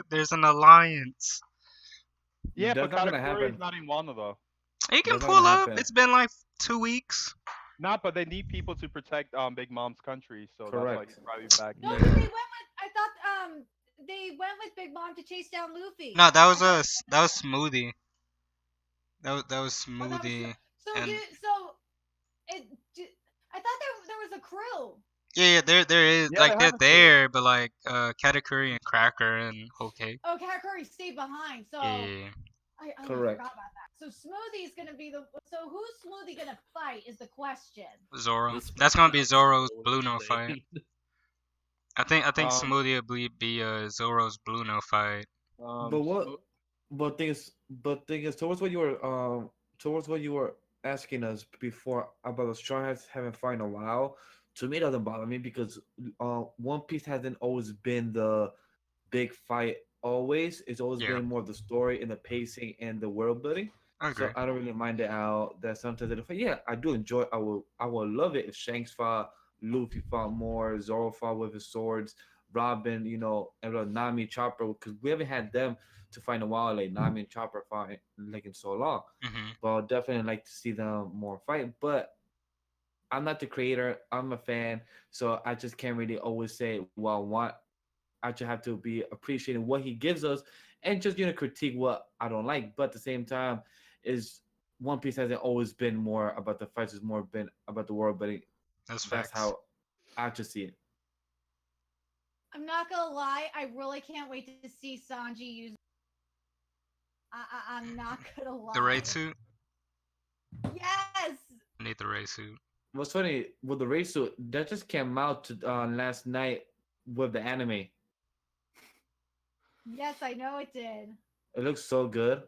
There's an alliance. Yeah, but That's not gonna Katakuri is happen. not in Wano though. You can That's not pull gonna up. happen. It's been like 2 weeks. Not, but they need people to protect Big Mom's country, so that's why he's Correct. probably back No, here. but Yeah. they went with. I thought they went with Big Mom to chase down Luffy. No, that I was thought us. That was Smoothie. That was oh, that was Smoothie. so. And It. I thought there was a crew. yeah, there is Yeah, they like they're have a crew. there, but like Katakuri and Cracker and okay. Oh, Katakuri stayed behind. So Yeah. I Correct. forgot about that. So Smoothie's gonna be the. So who's Smoothie gonna fight is the question. Zoro. This That's fight gonna be sounds Zoro's so Blue No fight. insane. I think Um, Smoothie will be Zoro's Blue No fight. But what? Smo- But thing is, towards what you were asking us before about the Straw Hats haven't fought in a while. To me, it doesn't bother me because One Piece hasn't always been the big fight. Always, it's always Yeah, been more of the story and the pacing and the world building. I So agree. I don't really mind it out that sometimes they fight. Yeah, I do enjoy. I will love it if Shanks fought, Luffy fought more, Zoro fought with his swords, Robin, and Nami, Chopper, because we haven't had them to fight in a while. Like Nami and Chopper fight like in so long. Mhm. But I'd definitely like to see them more fight. But I'm not the creator. I'm a fan, so I just can't really always say, well, what I just have to be appreciating what he gives us and just critique what I don't like. But at the same time, is One Piece hasn't always been more about the fights, it's more been about the world, but That's that's facts. how I just see it. I'm not gonna lie. I really can't wait to see Sanji use. I'm not gonna The raid lie. suit. Yes. I need the raid suit. What's funny with the race suit that just came out last night with the anime. Yes, I know it did. It looks so good.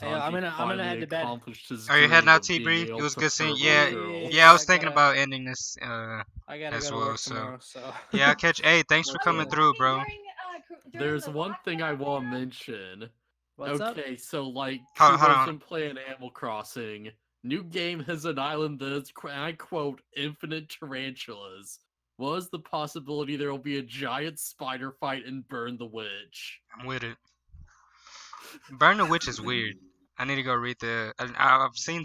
Hey, I'm Sanji gonna finally head to bed. accomplished his Are you heading dream out, of T being Bree? It able was to good seeing. flirt with Yeah, girls. yeah. I Yeah, was thinking about ending this I gotta as go to well. work So tomorrow. So yeah, I'll catch. Hey, thanks for Oh, you coming Okay. called through, me bro. during There's the one thing I lockdown, want to man. mention. what's up? Okay, so like Hold Kubo's on. been playing Animal Crossing. New game has an island that's, and I quote, infinite tarantulas. What is the possibility there will be a giant spider fight and burn the witch? I'm with it. Burn the Witch is weird. I need to go read the. I've seen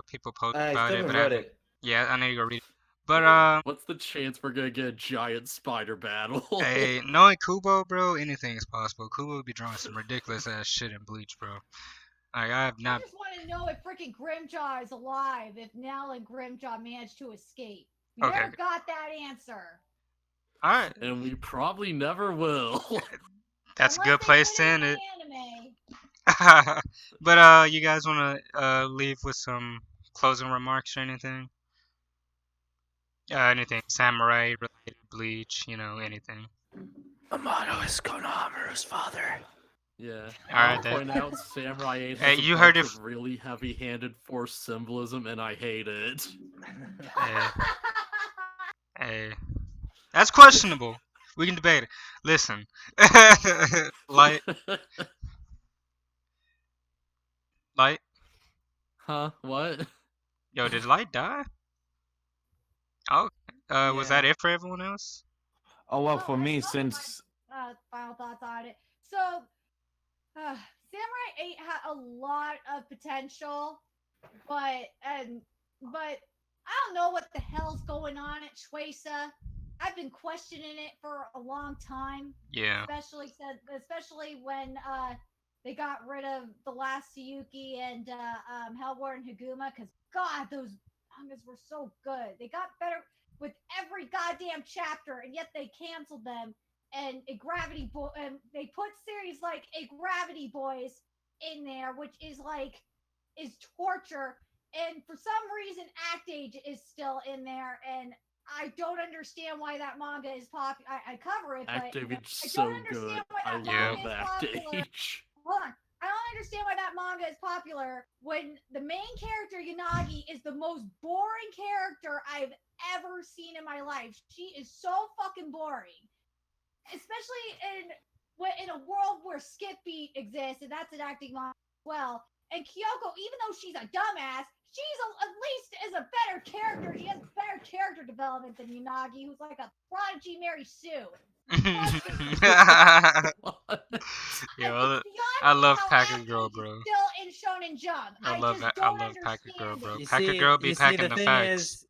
people post I about still it, haven't but I read haven't. it. Yeah, I need to go read it. But What's the chance we're gonna get a giant spider battle? hey, knowing Kubo, bro, anything is possible. Kubo would be drawing some ridiculous ass shit in Bleach, bro. Like I have I not. just want to know if freaking Grimjaw is alive. If Nell and Grimjaw managed to escape. We Okay, never got that answer. all right. And we probably never will. That's a Unless good they place put to it end in it. the anime. But you guys wanna leave with some closing remarks or anything? Anything samurai related, Bleach, anything. Amato is Konohamaru's father. Yeah, All I'll right, point out Samurai 8 hey, has a you heard bunch it. of really heavy-handed force symbolism, and I hate it. Hey, hey, that's questionable. We can debate it. Listen, light, light. Huh? What? Yo, did light die? Oh, was that Yeah. it for everyone else? Oh well, Oh, for I me still have since my final thoughts on it. So, Samurai 8 had a lot of potential, but I don't know what the hell's going on at Chuesa. I've been questioning it for a long time. Yeah. Especially when they got rid of the last Tsuyuki and Hellborn and Haguma, because God, those mangas were so good. They got better with every goddamn chapter, and yet they canceled them. And and they put series like a Gravity Boys in there, which is torture. And for some reason, Act Age is still in there, and I don't understand why that manga is popular. I cover it, but Activate's I so don't understand good. why I that Yeah. manga love is popular. Actage. Hold on. I don't understand why that manga is popular when the main character Yanagi is the most boring character I've ever seen in my life. She is so fucking boring, especially in a world where Skip Beat exists, and that's an acting manga as well. And Kyoko, even though she's a dumbass, at least is a better character. She has better character development than Yanagi, who's like a prodigy Mary Sue. Yo, It's beyond I me love how Packer Act Girl, Age is bro. still in Shonen Jump. I just I don't love Packer Girl, understand bro. it. You Packer see, Girl be you see, packing the the thing facts.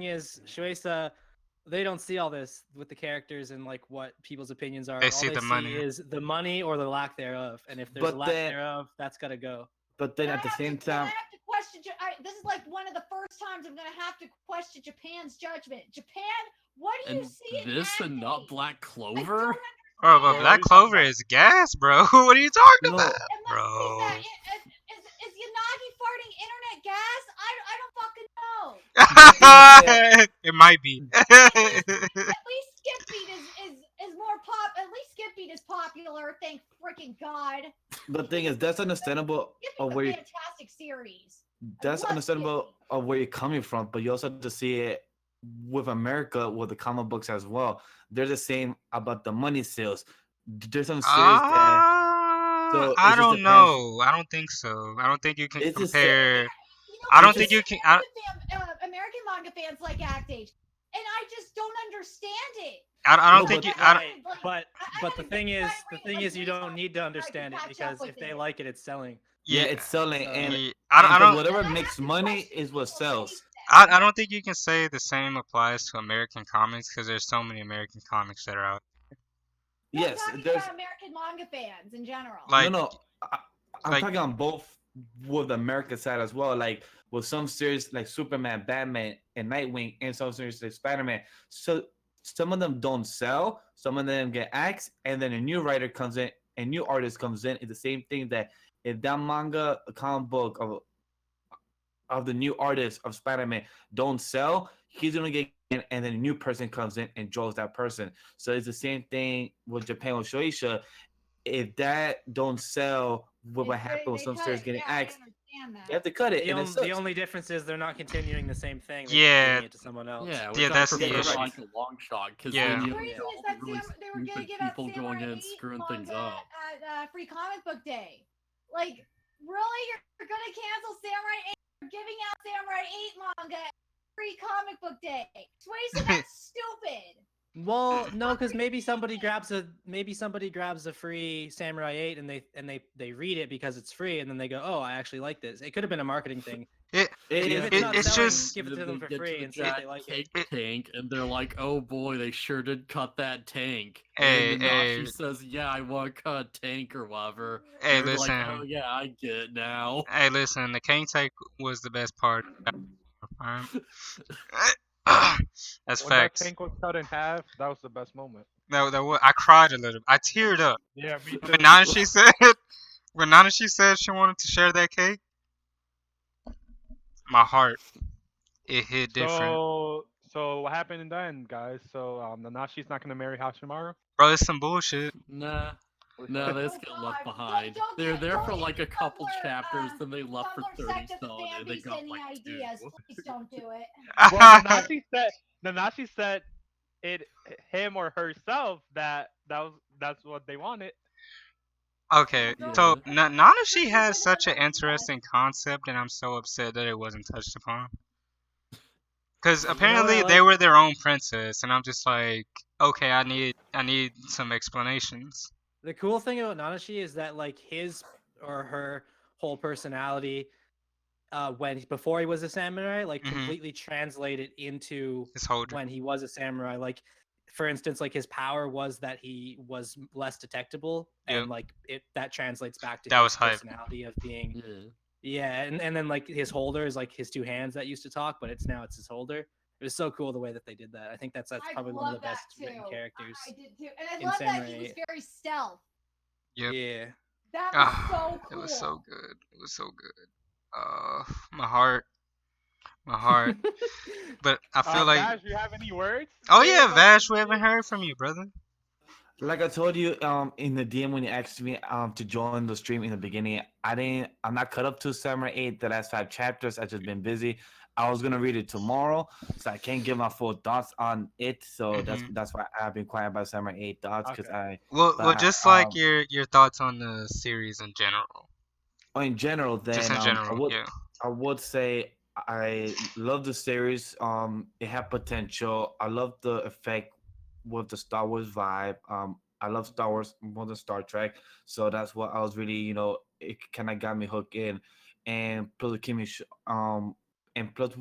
is, Shueisha, they don't see all this with the characters and like what people's opinions are. They All see they the see money. is the money or the lack thereof, and if there's a But lack then, thereof, that's gotta go. but then at the same Then I time, have to question. This is like one of the first times I'm gonna have to question Japan's judgment. Japan, what do you And see in this and not Act Age? Black I Clover? don't Bro, but What are Black you talking Clover about? is gas, bro. What are you talking no, about, Unless is bro? is Yanagi farting internet gas? I don't fucking know. It might be. At least Skip Beat is more pop. At least Skip Beat is popular. Thank freaking God. the thing is, that's understandable Skip of Beat's where a you, fantastic series. that's love understandable Skip of where you're coming from, but you also have to see it with America with the comic books as well. They're the same about the money sales. There's some series that so it I just don't depends. know. I don't think so. I don't think you can It's just compare. You know I what? don't it's think just you can. I, American manga fans like Act Age, and I just don't understand it. I no, don't think but you. I don't, Right, but the thing is, you don't need to understand it because if they like it, it's selling. yeah, yeah, it's selling, and yeah, and I because don't. whatever makes money is what sells. I don't think you can say the same applies to American comics because there's so many American comics that are out. No, I'm Yes, talking there's about American manga fans in general. no, Like, no. I'm like, talking on both with the American side as well. Like with some series like Superman, Batman, and Nightwing, and some series like Spider-Man. So some of them don't sell. Some of them get axed, and then a new writer comes in, a new artist comes in. It's the same thing that if that manga, a comic book of the new artist of Spider-Man don't sell, he's gonna get in, and then a new person comes in and draws that person. So it's the same thing with Japan with Shueisha. If that don't sell, what happened with They some cut series it. getting Yeah, I axed, understand you have that. to cut it, The and it only sucks. the only difference is they're not continuing the same thing. They're yeah, giving it to someone else. Yeah, yeah, which I that's Yeah, the prefer issue. like a long shot, because Yeah. then The you crazy get all is the that really they were gonna stupid give out people going Samurai in and 8 screwing things manga up. at Free Comic Book Day. Like, really? You're gonna cancel Samurai 8? You're giving out Samurai 8 manga at Free Comic Book Day. Suesa, that's stupid. Well, no, because maybe somebody grabs a free Samurai 8 and they read it because it's free, and then they go, oh, I actually like this. It could have been a marketing thing. It, If It, it's not it's selling, just give it to Then them they for get to free the and see if they giant like it. cake it- tank, and they're like, "Oh boy, they sure did cut that tank." Hey, And then Nanashi hey. says, "Yeah, I want to cut a tank or whatever." Hey, And they're like, listen. "Oh yeah, I get it now." Hey, listen. The cane take was the best part. Alright? That's When that facts. tank was cut in half, that was the best moment. I cried a little. I teared up. Yeah, me When too. Nanashi said, when Nanashi said she wanted to share that cake, my heart, it hit different. So what happened then, guys? So Nanashi's not gonna marry Hashimaru. Bro, it's some bullshit. Nah, no, they Oh just get God! left behind. They're there for like a couple chapters, then they left for Tumblr 30 sect of the solid, fan and they base got any like two. ideas. Please don't do it. Well, Nanashi said it him or herself that's what they wanted. Okay, so Yeah. Nanashi has such an interesting concept, and I'm so upset that it wasn't touched upon. Because You know what I apparently they like? were their own princess, and I'm just like, okay, I need some explanations. The cool thing about Nanashi is that like his or her whole personality before he was a samurai, like Mhm. completely translated into His holder. when he was a samurai. Like, for instance, like his power was that he was less detectable, Yep. and like that translates back to That was his hype. personality of being Yeah. yeah, and then like his holder is like his two hands that used to talk, but it's his holder. It was so cool the way that they did that. I think that's I probably one of love the that best too. written characters. I did too, and I in love that Samurai he was 8. very stealth. Yep. Yeah. That was Ah, so it cool. was so good. It was so good. My heart, my heart. But I feel like, Vash, you have any words to oh say yeah, about Vash, we this? haven't heard from you, brother. Like I told you, in the DM when you asked me, to join the stream in the beginning, I'm not cut up to Samurai 8, the last 5 chapters. I just been busy. I was gonna read it tomorrow, so I can't give my full thoughts on it. So Hmm. that's why I've been quiet about Samurai 8 thoughts, because Okay. Well, but just like your thoughts on the series in general. in general, Just then in general, yeah. I would say I love the series. It had potential. I love the effect with the Star Wars vibe. I love Star Wars more than Star Trek, so that's what I was really, it kind of got me hooked in. And plus, and plus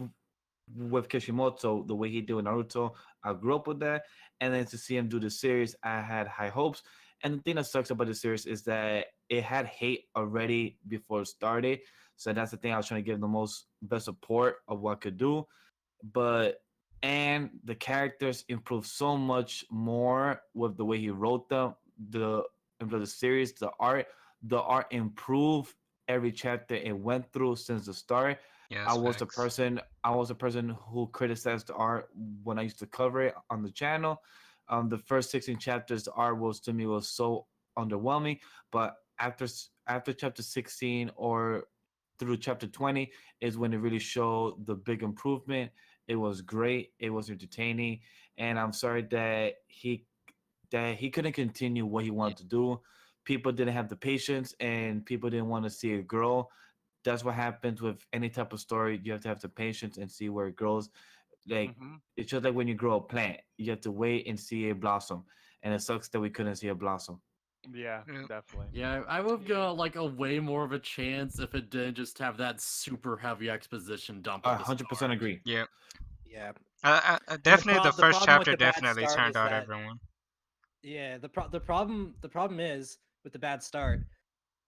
with Kishimoto, the way he did with Naruto, I grew up with that. And then to see him do the series, I had high hopes. And the thing that sucks about the series is that it had hate already before it started. So that's the thing I was trying to give the most best support of what I could do. But and the characters improved so much more with the way he wrote them. The series, the art improved every chapter it went through since the start. Yes, facts. I was a person who criticized the art when I used to cover it on the channel. The first 16 chapters, the art was to me was so underwhelming. But after chapter 16 or through chapter 20 is when it really showed the big improvement. It was great. It was entertaining, and I'm sorry that he couldn't continue what he Yeah. wanted to do. People didn't have the patience, and people didn't want to see it grow. That's what happens with any type of story. You have to have the patience and see where it grows. Like Hmm. it's just like when you grow a plant, you have to wait and see it blossom. And it sucks that we couldn't see it blossom. Yeah, Yeah. definitely. Yeah, I would have got like a way more of a chance if it didn't just have that super heavy exposition dump I at the 100% start. agree. Yeah. Yeah. And Definitely the the first problem with chapter the bad definitely start turned is out that everyone. yeah, the problem is with the bad start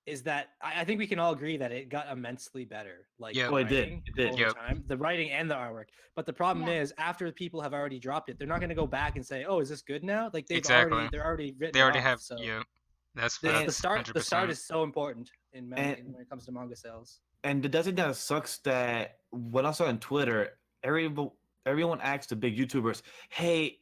is that I think we can all agree that it got immensely better, like Yep. the Oh, it did. writing It did. over Yep. time, the writing and the artwork. But the problem Yeah. is, after people have already dropped it, they're not going to go back and say, "Oh, is this good now?" Like Exactly. they're already written They it already off. have. So Yep. That's the And facts. the start 100%. is so important in manga and when it comes to manga sales. and the other thing that sucks that when I saw on Twitter, everyone asked the big YouTubers, "Hey,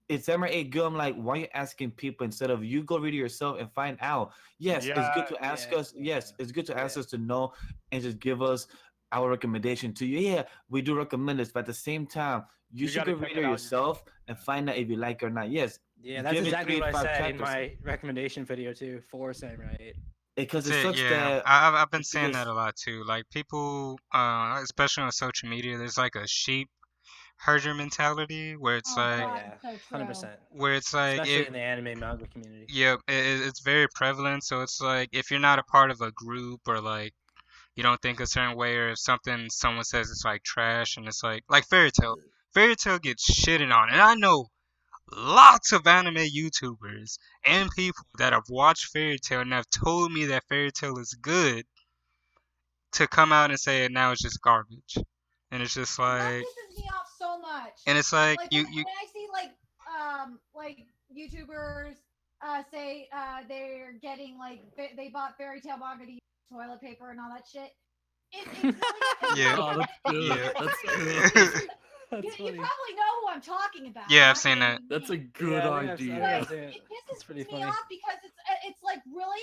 it's Samurai 8 good?" I'm like, why are you asking people instead of you go read it yourself and find out? Yes, it's good Yeah, to ask Yeah, us. Yes, it's good to ask yeah, us to know and just give us our recommendation to you. Yeah, we do recommend this, but at the same time, you you should got go to check read it it out yourself. yourself and find out if you like it or not. Yes, yeah. That's give it exactly three, what I five said in chapters my recommendation video too for Samurai 8. because That's it it. sucks Yeah, that I've been saying that because a lot too. Like people, especially on social media, there's like a sheep herder mentality Oh Oh God, yeah, it's so true. 100%. where it's like Especially it. in the anime manga community. Yep, it's very prevalent. So it's like if you're not a part of a group or like you don't think a certain way, or if something someone says it's like trash, and it's like fairy tale. Fairy tale gets shitted on, and I know lots of anime YouTubers and people that have watched Fairy Tail and have told me that Fairy Tail is good to come out and say it now it's just garbage. And it's just And that like, pisses me off so much. and it's like Like you when I see like YouTubers say they're getting like they bought fairy tale manga to use toilet paper and all that shit. It really yeah. Oh, that's good. Yeah. That's it's good. you, That's you funny. probably know who I'm talking about. Yeah, I'm I've not seen gonna that. name That's a names. good Yeah, I think idea. I've seen it. It pisses It's pretty me funny. off because it's like really.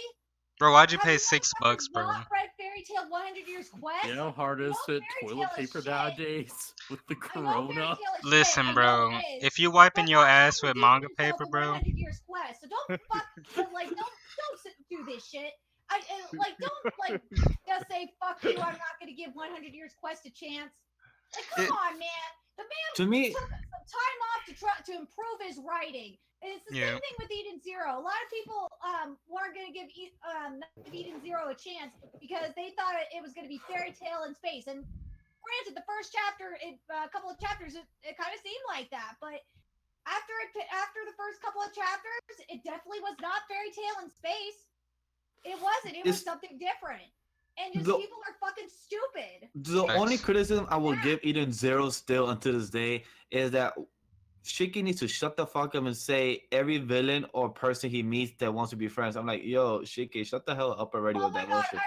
Bro, why'd you Have pay you guys ever $6, bro? not read Fairy Tale 100 Years Quest? You know how hard it You is know to Fairy toilet Tale is paper shit. nowadays with the I know Fairy corona? Tale is shit. Listen, I know bro. it is. If you But wiping your nobody ass ever with deemed manga themselves paper, a bro. 100 Years Quest. So don't do this shit. Don't like just say fuck you. I'm not gonna give 100 Years Quest a chance. Like, come It, on, man. The man to me took some time off to try to improve his writing. And it's the Yeah. same thing with Eden Zero. A lot of people weren't going to give Eden Zero a chance because they thought it was going to be fairy tale in space. And granted, the first chapter, a couple of chapters, it kind of seemed like that. But after the first couple of chapters, it definitely was not fairy tale in space. It wasn't. It was something different. And just people are fucking stupid. The only criticism I will give Eden Zero still until this day is that Shiki needs to shut the fuck up and say every villain or person he meets that wants to be friends. I'm like, yo, Shiki, shut the hell up already with that bullshit.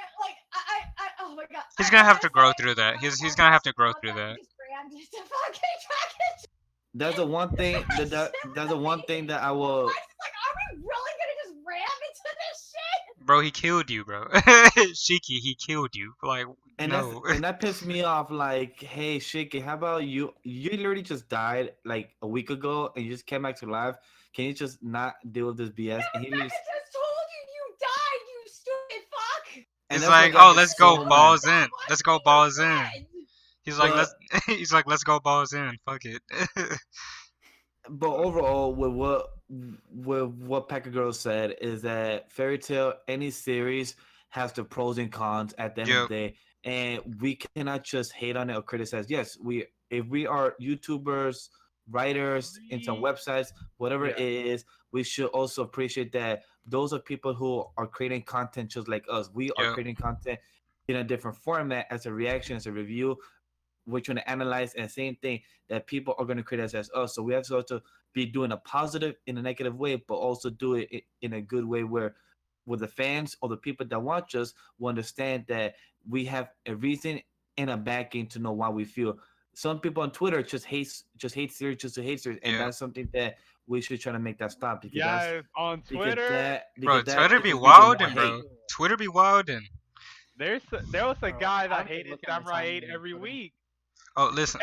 Oh my god. He's gonna have to grow through that. He's gonna have to grow through that. That's the one thing that's the one thing that I will. Like, are we really gonna just ram into this shit? Bro, he killed you, bro. Shiki, he killed you. Like, And no. that pissed me off. Like, hey, Shiki, how about you? You literally just died like a week ago, and you just came back to life. Can you just not deal with this BS? And he just told you died, you stupid fuck. He's like, oh, let's go balls in. Let's go balls in. He's like, let's go balls in. Fuck it. But overall, with what Packer Girl said is that Fairy Tail, any series, has the pros and cons at the end of the day, and we cannot just hate on it or criticize. Yes, if we are YouTubers, writers, in some websites, whatever it is, we should also appreciate that those are people who are creating content just like us. We are creating content in a different format as a reaction, as a review. We're trying to analyze, and same thing that people are going to criticize us. So we have to also be doing a positive in a negative way, but also do it in a good way where the fans or the people that watch us will understand that we have a reason and a backing to know why we feel. Some people on Twitter just hate series just to hate series, and that's something that we should try to make that stop. Because on Twitter, Twitter be wildin', bro. Twitter be wildin'. There was a guy that hated Samurai 8 every week. Oh, listen.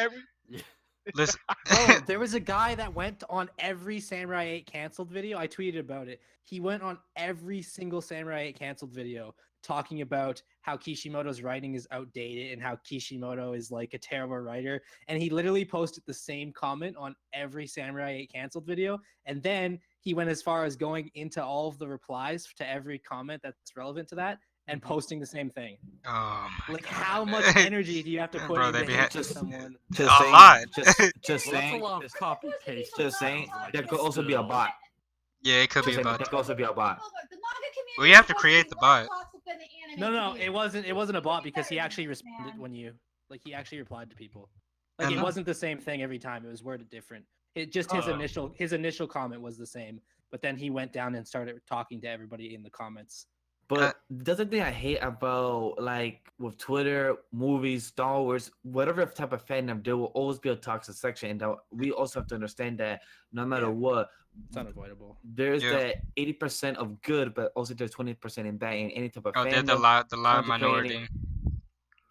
Listen. Bro, there was a guy that went on every Samurai 8 canceled video. I tweeted about it. He went on every single Samurai 8 canceled video talking about how Kishimoto's writing is outdated and how Kishimoto is like a terrible writer. And he literally posted the same comment on every Samurai 8 canceled video. And then he went as far as going into all of the replies to every comment that's relevant to that and posting the same thing. Oh my like, God. How much energy do you have to put into hate someone? A lot. Just saying. Copy paste. Just saying. There could also be a bot. Yeah, it could be a bot. There could also be a bot. Well, you have to create the bot. No, it wasn't a bot because he actually responded when you he actually replied to people. Like, it wasn't the same thing every time. It was worded different. It just his initial comment was the same, but then he went down and started talking to everybody in the comments. But the other thing I hate about, like, with Twitter, movies, Star Wars, whatever type of fandom, there will always be a toxic section, and we also have to understand that no matter what, it's unavoidable. There's that 80% of good, but also there's 20% in bad in any type of fandom. There's the lot minority.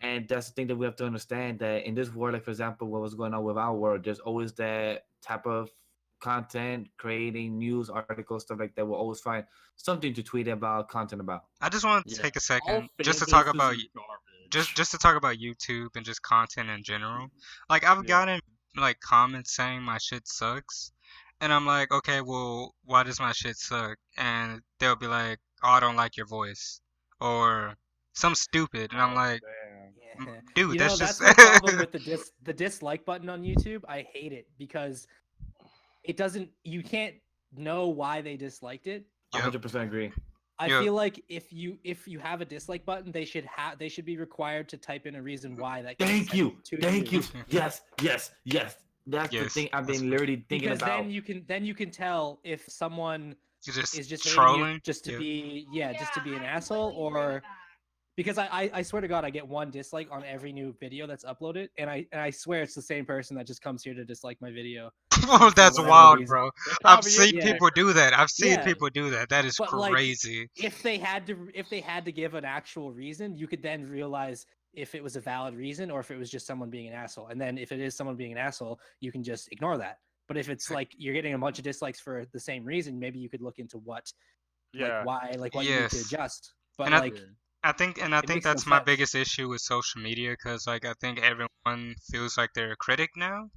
And that's the thing that we have to understand, that in this world, like, for example, what was going on with our world, there's always that type of content, creating news articles, stuff like that. We'll always find something to tweet about, content about. I just want to take a second just to talk about just to talk about YouTube and just content in general. Like, I've gotten like comments saying my shit sucks, and I'm like, okay, well, why does my shit suck? And they'll be like, oh, I don't like your voice, or some stupid, and I'm like, dude, that's just the problem with the dislike button on YouTube. I hate it because it doesn't. You can't know why they disliked it. 100% agree. I feel like if you have a dislike button, they should be required to type in a reason why. That thank you. Yes. That's the thing I've been literally thinking about. Because then you can tell if someone is just trolling, just to be an asshole, or because I swear to God, I get one dislike on every new video that's uploaded, and I swear it's the same person that just comes here to dislike my video. Oh, that's wild, bro. I've seen people do that. That is crazy. Like, if they had to give an actual reason, you could then realize if it was a valid reason or if it was just someone being an asshole. And then if it is someone being an asshole, you can just ignore that. But if it's like you're getting a bunch of dislikes for the same reason, maybe you could look into what you need to adjust. But I think that's my biggest issue with social media, because like I think everyone feels like they're a critic now.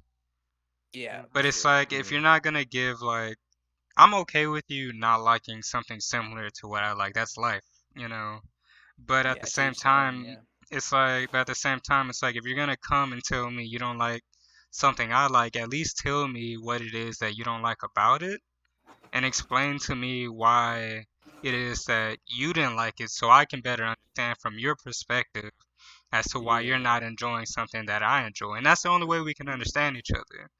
Yeah. But it's like, if you're not gonna give like I'm okay with you not liking something similar to what I like. That's life, you know. But at Yeah, the to same each their own. time, Yeah. it's like, but at the same time, it's like if you're gonna come and tell me you don't like something I like, at least tell me what it is that you don't like about it, and explain to me why it is that you didn't like it, so I can better understand from your perspective as to why you're Yeah. not enjoying something that I enjoy, and that's the only way we can understand each other.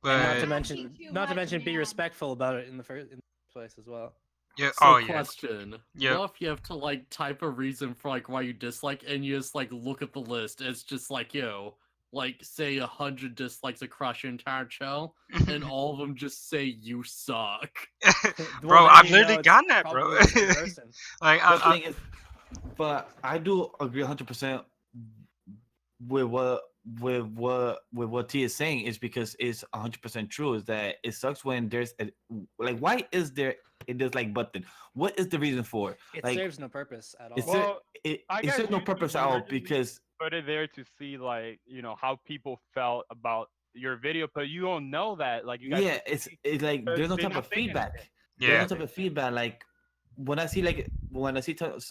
And not But to Asking mention, too not to much, mention, be man. respectful about it in the first place as well. yeah, So oh yeah, question. yeah. What if you have to like type a reason for like why you dislike and you just like look at the list? It's just like, yo, like say 100 dislikes across your entire show, and all of them just say you suck. Well, Bro, then I've you know literally it's gotten that, bro. probably the same person. Like The thing is, but I do agree 100% with what T is saying is because it's 100% true. Is that it sucks when there's a, like, why is there a dislike button? What is the reason for it? It Like, serves no purpose at all. it's Well, I it guess serves no YouTube purpose at all originally because put it there to see like how people felt about your video, but you don't know that. Like you guys yeah, were saying, it's like because there's no they're type not of saying feedback. anything. There's no yeah, type of feedback. Like when I see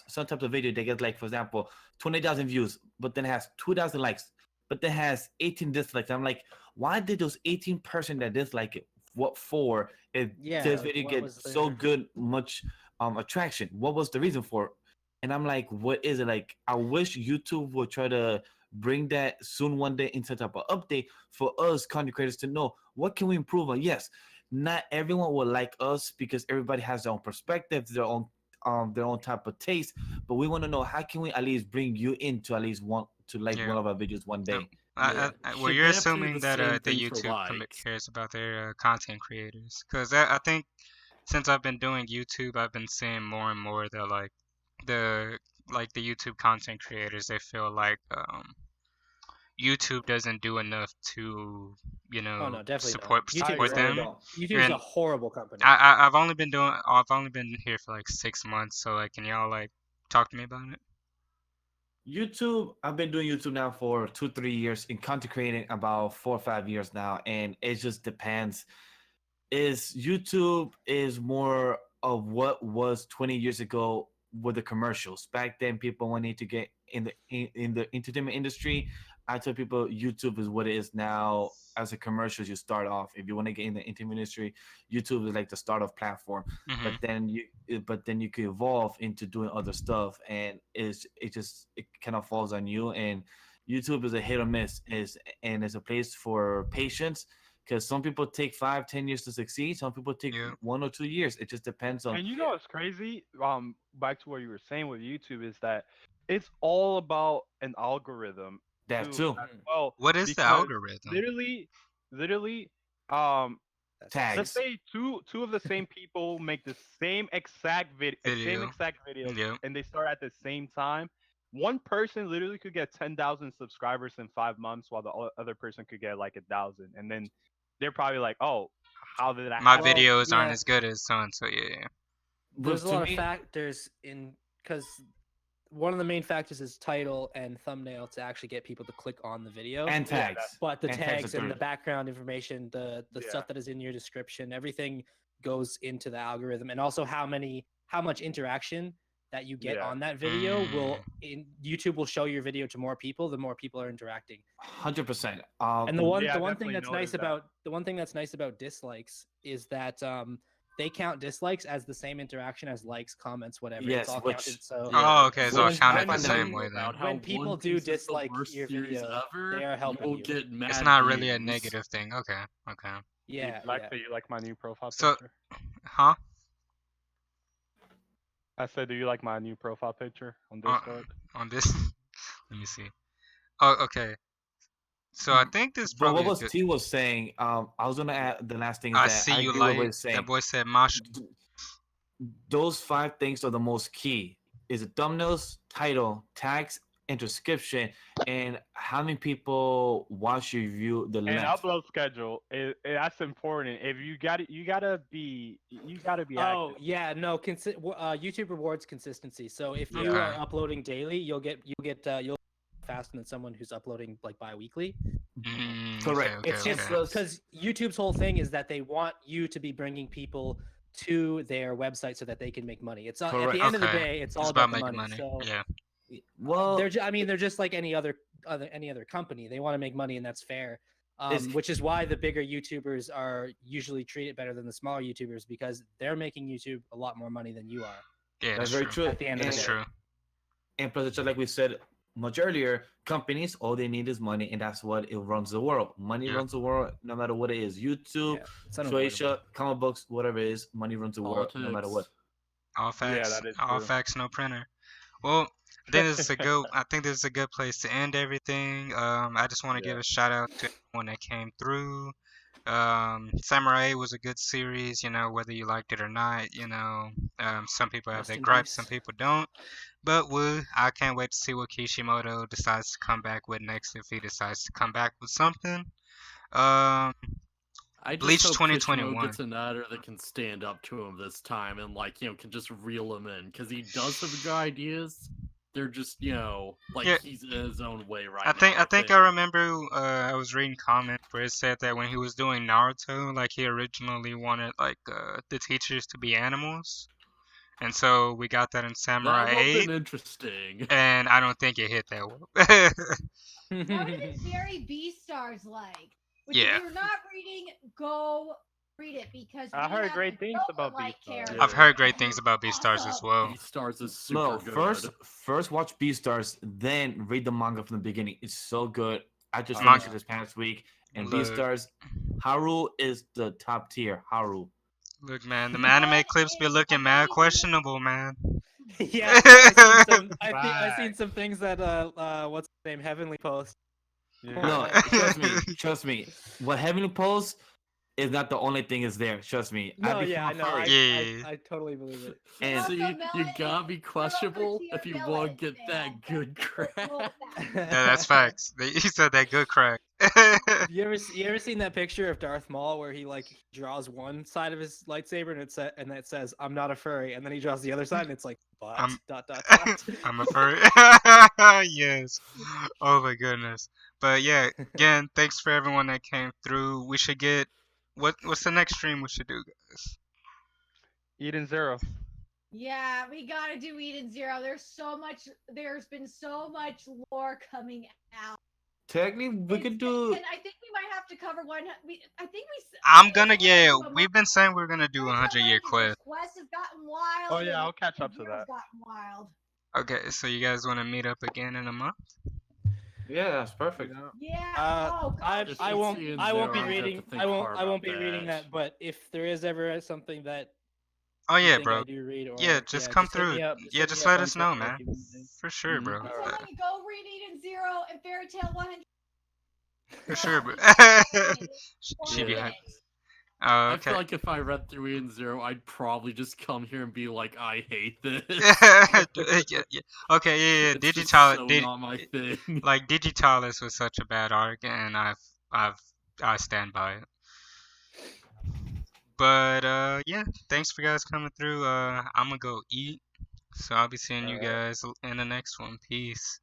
some types of video, they get like, for example, 20,000 views, but then it has 2,000 likes, but then has 18 dislikes. I'm like, why did those 18 person that dislike it? What for? If Yeah, this like, video what get was so there? good, much attraction? What was the reason for it? And I'm like, what is it? Like, I wish YouTube would try to bring that soon one day in some type of update for us content creators to know what can we improve on. Yes, not everyone will like us because everybody has their own perspective, their own type of taste. But we want to know how can we at least bring you in to at least want to like yeah. one of our videos one day. Yeah. Well, Should you're they have to do assuming the that same that thing for YouTube likes? cares about their content creators, because I think since I've been doing YouTube, I've been seeing more and more that the the YouTube content creators, they feel like YouTube doesn't do enough to Oh no, definitely don't. I YouTube is support agree. a them. YouTube's a And horrible company. I've only been here for like 6 months, so like can y'all like talk to me about it? YouTube, I've been doing YouTube now for 2-3 years, and content creating about 4 or 5 years now, and it just depends. Is YouTube is more of what was 20 years ago with the commercials. Back then, people wanted to get in the entertainment industry. I tell people YouTube is what it is now. As a commercials, you start off. If you want to get in the entertainment industry, YouTube is like the start of platform. Mm-hmm. But then you could evolve into doing other stuff, and it kind of falls on you. And YouTube is a hit or miss. And it's a place for patience because some people take 5-10 years to succeed, some people take Yeah. 1 or 2 years. It just depends on And you know what's crazy? Back to what you were saying with YouTube is that it's all about an algorithm that too too. as well. What is the Because algorithm? literally, um, That's let's Tags. say two of the same people make the same Video. exact video, Yeah. and they start at the same time. One person literally could get 10,000 subscribers in 5 months, while the other person could get like 1,000, and then they're probably like, "Oh, how did that My happen?" well, videos aren't yeah. as good as so and so. Yeah, yeah. There's But a to lot of me, factors in because one of the main factors is title and thumbnail to actually get people to click on the video. and Yeah, tags. But the And tags are tags and the third. background information, the Yeah. stuff that is in your description, everything goes into the algorithm, and also how much interaction that you get Yeah. on that video will in YouTube will show your video to more people. The more people are interacting. 100%. And Yeah, I the one thing definitely that's noticed that. the one thing that's nice about dislikes is that they count dislikes as the same interaction as likes, comments, whatever. Yes, It's all which counted. So Oh, okay, so which it's I counted the find same that way then. About how when people one do thinks it's the dislike worst your series video, ever, they are you helping will you. get mad It's not really a views. negative thing. Okay, okay. Yeah, Like, yeah. do you like my new profile So, picture? huh? I said, do you like my new profile picture on Uh, Discord? on this, let me see. Oh, okay. So I think this is But what probably a was good. T was saying, I was gonna add the last thing is I that see I you agree with what like he's that saying. boy said. Mosh. Those 5 things are the most key. Is it thumbnails, title, tags, and description, and how many people watch your view, the And length. upload schedule, that's important. If you got it, you gotta be Oh active. yeah, no. YouTube rewards consistency. So if you Yeah. are Okay. uploading daily, you'll faster than someone who's uploading like bi-weekly. Mm, Correct. okay, okay, It's And just okay. plus, because YouTube's whole thing is that they want you to be bringing people to their website so that they can make money. It's all, at Correct. the end of the Okay. day, it's all It's about about the making money. money. So Yeah. Well, I mean, they're just like any other company. They want to make money, and that's fair. It's- Which is why the bigger YouTubers are usually treated better than the smaller YouTubers, because they're making YouTube a lot more money than you are. Yeah, that's that's very true. true. At the end of the That's day. true. And plus, it's just like we said much earlier, companies, all they need is money, and that's what it runs the world. Money Yeah. runs the world, no matter what it is. YouTube, Yeah, it's unavoidable. Shueisha, comic books, whatever it is, money runs the world, no matter what. Politics. All facts. that is All true. facts, no printer. Well, I think this is a good. I think this is a good place to end everything. I just want to give Yeah. a shout out to everyone that came through. Samurai was a good series. You know, whether you liked it or not. You know, some people have Rest their in gripes, peace. some people don't. But woo, I can't wait to see what Kishimoto decides to come back with next. If he decides to come back with something. Um, I just Bleach hope Kishimoto 2021. gets an editor that can stand up to him this time and, like, can just reel him in, because he does have good ideas. They're just, like, Yeah. he's in his own way right I think now. I think I remember I was reading comments where it said that when he was doing Naruto, like he originally wanted like the teachers to be animals, and so we got that in That Samurai would have 8, been interesting. and I don't think it hit that well. That would have been very Beastars like. Which Yeah. if you're not reading, go read it because I we heard have great a things about Like Beastars. character. I've heard great things about Beastars as Awesome. well. Beastars is super No, good. first watch Beastars, then read the manga from the beginning. It's so good. I just Manga- finished it this past week, and Look. Beastars, Haru is the top tier. Haru. Look, man, the anime clips be looking mad questionable, man. Yeah, I seen some. I seen Facts. some things that what's his name, Heavenly Post. Yeah. No, trust me. What Heavenly Post is not the only thing is there. Trust me. No, I'd be yeah, I know. furry. Yeah. I totally believe it. And See, you gotta be questionable if you want to get that good crap. Yeah, that's facts. He said that good crack. You ever seen that picture of Darth Maul where he draws one side of his lightsaber and that says "I'm not a furry," and then he draws the other side and it's like "but I'm- dot dot dot." I'm a furry. Yes. Oh my goodness. But yeah, again, thanks for everyone that came through. We should get what's the next stream we should do, guys? Eden Zero. Yeah, we gotta do Eden Zero. There's been so much lore coming out. technically, we could do. And I think we might have to cover one. I'm gonna we've been saying we're gonna do a 100-year quest. Quest has gotten wild. Oh yeah, and I'll catch up to Zero's that. gotten wild. Okay, so you guys wanna meet up again in a month? Yeah, that's perfect. Yeah. Oh God. Just I won't seeing I won't be Zero, I have to reading think I won't hard I won't about be reading that. that. But if there is ever something that Oh you yeah, think bro. I do read, or Yeah, just come hit through. me up. Yeah, hit just me up let on us know, Twitter if man. you want to. For sure, Mhm. bro. I'm telling you, go read Eden Zero and Fairy Tale 100. For sure, bro. She be Yeah. hyped. Oh, I okay. feel like if I read through Eden Zero, I'd probably just come here and be like, I hate this. Yeah. Okay, yeah. It's just Digital, so not my thing. like Digitalis was such a bad arc, and I stand by it. But yeah, thanks for guys coming through. I'm gonna go eat, so I'll be seeing you Alright. guys in the next one. Peace.